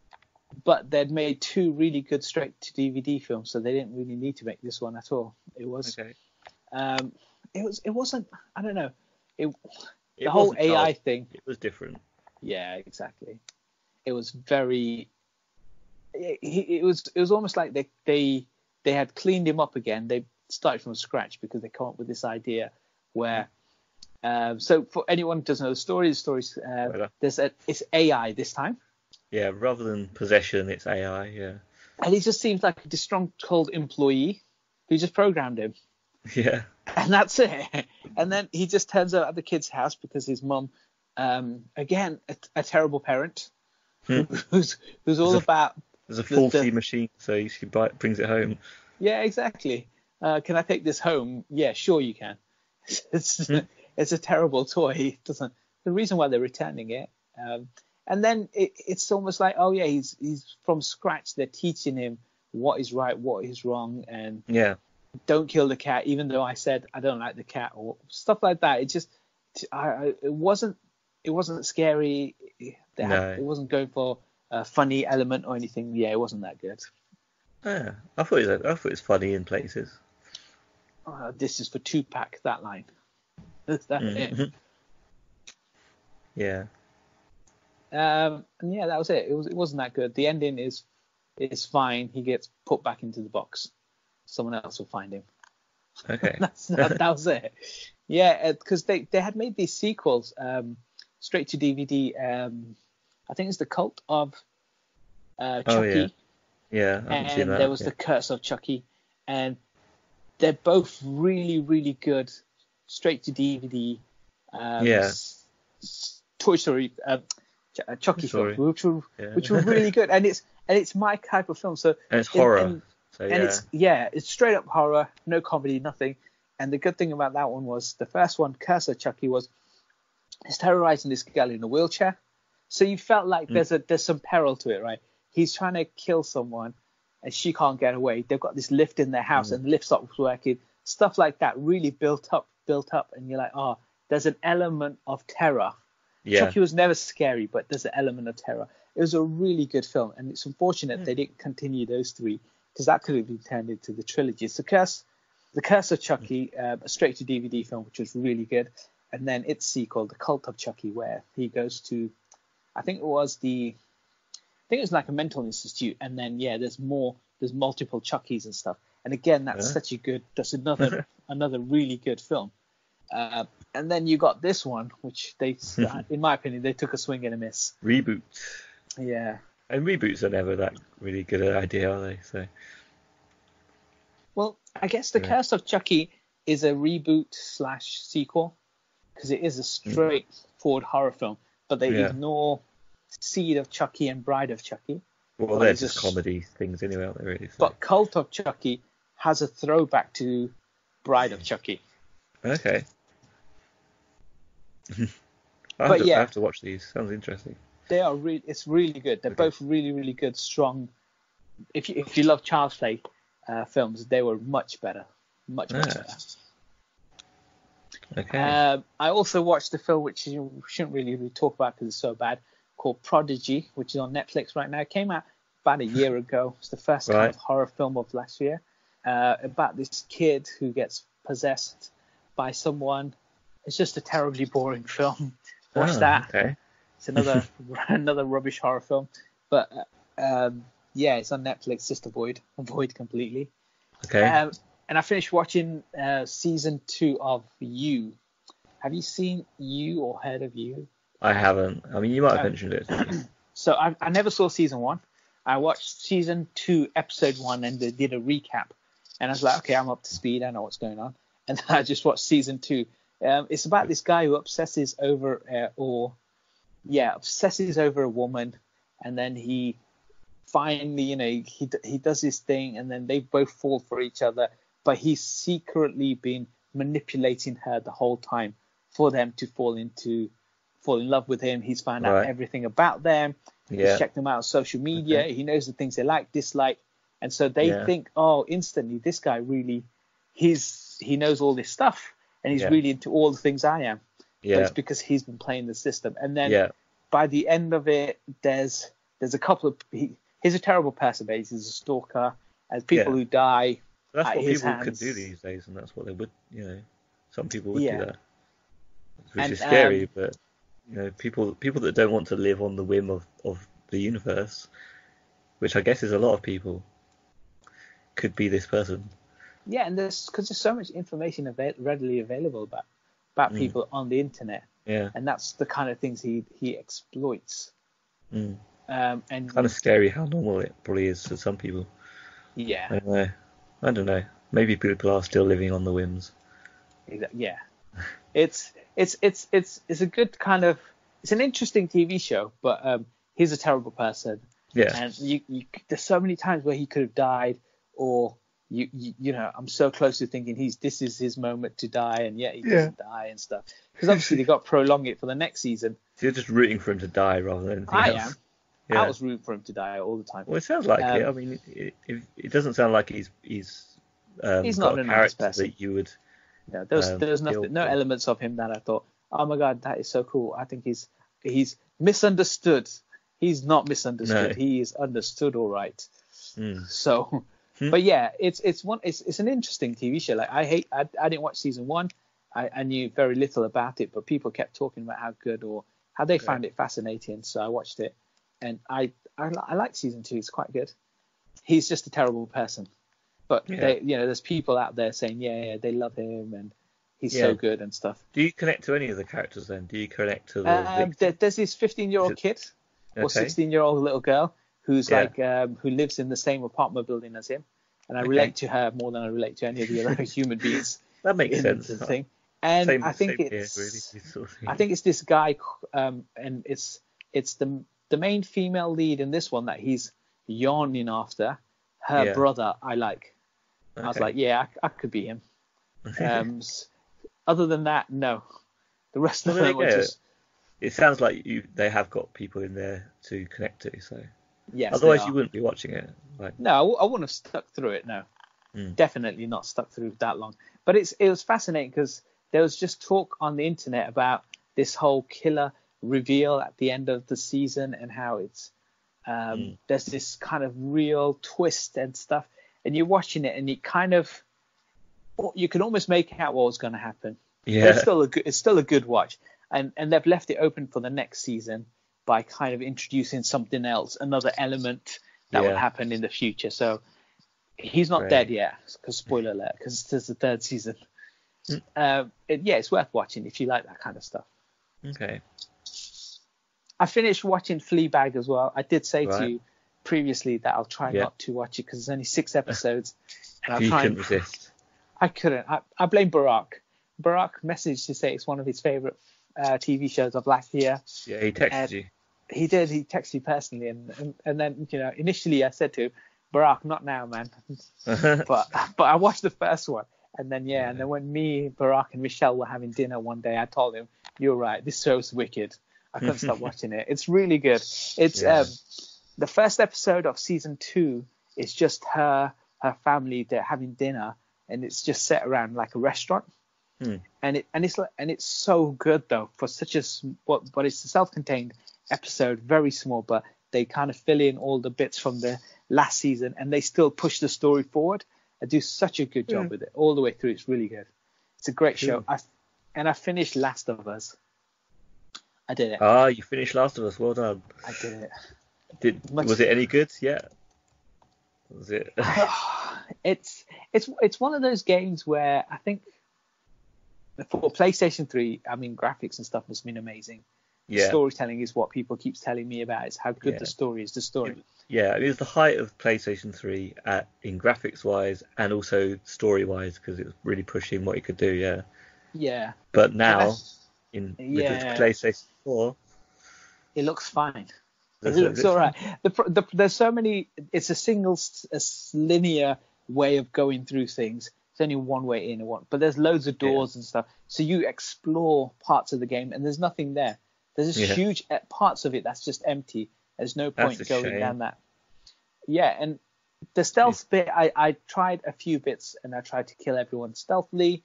But they'd made two really good straight to DVD films, so they didn't really need to make this one at all. It was. Okay. It wasn't. I don't know. The whole AI thing. It was different. Yeah, exactly. It was very. It was almost like they had cleaned him up again. They started from scratch because they come up with this idea where. So for anyone who doesn't know the story's it's AI this time. Yeah, rather than possession, it's AI. Yeah. And he just seems like a disgruntled employee who just programmed him. Yeah. And that's it. And then he just turns up at the kid's house because his mum, again, a terrible parent, who's all about. There's a faulty machine, so she brings it home. Yeah, exactly. Can I take this home? Yeah, sure you can. It's a terrible toy. It doesn't. The reason why they're returning it, and then it's almost like, oh yeah, he's from scratch. They're teaching him what is right, what is wrong, and don't kill the cat. Even though I said I don't like the cat or stuff like that. It just, it wasn't scary. It wasn't going for a funny element or anything. Yeah, it wasn't that good. Yeah, I thought it was funny in places. This is for Tupac. That line. That's it. Yeah. And yeah, that was it. It wasn't that good. The ending is fine. He gets put back into the box. Someone else will find him. Okay. that was it. Yeah, because they had made these sequels straight to DVD. I think it's The Cult of Chucky. Oh, yeah. Yeah, I haven't seen that. And there was The Curse of Chucky. And they're both really, really good straight to DVD. Toy Story, Chucky film, which were really good. And it's my type of film. So and it's horror. It's straight up horror, no comedy, nothing. And the good thing about that one was the first one, Curse of Chucky, he's terrorizing this girl in a wheelchair. So you felt like there's some peril to it, right? He's trying to kill someone and she can't get away. They've got this lift in their house and the lift stops working. Stuff like that really built up. And you're like, oh, there's an element of terror. Yeah. Chucky was never scary, but there's an element of terror. It was a really good film. And it's unfortunate they didn't continue those three, because that could have been turned into the trilogy. It's The Curse of Chucky, a straight-to-DVD film, which was really good. And then its sequel, The Cult of Chucky, where he goes to, I think it was like a mental institute. And then, there's multiple Chuckies and stuff. And again, that's another really good film. And then you got this one, which in my opinion, they took a swing and a miss. Reboot. Yeah. And reboots are never that really good an idea, are they? So. Well, I guess The Curse of Chucky is a reboot/sequel, because it is a straightforward horror film, but they ignore Seed of Chucky and Bride of Chucky. Well, they're just comedy things anyway, aren't they, really? So. But Cult of Chucky has a throwback to Bride of Chucky. Okay. I have to watch these. Sounds interesting. They are it's really good. They're both really, really good, strong. If you love Child's Play films, they were much better. Much better. Okay. I also watched a film which you shouldn't really talk about because it's so bad, called Prodigy, which is on Netflix right now. It came out about a year ago. It's the first kind of horror film of last year, about this kid who gets possessed by someone. It's just a terribly boring film. Watch that. Okay. It's another rubbish horror film. But it's on Netflix. Just avoid completely. Okay. And I finished watching season 2 of You. Have you seen You or heard of You? I haven't. I mean, you might have mentioned it. So I never saw season 1. I watched season 2, episode 1, and they did a recap. And I was like, okay, I'm up to speed. I know what's going on. And then I just watched season 2. It's about this guy who obsesses over a woman, and then he finally, he does his thing, and then they both fall for each other. But he's secretly been manipulating her the whole time for them to fall in love with him. He's found out everything about them. He's checked them out on social media. Okay. He knows the things they like, dislike, and so they think, oh, instantly, this guy really, he knows all this stuff, and he's really into all the things I am. Yeah. But it's because he's been playing the system. And then by the end of it, there's a couple of he's a terrible person, but he's a stalker. As people who die. That's what his people hands. could do these days, and that's what they would, some people would do that, which is scary. But people that don't want to live on the whim of the universe, which I guess is a lot of people, could be this person. Yeah, and because there's so much information readily available about people on the internet. Yeah, and that's the kind of things he exploits. And kind of scary how normal it probably is to some people. Yeah. I don't know. Maybe people are still living on the whims. Yeah. It's a good kind of, it's an interesting TV show, but he's a terrible person. Yeah. And you there's so many times where he could have died, or I'm so close to thinking this is his moment to die, and yet he doesn't die and stuff. Because obviously they got to prolong it for the next season. So you're just rooting for him to die rather than anything else. I am. Yeah. I was rooting for him to die all the time. Well, it sounds like it. I mean, it doesn't sound like he's not a nice person that you would. No, there's no elements of him that I thought, oh my god, that is so cool. I think he's misunderstood. He's not misunderstood. No. He is understood all right. So, but yeah, it's an interesting TV show. Like I didn't watch season 1. I knew very little about it, but people kept talking about how good or how they found it fascinating. So I watched it. And I like season 2. It's quite good. He's just a terrible person, but there's people out there saying they love him and he's so good and stuff. Do you connect to any of the characters then? Do you connect to the? There's this 15-year-old kid or 16-year-old little girl who's who lives in the same apartment building as him, and I relate to her more than I relate to any of the other human beings. That makes sense. The thing. And I think it's this guy, and it's the main female lead in this one that he's yawning after. Her brother, I like. Okay. I was like, I could be him. Other than that, no. The rest of Well, there them you are go. just It sounds like they have got people in there to connect to, so yes, they otherwise you are. wouldn't be watching it. Like, No, I wouldn't have stuck through it. No, definitely not stuck through that long. But it was fascinating because there was just talk on the internet about this whole killer reveal at the end of the season and how it's there's this kind of real twist and stuff. And you're watching it and you can almost make out what was going to happen. yeah, But it's still a good watch. And they've left it open for the next season by kind of introducing something else, another element that will happen in the future. So he's not dead yet, because spoiler alert, because there's the third season. It's worth watching if you like that kind of stuff. Okay. I finished watching Fleabag as well. I did say Right. to you previously that I'll try not to watch it because there's only 6 episodes. And You couldn't resist. I couldn't. I blame Barack. Barack messaged to say it's one of his favorite TV shows of last year. Yeah, he texted you. He did. He texted me personally, and then initially I said to him, Barack, not now, man. but I watched the first one, and then and then when me, Barack, and Michelle were having dinner one day, I told him, "You're right. This show's wicked. I couldn't stop watching it. It's really good. It's the first episode of season 2 is just her family. They're having dinner, and it's just set around like a restaurant." And it's so good though for such but it's a self-contained episode, very small, but they kind of fill in all the bits from the last season and they still push the story forward and do such a good job with it all the way through. It's really good. It's a great show. I finished Last of Us. I did it. Ah, you finished Last of Us. Well done. I did it. Was it any good? Yeah. Was it? It's one of those games where I think for PlayStation 3, I mean, graphics and stuff must have been amazing. Yeah. Storytelling is what people keep telling me about. Is how good the story is. The story. Yeah, it was the height of PlayStation 3 in graphics wise and also story wise because it was really pushing what you could do. Yeah. Yeah. But now with the PlayStation 4, it looks fine. It looks all right. There's so many. It's a linear way of going through things. It's only one way in and one, but there's loads of doors and stuff. So you explore parts of the game, and there's nothing there. There's this huge parts of it that's just empty. There's no point going down that. Yeah, and the stealth bit, I tried a few bits, and I tried to kill everyone stealthily,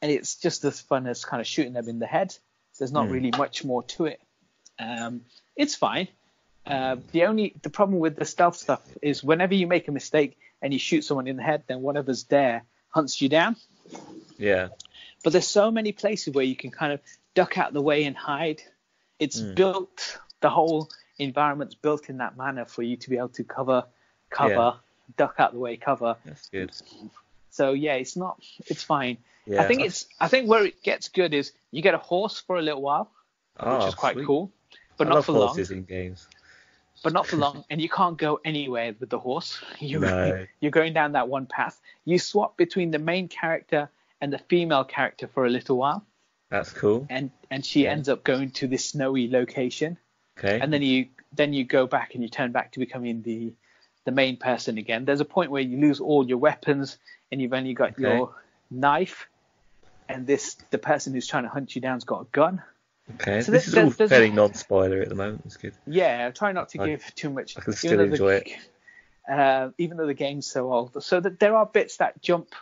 and it's just as fun as kind of shooting them in the head. So there's not really much more to it. It's fine. The problem with the stealth stuff is whenever you make a mistake and you shoot someone in the head, then whatever's there hunts you down. Yeah. But there's so many places where you can kind of duck out the way and hide. It's built, the whole environment's built in that manner for you to be able to cover, duck out the way, cover. That's good. So it's fine. Yeah. I think where it gets good is you get a horse for a little while, which is quite cool, but not for long. Horses in games. But not for long, and you can't go anywhere with the horse. You're going down that one path. You swap between the main character and the female character for a little while. That's cool. And she ends up going to this snowy location. Okay. And then you go back and you turn back to becoming the main person again. There's a point where you lose all your weapons and you've only got your knife, and the person who's trying to hunt you down's got a gun. Okay, so this is all fairly non-spoiler at the moment. It's good. Yeah, try not to give too much. I can still enjoy it. Even though the game's so old. So that there are bits that jump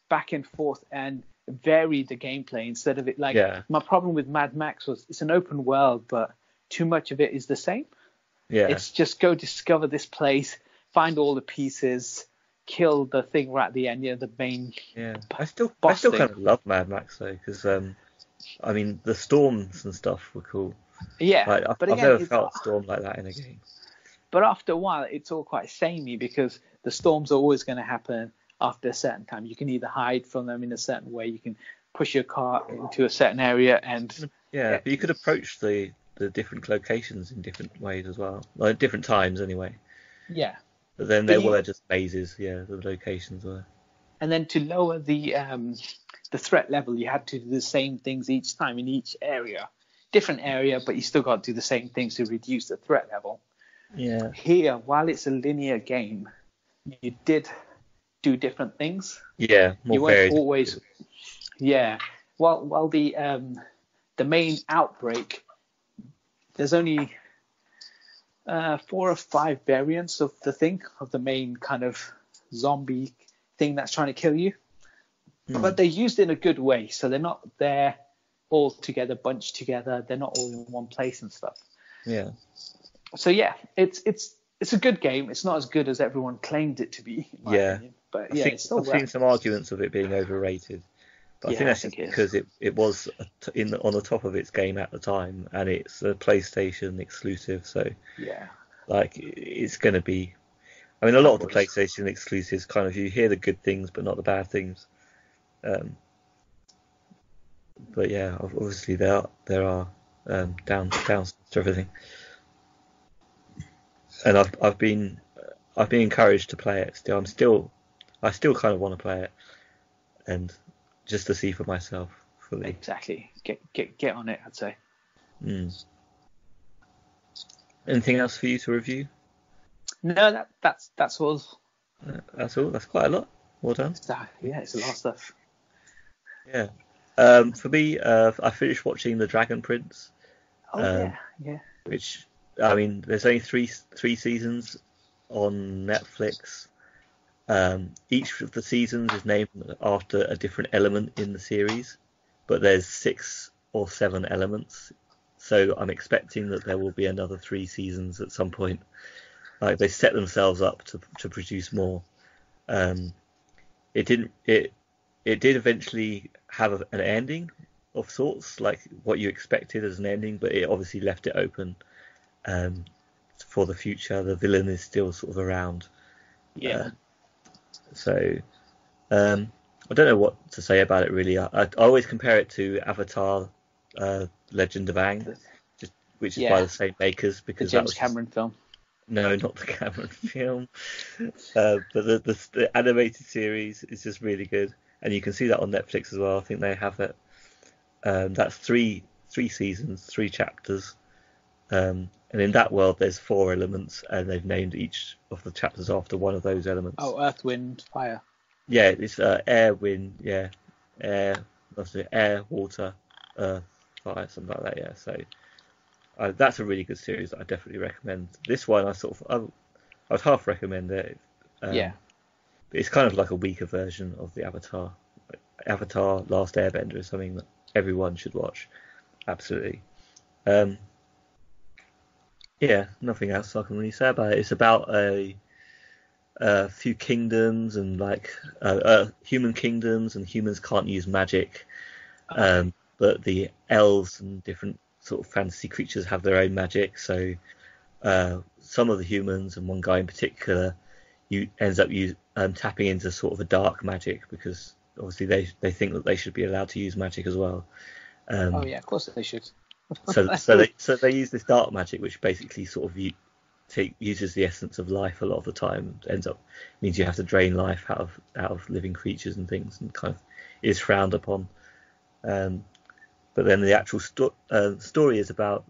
back and forth and vary the gameplay instead of it. My problem with Mad Max was it's an open world, but too much of it is the same. Yeah. It's just go discover this place, find all the pieces, kill the thing right at the end, the main. Yeah, I still kind of love Mad Max though, because I mean the storms and stuff were cool. Yeah, but I've never felt a storm like that in a game. But after a while, it's all quite samey because the storms are always going to happen after a certain time. You can either hide from them in a certain way, you can push your car into a certain area, and but you could approach the different locations in different ways as well, like different times anyway. Yeah. But then there were just mazes. Yeah, the locations were. And then to lower the threat level, you had to do the same things each time in each area, different area, but you still got to do the same things to reduce the threat level. Yeah. Here, while it's a linear game, you did do different things. Yeah, more varied. Yeah. Well, the main outbreak, there's only 4 or 5 variants of the main kind of zombie thing that's trying to kill you. But they're used in a good way, so they're not there all together, bunched together. They're not all in one place and stuff. Yeah. So yeah, it's a good game. It's not as good as everyone claimed it to be, in my opinion. But yeah, it's still I've seen some arguments of it being overrated. But I think that's just because it was on the top of its game at the time, and it's a PlayStation exclusive. So yeah, like it's going to be. I mean, a lot of the PlayStation exclusives kind of you hear the good things, but not the bad things. But yeah, obviously there are downsides to everything, and I've been encouraged to play it still. I still kind of want to play it, and just to see for myself fully. Exactly. Get on it, I'd say. Anything else for you to review? No, that's all. That's all. That's quite a lot. Well done. Yeah, it's a lot of stuff. Yeah. For me, I finished watching The Dragon Prince. Yeah. Which, I mean, there's only three seasons on Netflix. Each of the seasons is named after a different element in the series, but there's 6 or 7 elements. So I'm expecting that there will be another 3 seasons at some point. Like they set themselves up to produce more. It did eventually have an ending of sorts, like what you expected as an ending, but it obviously left it open for the future. The villain is still sort of around. Yeah. So I don't know what to say about it really. I always compare it to Avatar, Legend of Aang, which is by the same makers, because the James Cameron film. No, not the Cameron film. But the animated series is just really good, and you can see that on Netflix as well. I think they have it. That's three seasons, 3 chapters, and in that world there's 4 elements, and they've named each of the chapters after one of those elements. Oh, Earth, Wind, Fire. Yeah, it's air, wind, air, water, earth, fire, something like that. Yeah, so that's a really good series that I definitely recommend. This one I would half recommend it. But it's kind of like a weaker version of the Avatar. Avatar: Last Airbender is something that everyone should watch. Absolutely. Nothing else I can really say about it. It's about a few kingdoms and human kingdoms, and humans can't use magic, but the elves and different sort of fantasy creatures have their own magic. So some of the humans, and one guy in particular, ends up tapping into sort of a dark magic, because obviously they think that they should be allowed to use magic as well. Of course they should. so they use this dark magic, which basically sort of uses the essence of life a lot of the time. Means you have to drain life out of living creatures and things, and kind of is frowned upon. But then the actual story is about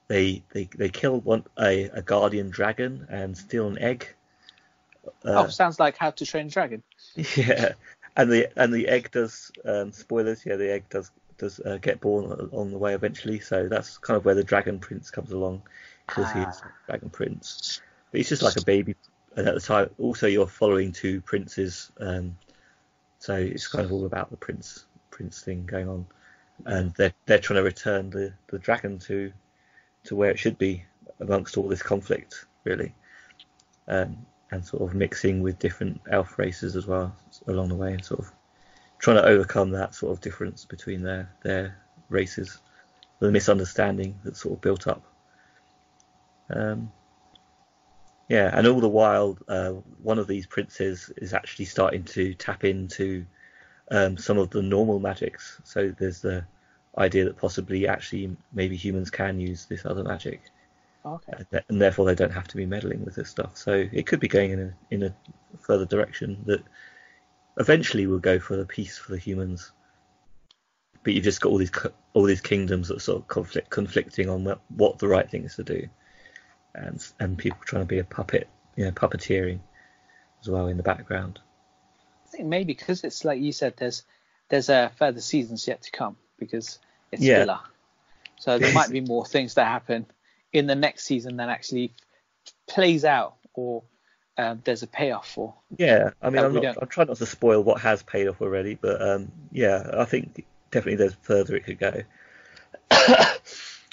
they kill a guardian dragon and steal an egg. Sounds like How to Train a Dragon. Yeah, and the egg does, spoilers. Yeah, the egg does get born along the way eventually. So that's kind of where the Dragon Prince comes along, because he's Dragon Prince. But he's just like a baby, and at the time also you're following 2 princes. So it's kind of all about the prince thing going on, and they're trying to return the dragon to where it should be amongst all this conflict, really, and sort of mixing with different elf races as well along the way, and sort of trying to overcome that sort of difference between their races, the misunderstanding that's sort of built up. And all the while, one of these princes is actually starting to tap into some of the normal magics. So there's the idea that possibly actually maybe humans can use this other magic. Okay. And therefore they don't have to be meddling with this stuff. So it could be going in a further direction that eventually will go for the peace for the humans. But you've just got all these kingdoms that sort of conflicting on what the right thing is to do, and people trying to be a puppet, puppeteering as well in the background. I think maybe because it's like you said, there's there's further seasons yet to come because it's Yeah. filler. So there might be more things that happen in the next season that actually plays out, or there's a payoff for. Yeah, I mean, we I'm trying not to spoil what has paid off already, but yeah, I think definitely there's further it could go.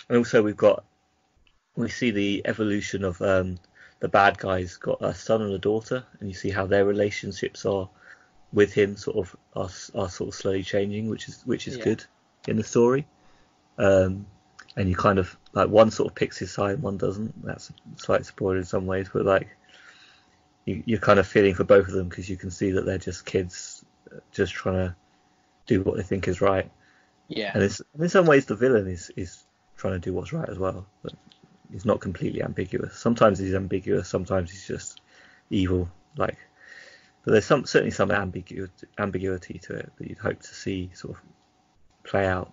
And also we see the evolution of the bad guy's got a son and a daughter, and you see how their relationships are with him are sort of slowly changing, which is good in the story. And you kind of like one sort of picks his side and one doesn't. That's a slight spoiler in some ways, but like you're kind of feeling for both of them because you can see that they're just kids just trying to do what they think is right. Yeah. And in some ways the villain is trying to do what's right as well, but he's not completely ambiguous. Sometimes he's ambiguous, sometimes he's just evil. But there's certainly some ambiguity to it that you'd hope to see sort of play out.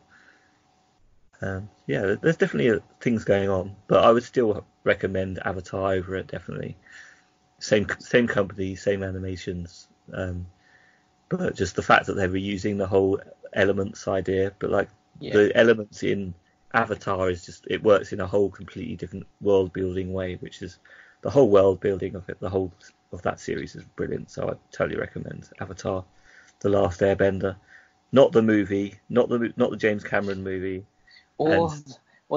Yeah, there's definitely things going on, but I would still recommend Avatar over it, definitely. Same company, same animations, but just the fact that they're reusing the whole elements idea, but like the elements in Avatar it works in a whole completely different world building way, which is the whole world building of it, the whole of that series is brilliant. So I totally recommend Avatar, The Last Airbender, not the movie, not the James Cameron movie. Or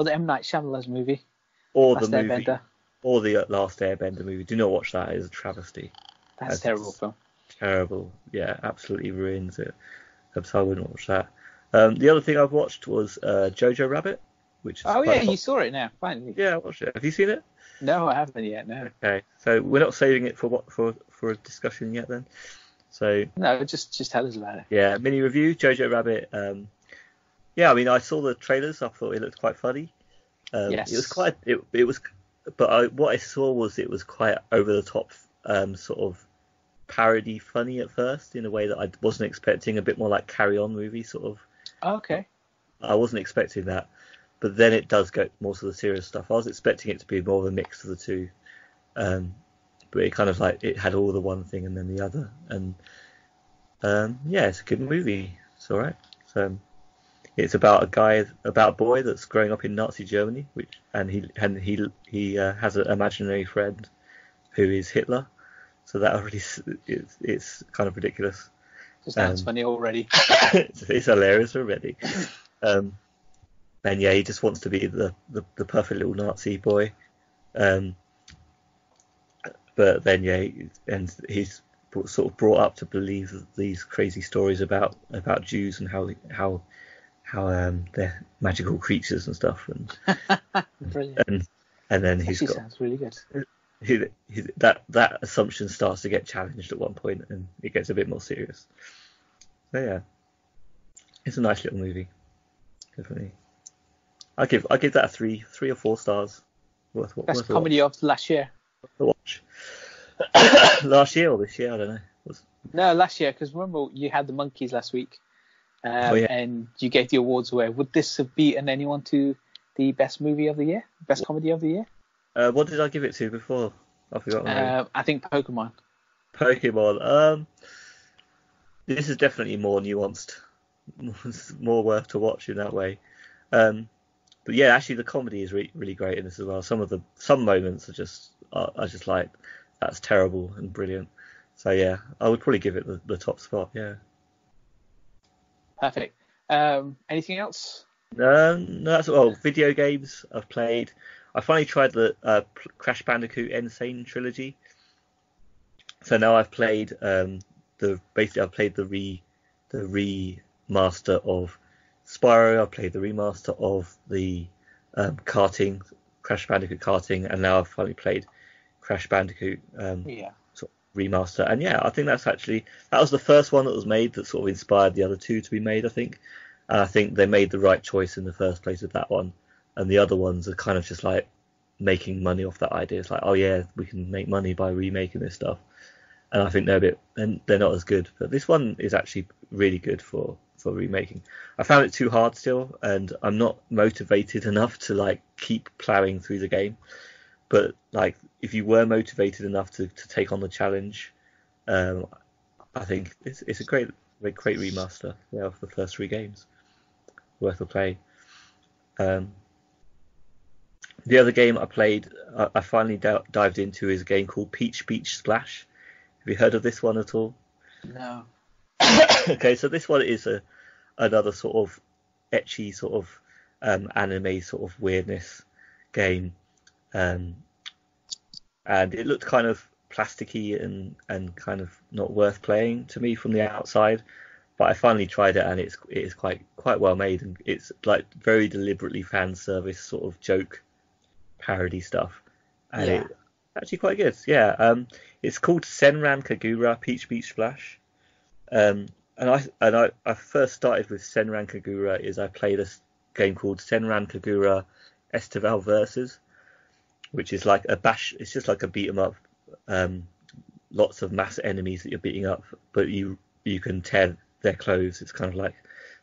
the M. Night Shyamalan movie. Or Last the movie. Airbender. Or the Last Airbender movie. Do not watch that. It's a travesty. That's a terrible film. Terrible. Yeah, absolutely ruins it. So I wouldn't watch that. The other thing I've watched was Jojo Rabbit, which is you saw it now, finally. Yeah, I watched it. Have you seen it? No, I haven't yet, no. Okay, so we're not saving it for a discussion yet then? So no, just tell us about it. Yeah, mini review, Jojo Rabbit. Yeah, I mean, I saw the trailers. I thought it looked quite funny. Yes. It was, but what I saw was it was quite over the top, sort of parody funny at first in a way that I wasn't expecting. A bit more like Carry On movie sort of. Okay. I wasn't expecting that, but then it does go more to the serious stuff. I was expecting it to be more of a mix of the two, but it kind of like it had all the one thing and then the other, and yeah, it's a good movie. It's all right. It's about a boy that's growing up in Nazi Germany, and he has an imaginary friend who is Hitler. So that already it's kind of ridiculous. It sounds funny already. It's hilarious already. And yeah, he just wants to be the perfect little Nazi boy. But then he's sort of brought up to believe these crazy stories about Jews and how they're magical creatures and stuff, Brilliant. And then he's got sounds really good. That assumption starts to get challenged at one point, and it gets a bit more serious. So yeah, it's a nice little movie. Definitely, I give that 3 or 4 stars. Best comedy of last year. To watch. Last year or this year, I don't know. No, last year, because remember you had the Monkeys last week. And you gave the awards away. Would this have beaten anyone to the best movie of the year, best comedy of the year? What did I give it to before? I forgot. I think Pokemon. This is definitely more nuanced, more worth to watch in that way. But yeah, actually the comedy is really great in this as well. Some moments are just like, that's terrible and brilliant. So yeah, I would probably give it the top spot. Yeah. Perfect. Anything else? No, that's all. Video games I've played. I finally tried the Crash Bandicoot Insane trilogy. So now I've played the remaster of Spyro. I've played the remaster of the karting, Crash Bandicoot karting, and now I've finally played Crash Bandicoot sort of remaster. And yeah, I think that was the first one that was made that sort of inspired the other two to be made, I think. And I think they made the right choice in the first place with that one. And the other ones are kind of just like making money off that idea. It's like, oh yeah, we can make money by remaking this stuff. And I think they're not as good. But this one is actually really good for remaking. I found it too hard still, and I'm not motivated enough to like keep plowing through the game. But like, if you were motivated enough to take on the challenge, I think it's a great great remaster, yeah, of the first 3 games. Worth a play. The other game I played, I finally dived into, is a game called Peach Beach Splash. Have you heard of this one at all? No. Okay, so this one is another sort of ecchi sort of anime sort of weirdness game, and it looked kind of plasticky and kind of not worth playing to me from the outside. But I finally tried it, and it is quite well made, and it's like very deliberately fan service sort of joke parody stuff, and it's actually quite good. Yeah, it's called Senran Kagura Peach Beach Splash. And I first started with Senran Kagura is I played a game called Senran Kagura Estival Versus, which is like a bash. It's just like a beat 'em up, lots of mass enemies that you're beating up, but you can tear their clothes. It's kind of like,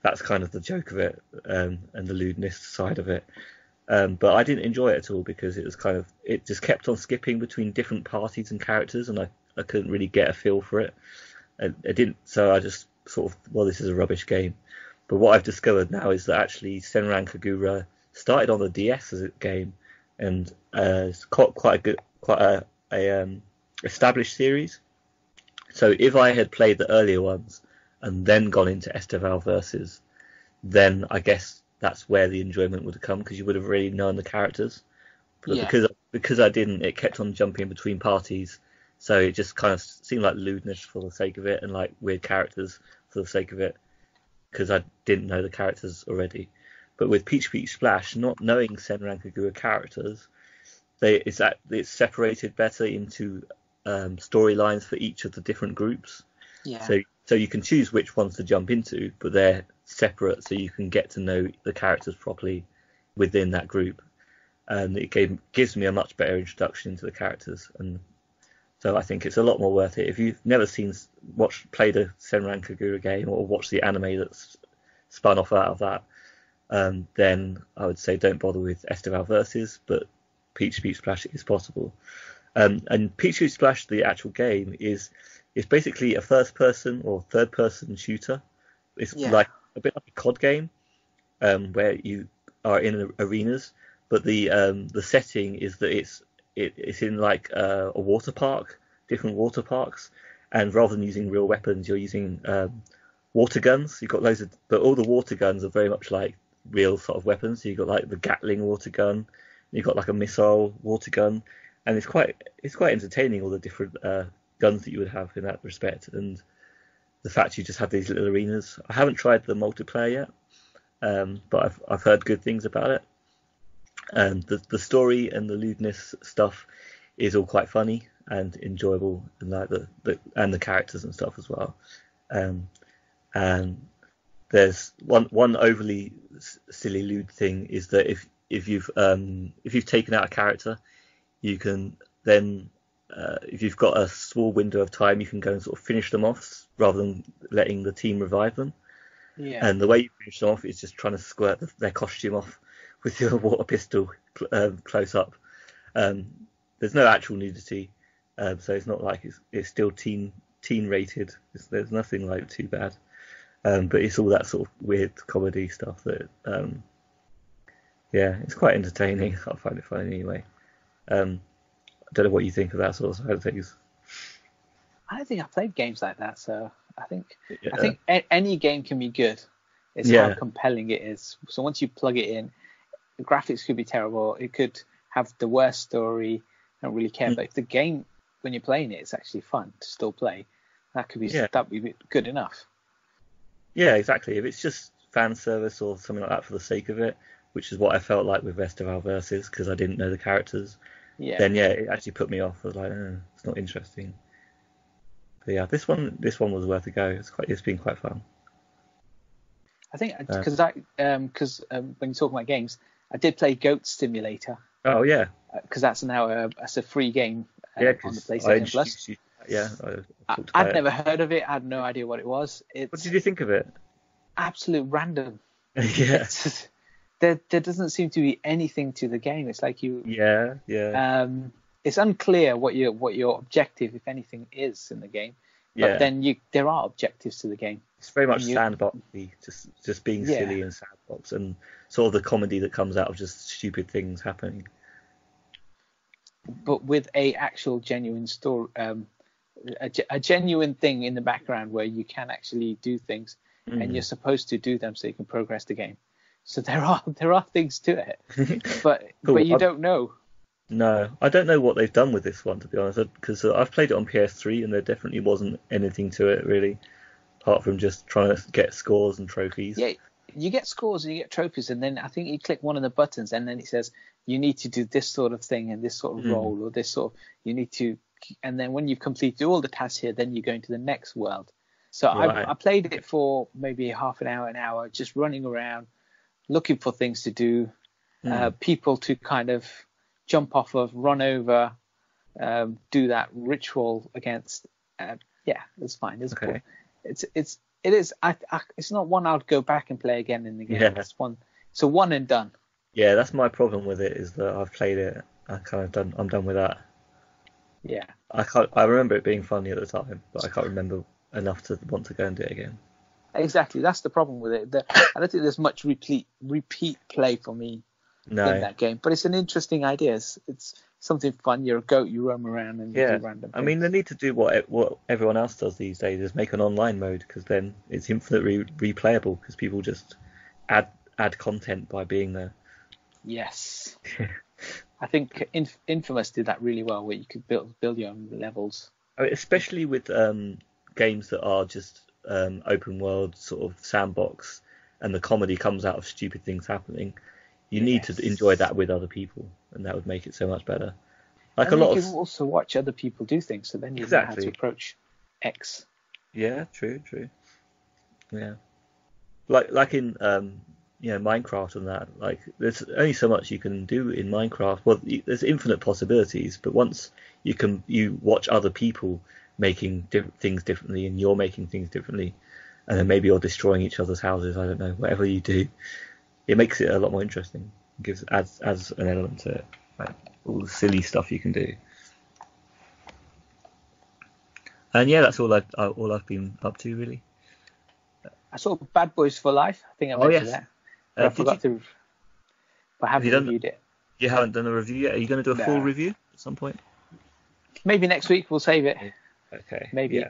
that's kind of the joke of it, and the lewdness side of it. But I didn't enjoy it at all because it just kept on skipping between different parties and characters, and I couldn't really get a feel for it. I didn't, so I just sort of, well, this is a rubbish game. But what I've discovered now is that actually Senran Kagura started on the DS as a game, and it's quite a established series. So if I had played the earlier ones and then gone into Estival Versus, then I guess that's where the enjoyment would have come, because you would have really known the characters. But because I didn't, it kept on jumping between parties. So it just kind of seemed like lewdness for the sake of it, and like weird characters for the sake of it, because I didn't know the characters already. But with Peach Beach Splash, not knowing Senran Kagura characters, it's separated better into storylines for each of the different groups. Yeah. So you can choose which ones to jump into, but they're separate, so you can get to know the characters properly within that group. And it gives me a much better introduction into the characters, and so I think it's a lot more worth it. If you've never played a Senran Kagura game or watched the anime that's spun off out of that, then I would say don't bother with Estival Versus, but Peach Beach Splash is possible. And Peach Beach Splash, the actual game, is basically a first-person or third-person shooter. It's like a bit like a COD game, where you are in arenas, but the setting is that it's in like a water park, different water parks, and rather than using real weapons, you're using water guns. You've got loads but all the water guns are very much like real sort of weapons. So you've got like the Gatling water gun, you've got like a missile water gun, and it's quite entertaining, all the different guns that you would have in that respect, and the fact you just have these little arenas. I haven't tried the multiplayer yet, but I've heard good things about it. And the story and the lewdness stuff is all quite funny and enjoyable, and like the characters and stuff as well. And there's one overly silly lewd thing is that if you've taken out a character, you can then if you've got a small window of time, you can go and sort of finish them off rather than letting the team revive them. Yeah. And the way you finish them off is just trying to squirt their costume off with your water pistol close up. There's no actual nudity, so it's not like it's still teen rated. There's nothing like too bad, but it's all that sort of weird comedy stuff that it's quite entertaining. I find it funny anyway. I don't know what you think of that sort of things. I don't think I've played games like that, so I think any game can be good. It's how compelling it is. So once you plug it in, the graphics could be terrible. It could have the worst story. I don't really care. But if the game, when you're playing it, it's actually fun to still play, that'd be good enough. Yeah, exactly. If it's just fan service or something like that for the sake of it, which is what I felt like with Estival Versus, because I didn't know the characters, then it actually put me off. I was like, it's not interesting. But yeah, this one was worth a go. It's been quite fun. I think because when you talk about games, I did play Goat Simulator. Oh yeah. Because that's now a free game on the PlayStation Plus. I'd never heard of it. I had no idea what it was. What did you think of it? Absolute random. Yeah. There doesn't seem to be anything to the game. It's like you. Yeah. It's unclear what your objective, if anything, is in the game. But Yeah. then there are objectives to the game. It's very much You- sandboxy, just being Yeah. silly and sandbox, and sort of the comedy that comes out of just stupid things happening. But with a actual genuine story, a genuine thing in the background where you can actually do things, and you're supposed to do them so you can progress the game. So there are things to it, but Cool. but you don't know. No, I don't know what they've done with this one, to be honest, because I've played it on PS3 and there definitely wasn't anything to it really, apart from just trying to get scores and trophies. Yeah, you get scores and you get trophies, and then I think you click one of the buttons, and then it says you need to do this sort of thing and this sort of role, or this sort of, you need to, and then when you've completed all the tasks here, then you go into the next world. So Right. I played it for maybe half an hour, just running around, looking for things to do, people to kind of jump off of, run over, do that ritual against. Yeah, it's fine. It's cool. Okay. It is. It's not one I'd go back and play again and again. Yeah. It's a one and done. Yeah, that's my problem with it, is that I've played it, I'm done with that. Yeah. I remember it being funny at the time, but I can't remember enough to want to go and do it again. Exactly. That's the problem with it. I don't think there's much repeat play for me in that game, but it's an interesting idea. It's something fun. You're a goat, you roam around and you do random things. I mean, they need to do what everyone else does these days, is make an online mode, because then it's infinitely replayable, because people just add content by being there. Yes. I think Infamous did that really well, where you could build your own levels. I mean, especially with games that are just open world sort of sandbox, and the comedy comes out of stupid things happening. You need to enjoy that with other people, and that would make it so much better. Like, and you can also watch other people do things, so then you know how to approach X. Yeah, true. Yeah, like in Minecraft and that. Like, there's only so much you can do in Minecraft. Well, there's infinite possibilities, but once you watch other people making things differently, and you're making things differently, and then maybe you're destroying each other's houses. I don't know. Whatever you do, it makes it a lot more interesting. It adds an element to it, like all the silly stuff you can do. And yeah, that's all I've been up to, really. I saw Bad Boys for Life. I think I mentioned that. But I forgot to. But I haven't reviewed it. You haven't done a review yet? Are you going to do a full review at some point? Maybe next week. We'll save it. Okay. Maybe. Yeah.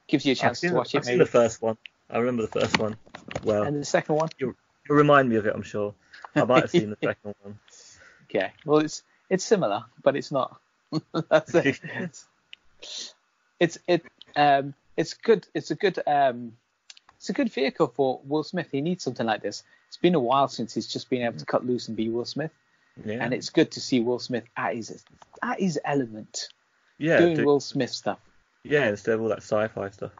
Gives you a chance to watch it. I've seen the first one. I remember the first one well. And the second one? You'll remind me of it, I'm sure. I might have seen the second one. Okay. Well, it's similar, but it's not. That's it. It's good. It's a good vehicle for Will Smith. He needs something like this. It's been a while since he's just been able to cut loose and be Will Smith. Yeah. And it's good to see Will Smith at his element. Yeah. Doing Will Smith stuff. Yeah, instead of all that sci-fi stuff.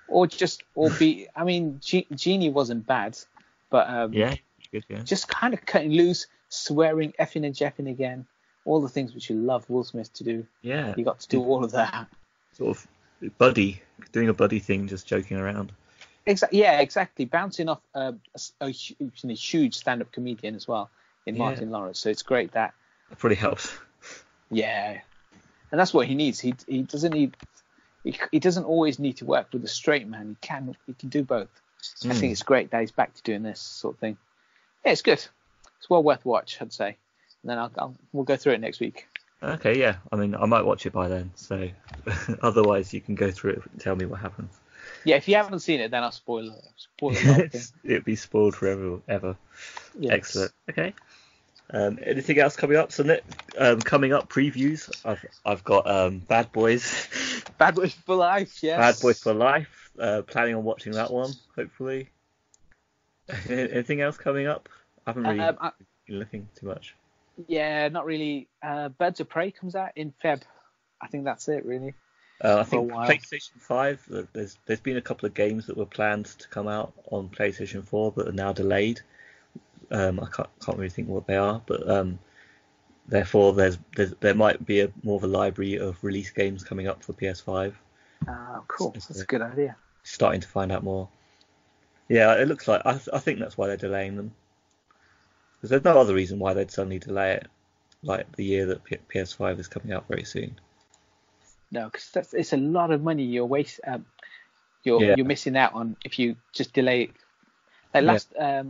I mean, Genie wasn't bad, but good, yeah. Just kind of cutting loose, swearing, effing and jeffing again, all the things which you love Will Smith to do. Yeah. You got to do all of that. Sort of doing a buddy thing, just joking around. Exactly. Bouncing off a huge stand-up comedian as well in Martin Lawrence. So it's great that probably helps. Yeah, and that's what he needs. He doesn't need. He doesn't always need to work with a straight man. He can do both. I think it's great that he's back to doing this sort of thing. Yeah, it's good. It's well worth watch, I'd say. And then we'll go through it next week. Okay, yeah. I mean, I might watch it by then. So otherwise, you can go through it and tell me what happens. Yeah, if you haven't seen it, then I'll spoil it. It'll be spoiled forever, ever. Yes. Excellent. Okay. Anything else coming up? So coming up previews. I've got Bad Boys. Bad Boys for Life. Yes. Bad Boys for Life. Planning on watching that one, hopefully. Anything else coming up? I haven't really been looking too much. Yeah, not really. Birds of Prey comes out in Feb. I think that's it, really. I think PlayStation 5. There's been a couple of games that were planned to come out on PlayStation 4 but are now delayed. I can't really think what they are, but therefore there might be more of a library of release games coming up for PS5. Oh, cool. That's a good idea. Starting to find out more. Yeah, it looks like I think that's why they're delaying them. Because there's no other reason why they'd suddenly delay it, like the year that PS5 is coming out very soon. No, because it's a lot of money you're wasting. you're missing out on if you just delay it. Like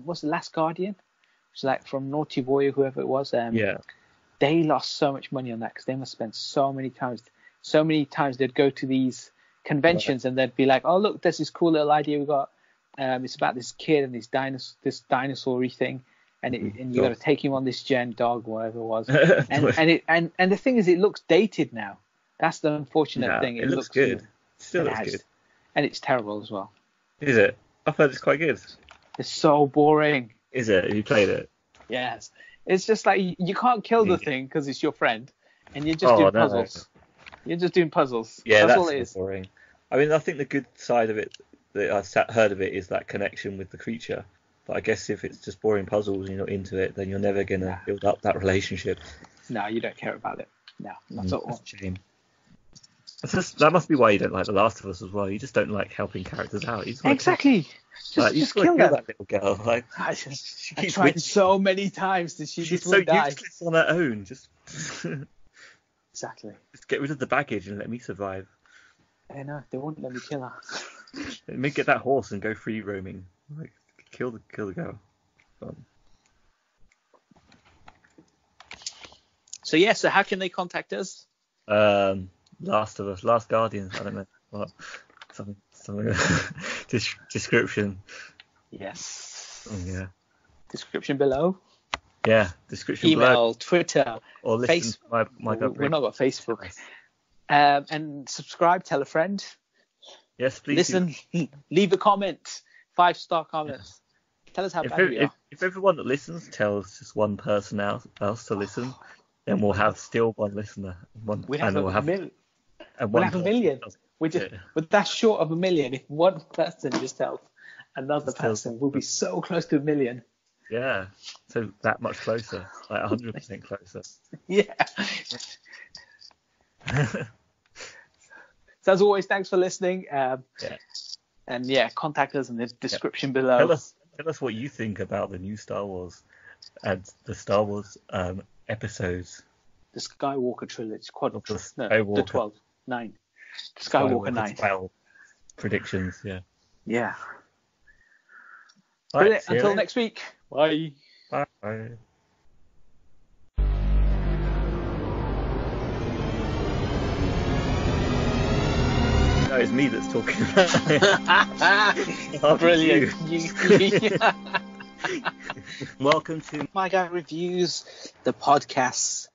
what's the Last Guardian? It's like from Naughty Boy or whoever it was. They lost so much money on that because they must spend so many times they'd go to these conventions and they'd be like, oh look, there's this cool little idea we got. It's about this kid and this dinosaur-y thing, and you got to take him on this giant dog, whatever it was. And the thing is, it looks dated now. That's the unfortunate thing. It looks good. Still looks good. And it's terrible as well. Is it? I've heard it's quite good. It's so boring. Is it? Have you played it? Yes. It's just like you can't kill the thing because it's your friend, and you're just doing puzzles. You're just doing puzzles. Yeah, that's all it is. Boring. I mean, I think the good side of it that I've heard of it is that connection with the creature. But I guess if it's just boring puzzles and you're not into it, then you're never gonna build up that relationship. No, you don't care about it. No, not at all. That's a shame. That must be why you don't like The Last of Us as well. You just don't like helping characters out. Exactly. Just kill that little girl. Like, I tried so many times that she's so die. useless on her own. Just exactly. Just get rid of the baggage and let me survive. I know they won't let me kill her. Let me get that horse and go free roaming. Like, kill the girl. So how can they contact us? Last of Us, Last Guardian. I don't know what. Something. Description. Yes. Yeah. Description below. Yeah. Description Email, below. Twitter, or listen Facebook. to my We're not got Facebook. And subscribe. Tell a friend. Yes, please. Listen. Leave a comment. 5-star comments. Tell us how bad we are. If everyone that listens tells just one person else to listen, then we'll have still one listener. We'll have a million. We're that short of a million. If one person just tells another person, we'll be so close to a million. Yeah, so that much closer, like 100% closer. Yeah. So as always, thanks for listening. And contact us in the description below. Tell us what you think about the new Star Wars and the Star Wars episodes. The Skywalker trilogy. The 12. 9. Skywalker 9. 12 predictions, yeah. Yeah. Right, until next week. Bye. Bye. No, it's me that's talking about it. Brilliant. Welcome to MyGuy Reviews, the podcast.